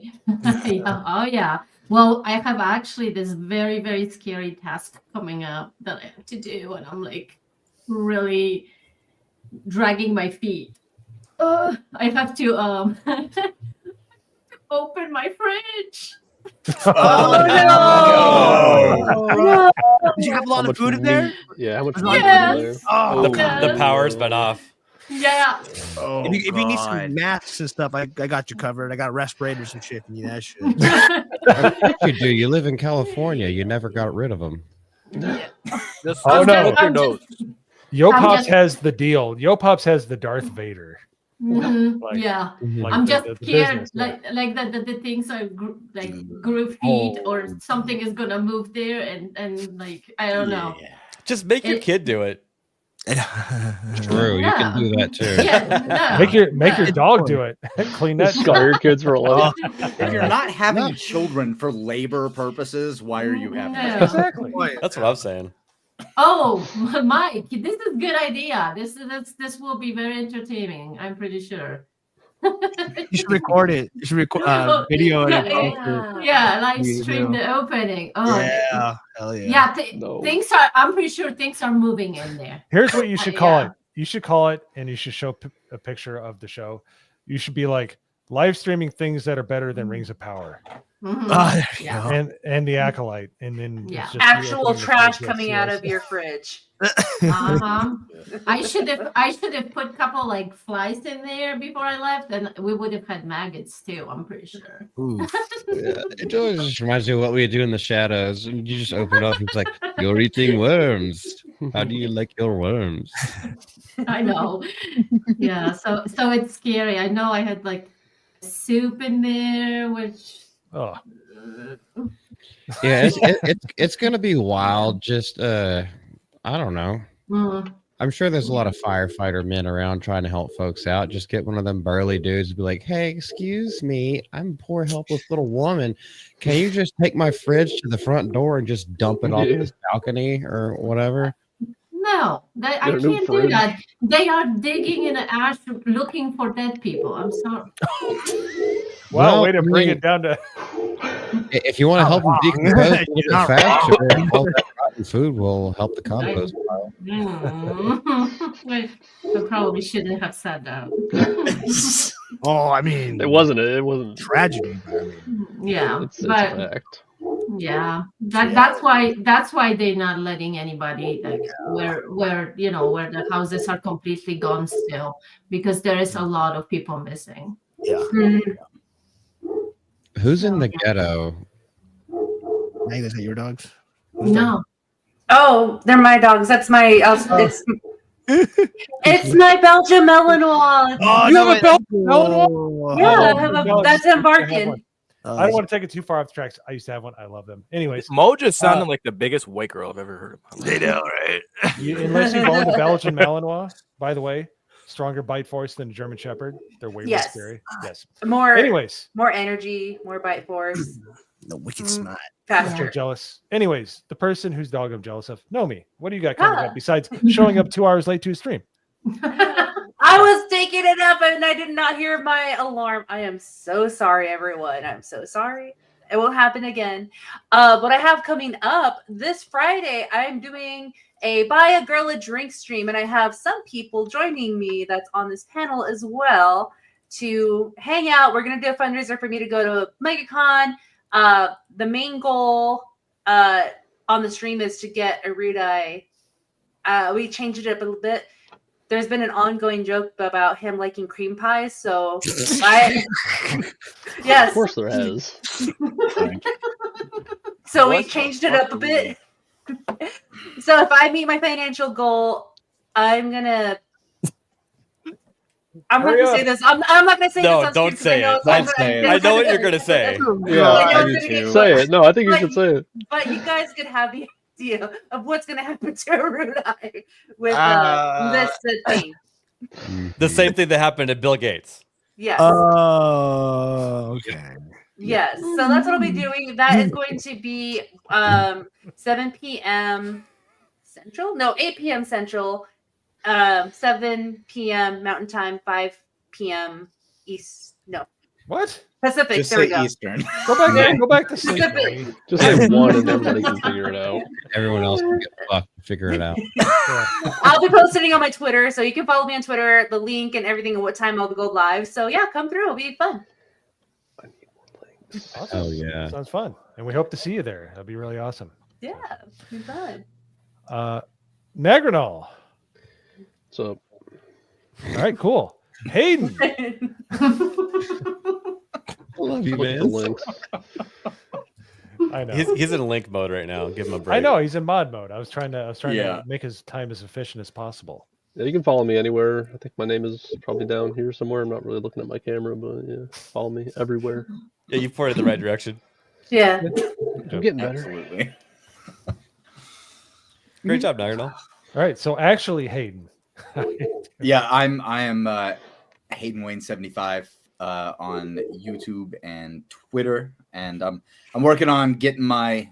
Speaker 8: Yeah. Oh yeah. Well, I have actually this very, very scary task coming up that I have to do, and I'm like really dragging my feet. I have to open my fridge.
Speaker 9: Oh,
Speaker 2: no.
Speaker 9: Did you have a lot
Speaker 11: How
Speaker 9: of
Speaker 11: much
Speaker 9: food in there?
Speaker 11: meat- Yeah, how much
Speaker 8: Yes.
Speaker 11: meat is in there?
Speaker 9: Oh,
Speaker 7: The power's been off.
Speaker 8: Yeah.
Speaker 9: if you need some masks and stuff, I got you covered. I got respirators and shit. If you need that shit.
Speaker 4: Of course you do. You live in California. You never got rid of them.
Speaker 10: Just
Speaker 3: Oh,
Speaker 10: just
Speaker 3: no.
Speaker 10: poke your nose.
Speaker 3: Yo
Speaker 8: I'm
Speaker 3: Pops
Speaker 8: just-
Speaker 3: has the deal. Yo Pops has the Darth Vader.
Speaker 8: Mhm,
Speaker 3: Like-
Speaker 8: yeah.
Speaker 3: like
Speaker 8: I'm
Speaker 3: the-
Speaker 8: just
Speaker 3: the
Speaker 8: scared,
Speaker 3: business, yeah.
Speaker 8: like that the things are group feet
Speaker 3: Oh.
Speaker 8: or something is gonna move there, and like I don't know.
Speaker 7: Just make your
Speaker 8: It-
Speaker 7: kid do it.
Speaker 4: True, you can do that too.
Speaker 8: Yeah, no,
Speaker 3: Make your
Speaker 8: no.
Speaker 3: dog do it. Clean that.
Speaker 11: Scar your kids for life.
Speaker 6: If you're not having children for labor purposes, why are you having
Speaker 8: No.
Speaker 6: them?
Speaker 3: Exactly.
Speaker 7: That's what I'm saying.
Speaker 8: Oh, Mike, this is a good idea. This will be very entertaining. I'm pretty sure.
Speaker 9: You should record it. You should record video it.
Speaker 8: Yeah, live
Speaker 9: You
Speaker 8: stream
Speaker 9: do.
Speaker 8: the opening. Oh,
Speaker 9: Yeah, hell yeah.
Speaker 8: yeah.
Speaker 11: No.
Speaker 8: Things are. I'm pretty sure things are moving in there.
Speaker 3: Here's what you should call
Speaker 8: Yeah.
Speaker 3: it. You should call it, and you should show a picture of the show. You should be like live streaming things that are better than Rings of Power.
Speaker 8: Mhm.
Speaker 9: There you
Speaker 8: Yeah.
Speaker 9: go.
Speaker 3: And the Acolyte, and then
Speaker 8: Yeah.
Speaker 3: it's just you
Speaker 2: Actual
Speaker 3: opening the
Speaker 2: trash
Speaker 3: fridge. Yes,
Speaker 2: coming out
Speaker 3: yes.
Speaker 2: of your fridge.
Speaker 8: Uh-huh. I should have put a couple like flies in there before I left, and we would have had maggots too. I'm pretty sure.
Speaker 9: Ooh.
Speaker 4: Yeah, it always just reminds me of what we do in the shadows. And you just open it up and it's like, you're eating worms. How do you like your worms?
Speaker 8: I know. Yeah. So it's scary. I know I had like soup in there, which.
Speaker 3: Oh.
Speaker 4: Yeah, it's gonna be wild. Just I don't know.
Speaker 8: Mm.
Speaker 4: I'm sure there's a lot of firefighter men around trying to help folks out. Just get one of them burly dudes and be like, "Hey, excuse me, I'm a poor helpless little woman. Can you just take my fridge to the front door and just dump it off this balcony or whatever?"
Speaker 8: No, I
Speaker 11: Get a new
Speaker 8: can't do
Speaker 11: fridge.
Speaker 8: that. They are digging in the ash looking for dead people. I'm sorry.
Speaker 3: Wow, way to
Speaker 4: I
Speaker 3: bring
Speaker 4: mean,
Speaker 3: it down to.
Speaker 4: If you want to help them decompose a little bit
Speaker 9: not
Speaker 4: faster, all that rotten food will help the compost pile.
Speaker 8: I probably shouldn't have said that.
Speaker 9: Oh, I mean,
Speaker 11: It wasn't
Speaker 9: tragedy. But I mean,
Speaker 8: Yeah,
Speaker 11: It's a
Speaker 8: but
Speaker 11: fact.
Speaker 8: yeah, that's why they're not letting anybody like where the houses are completely gone still, because there is a lot of people missing.
Speaker 9: yeah.
Speaker 4: Who's in the ghetto?
Speaker 9: Hey, is that your dogs?
Speaker 8: No.
Speaker 2: Oh, they're my dogs. That's my. It's my Belgian Malinois.
Speaker 9: Oh,
Speaker 3: You
Speaker 9: no,
Speaker 3: have a Belgian
Speaker 9: Malinois?
Speaker 2: Yeah,
Speaker 3: I
Speaker 2: I
Speaker 3: love
Speaker 2: have
Speaker 3: Belgian.
Speaker 2: that's
Speaker 3: I have
Speaker 2: embarking.
Speaker 3: one. I don't want to take it too far off the tracks. I used to have one. I love them. Anyways,
Speaker 10: Mo just sounded like the biggest white girl I've ever heard of.
Speaker 9: They know, right?
Speaker 3: unless you've owned a Belgian Malinois, by the way, stronger bite force than a German Shepherd. They're way more
Speaker 2: Yes.
Speaker 3: scary. Yes.
Speaker 2: More.
Speaker 3: Anyways,
Speaker 2: More energy, more bite force,
Speaker 9: The wicked smart.
Speaker 3: I'm
Speaker 2: faster.
Speaker 3: jealous. Anyways, the person whose dog I'm jealous of, know me. What do you got coming
Speaker 2: Ah.
Speaker 3: up besides showing up 2 hours late to a stream?
Speaker 2: I was taking it up and I did not hear my alarm. I am so sorry, everyone. I'm so sorry. It won't happen again. What I have coming up this Friday, I'm doing a buy a girl a drink stream, and I have some people joining me that's on this panel as well to hang out. We're gonna do a fundraiser for me to go to MegaCon. The main goal on the stream is to get a Rudai. We changed it up a little bit. There's been an ongoing joke about him liking cream pies, so yes,
Speaker 11: Of course there has.
Speaker 2: so we changed it up a bit. So if I meet my financial goal, I'm not
Speaker 3: Hurry
Speaker 2: gonna
Speaker 3: up.
Speaker 2: say this. I'm not gonna say
Speaker 7: No,
Speaker 2: this. On
Speaker 7: don't
Speaker 2: stream 'cause
Speaker 7: say
Speaker 2: I
Speaker 7: it.
Speaker 2: know
Speaker 7: Don't
Speaker 2: I'm
Speaker 7: say
Speaker 2: gonna-
Speaker 7: it. I know what you're gonna say.
Speaker 11: Yeah,
Speaker 2: I
Speaker 11: I
Speaker 2: do
Speaker 11: do
Speaker 2: too.
Speaker 11: too. Say it. No, I think you should say it.
Speaker 2: But you guys could have the idea of what's gonna happen to Rudai with this thing.
Speaker 7: The same thing that happened to Bill Gates.
Speaker 2: Yes.
Speaker 9: Oh, okay.
Speaker 2: Yes, so that's what I'll be doing. That is going to be 7 p.m. Central. No, 8 p.m. Central. 7 p.m. Mountain Time. 5 p.m. East. No,
Speaker 3: What?
Speaker 2: Pacific.
Speaker 6: Just
Speaker 2: there we
Speaker 6: say
Speaker 2: go.
Speaker 6: Eastern.
Speaker 3: Go back. Go back to sleep.
Speaker 2: Pacific.
Speaker 3: buddy.
Speaker 11: Just say one and everybody can figure it out.
Speaker 4: Everyone else can get fucked and figure it out.
Speaker 3: Yeah.
Speaker 2: I'll be posting on my Twitter, so you can follow me on Twitter, the link and everything, and what time I'll go live. So yeah, come through. It'll be fun.
Speaker 3: Awesome.
Speaker 4: Oh yeah.
Speaker 3: Sounds fun. And we hope to see you there. That'd be really awesome.
Speaker 2: Yeah, it'll be fun.
Speaker 3: Nagranol.
Speaker 11: So
Speaker 3: All right, cool. Hayden.
Speaker 4: Love you,
Speaker 11: look at the
Speaker 4: man.
Speaker 11: links.
Speaker 3: I know.
Speaker 7: He's in link mode right now. Give him a break.
Speaker 3: I know he's in mod mode. I was trying
Speaker 6: Yeah.
Speaker 3: to make his time as efficient as possible.
Speaker 11: Yeah, you can follow me anywhere. I think my name is probably down here somewhere. I'm not really looking at my camera, but yeah, follow me everywhere.
Speaker 7: Yeah, you pointed the right direction.
Speaker 2: Yeah.
Speaker 11: I'm getting better.
Speaker 6: Absolutely.
Speaker 7: Great job, Nagranol.
Speaker 3: All right, so actually, Hayden.
Speaker 6: Yeah, I am Hayden Wayne 75 on YouTube and Twitter, and I'm working on getting my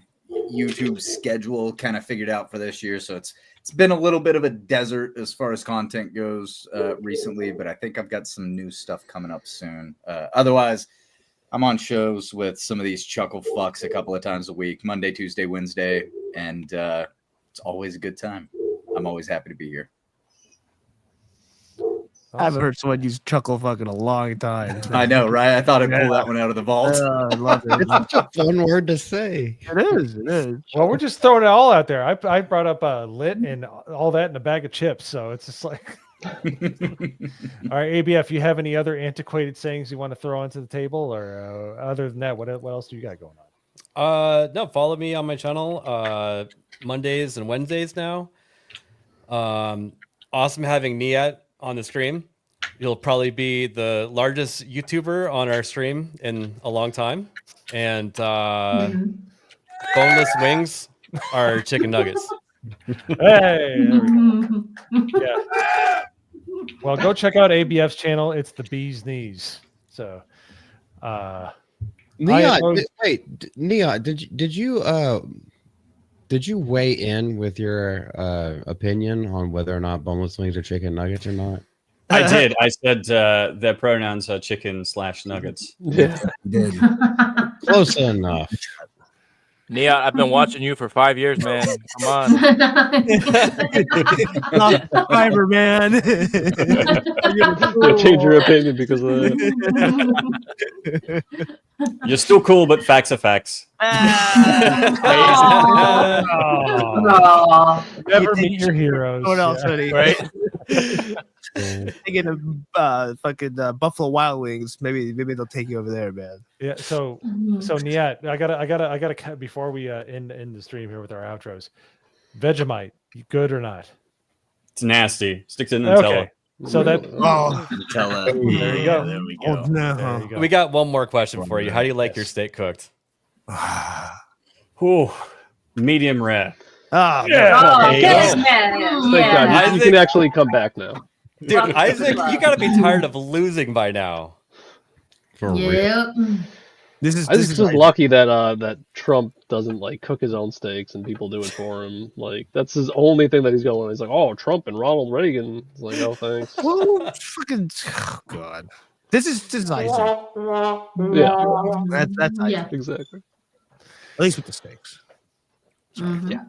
Speaker 6: YouTube schedule kind of figured out for this year. So it's it's been a little bit of a desert as far as content goes recently, but I think I've got some new stuff coming up soon. Otherwise, I'm on shows with some of these chuckle fucks a couple of times a week, Monday, Tuesday, Wednesday, and it's always a good time. I'm always happy to be here.
Speaker 9: I haven't heard someone use chuckle fuck in a long time.
Speaker 6: I know, right? I thought I'd pull that one out of the vault.
Speaker 9: I love it.
Speaker 4: It's such a fun word to say.
Speaker 9: It is. It is.
Speaker 3: Well, we're just throwing it all out there. I brought up lit and all that in a bag of chips, so it's just like. All right, ABF, you have any other antiquated sayings you want to throw onto the table, or other than that, what else do you got going on?
Speaker 7: No, follow me on my channel Mondays and Wednesdays now. Awesome having Niyat on the stream. You'll probably be the largest YouTuber on our stream in a long time. And boneless wings are chicken nuggets.
Speaker 3: Hey, there we go. Yeah. Well, go check out ABF's channel. It's the bee's knees. So,
Speaker 4: Niyat, Niyat, did you weigh in with your opinion on whether or not boneless wings are chicken nuggets or not?
Speaker 12: I did. I said their pronouns are chicken/nuggets.
Speaker 11: Yeah,
Speaker 9: did.
Speaker 4: Close enough.
Speaker 10: Niyat, I've been watching you for 5 years, man. Come on.
Speaker 9: Fiber, man.
Speaker 11: You change your opinion because of that.
Speaker 12: You're still cool, but facts are facts.
Speaker 3: Never meet your heroes.
Speaker 9: What else,
Speaker 3: Yeah.
Speaker 9: Hoodie?
Speaker 10: Right?
Speaker 9: Thinking of fucking Buffalo Wild Wings. Maybe they'll take you over there, man.
Speaker 3: Yeah. So Niyat, I gotta cut before we end the stream here with our outros. Vegemite, you good or not?
Speaker 12: It's nasty. Stick to Nutella.
Speaker 3: Okay. So that
Speaker 6: Nutella.
Speaker 3: There you go.
Speaker 6: There we
Speaker 9: Oh,
Speaker 6: go.
Speaker 9: no.
Speaker 3: There you go.
Speaker 7: We got one more question for you. How do you like your steak cooked?
Speaker 12: Ooh, medium rare.
Speaker 9: Oh,
Speaker 3: Yeah.
Speaker 2: Oh,
Speaker 7: There you
Speaker 2: yes,
Speaker 7: go.
Speaker 2: man.
Speaker 11: Thank God,
Speaker 2: Yeah.
Speaker 11: you can actually come back now.
Speaker 7: Dude, Isaac, you gotta be tired of losing by now.
Speaker 4: For real.
Speaker 8: Yep.
Speaker 9: This is
Speaker 11: I was just lucky that that Trump doesn't like cook his own steaks and people do it for him. Like that's his only thing that he's going. He's like, oh, Trump and Ronald Reagan. It's like, oh, thanks.
Speaker 9: Well, fucking God. This is Isaac.
Speaker 11: Yeah,
Speaker 9: That's Isaac.
Speaker 8: Yeah.
Speaker 11: exactly.
Speaker 9: At least with the steaks.
Speaker 8: Mhm.
Speaker 11: Yeah.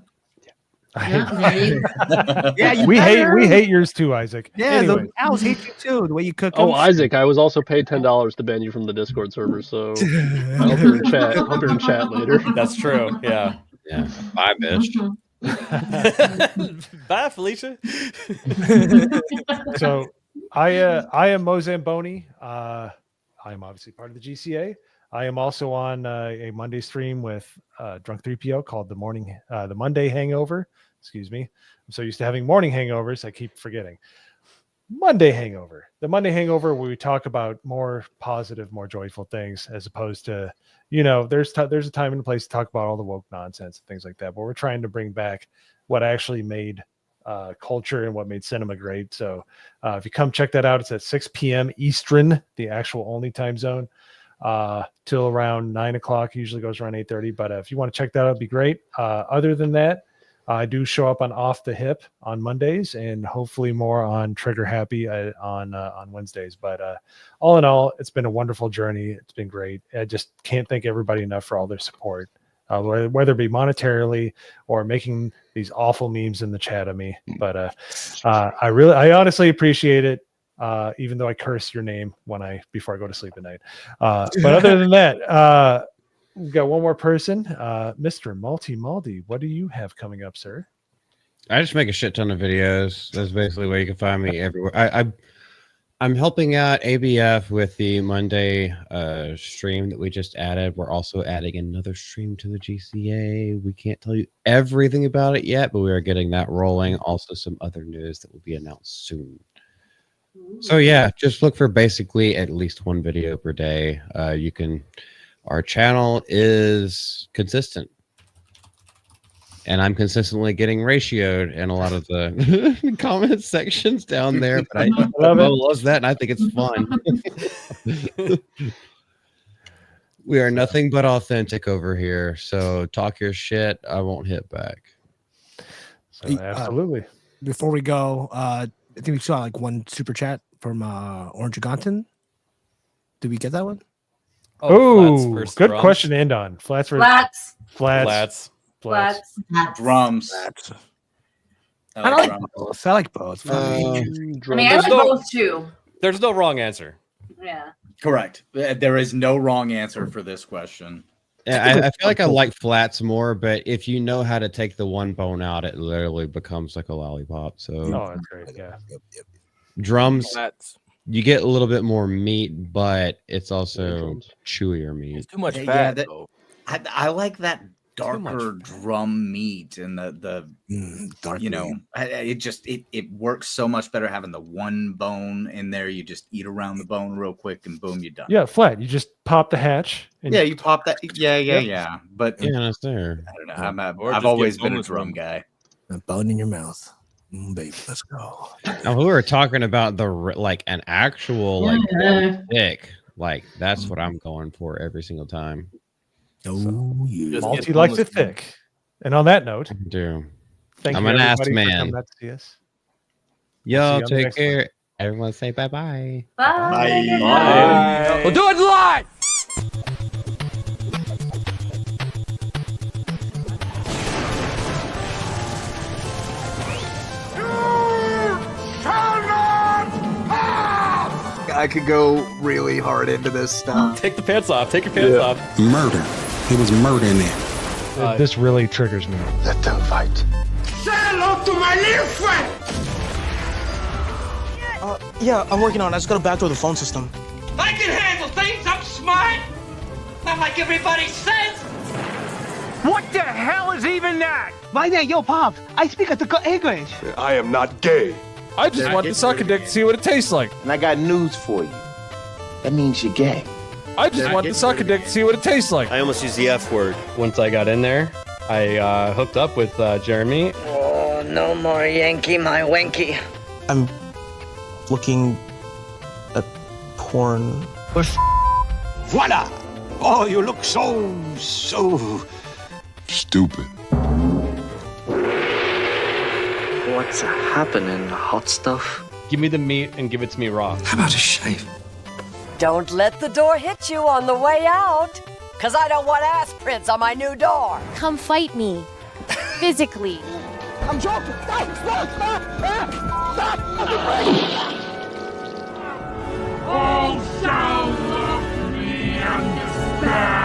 Speaker 8: Yeah, there you go.
Speaker 9: Yeah, you
Speaker 3: we
Speaker 9: better.
Speaker 3: hate yours too, Isaac.
Speaker 9: Yeah,
Speaker 3: Anyway.
Speaker 9: the owls hate you too. The way you cook.
Speaker 11: Oh,
Speaker 9: them.
Speaker 11: Isaac, I was also paid $10 to ban you from the Discord server. So I hope you're in chat. Hope you're in chat later.
Speaker 7: That's true. Yeah.
Speaker 4: Yeah. Bye, bitch.
Speaker 7: Bye, Felicia.
Speaker 3: So I am Mo Zamboni. I am obviously part of the GCA. I am also on a Monday stream with Drunk 3PO called the Monday Hangover. Excuse me. I'm so used to having morning hangovers, I keep forgetting. Monday Hangover. The Monday Hangover, where we talk about more positive, more joyful things, as opposed to, there's a time and a place to talk about all the woke nonsense and things like that. But we're trying to bring back what actually made culture and what made cinema great. So if you come check that out, it's at 6 p.m. Eastern, the actual only time zone, till around 9 o'clock. Usually goes around 8:30. But if you want to check that out, it'd be great. Other than that, I do show up on Off the Hip on Mondays and hopefully more on Trigger Happy on Wednesdays. But all in all, it's been a wonderful journey. It's been great. I just can't thank everybody enough for all their support, whether it be monetarily or making these awful memes in the chat of me. But I honestly appreciate it. Even though I curse your name before I go to sleep at night. But other than that, we've got one more person, Mr. Maldi. What do you have coming up, sir?
Speaker 4: I just make a shit ton of videos. That's basically where you can find me everywhere. I'm helping out ABF with the Monday stream that we just added. We're also adding another stream to the GCA. We can't tell you everything about it yet, but we are getting that rolling. Also, some other news that will be announced soon. So yeah, just look for basically at least one video per day. Our channel is consistent, and I'm consistently getting ratioed in a lot of the comment sections down there. But I loves that, and I think it's fun. We are nothing but authentic over here. So talk your shit. I won't hit back.
Speaker 3: Absolutely.
Speaker 9: Before we go, I think we saw like one super chat from Orange Gonton. Did we get that one?
Speaker 3: Oh, good question to end on. Flats.
Speaker 2: Flats.
Speaker 6: Drums.
Speaker 9: I like both. I like both.
Speaker 2: I mean, I like both too.
Speaker 7: There's no wrong answer.
Speaker 2: Yeah.
Speaker 6: Correct. There is no wrong answer for this question.
Speaker 4: Yeah, I feel like I like flats more, but if you know how to take the one bone out, it literally becomes like a lollipop. So
Speaker 3: Oh, that's great. Yeah.
Speaker 4: drums,
Speaker 10: Flats.
Speaker 4: you get a little bit more meat, but it's also chewier meat.
Speaker 10: It's too much
Speaker 6: Yeah,
Speaker 10: fat.
Speaker 6: that-
Speaker 10: though.
Speaker 6: I like that darker drum meat and the
Speaker 9: dark
Speaker 6: you know, it works so much better having the one bone in there. You just eat around the bone real quick and boom, you're done.
Speaker 3: Yeah, flat. You just pop the hatch. And
Speaker 6: Yeah, you pop that. Yeah. But
Speaker 4: Yeah, that's there.
Speaker 6: I don't know.
Speaker 10: Or
Speaker 6: I've
Speaker 10: just
Speaker 6: always
Speaker 10: get
Speaker 6: been a
Speaker 10: boneless
Speaker 6: drum
Speaker 10: one.
Speaker 6: guy.
Speaker 9: A bone in your mouth. Baby, let's go.
Speaker 4: Now, we were talking about like an actual like stick. Like that's what I'm going for every single time.
Speaker 9: Oh, yeah.
Speaker 3: Malty likes it thick. And on that note,
Speaker 4: I do.
Speaker 3: thank
Speaker 4: I'm
Speaker 3: you
Speaker 4: an ass
Speaker 3: everybody for
Speaker 4: man.
Speaker 3: coming out to see us.
Speaker 4: Yo,
Speaker 3: We'll see you on the
Speaker 4: take
Speaker 3: next one.
Speaker 4: care. Everyone say bye-bye.
Speaker 2: Bye.
Speaker 10: We'll do it live.
Speaker 20: I could go really hard into this stuff.
Speaker 7: Take the pants off. Take your pants off.
Speaker 13: Murder. It was murder in there.
Speaker 3: This really triggers me.
Speaker 13: Let them fight.
Speaker 1: Say hello to my little friend.
Speaker 20: Yeah, I'm working on it. I just gotta backdoor the phone system.
Speaker 1: I can handle things. I'm smart. Not like everybody says. What the hell is even that?
Speaker 21: Why there, yo, Pop? I speak at the English.
Speaker 13: I am not gay.
Speaker 22: I just want to suck a dick to see what it tastes like.
Speaker 21: And I got news for you. That means you're gay.
Speaker 22: I just want to suck a dick to see what it tastes like.
Speaker 23: I almost used the F word.
Speaker 7: Once I got in there, I hooked up with Jeremy.
Speaker 21: Oh, no more Yankee, my wanky. I'm looking at porn.
Speaker 13: Voila! Oh, you look so stupid.
Speaker 21: What's happening, hot stuff?
Speaker 7: Give me the meat and give it to me raw.
Speaker 13: How about a shave?
Speaker 24: Don't let the door hit you on the way out, because I don't want ass prints on my new door.
Speaker 25: Come fight me. Physically.
Speaker 21: I'm joking. Stop!
Speaker 1: Oh, so love me, understand.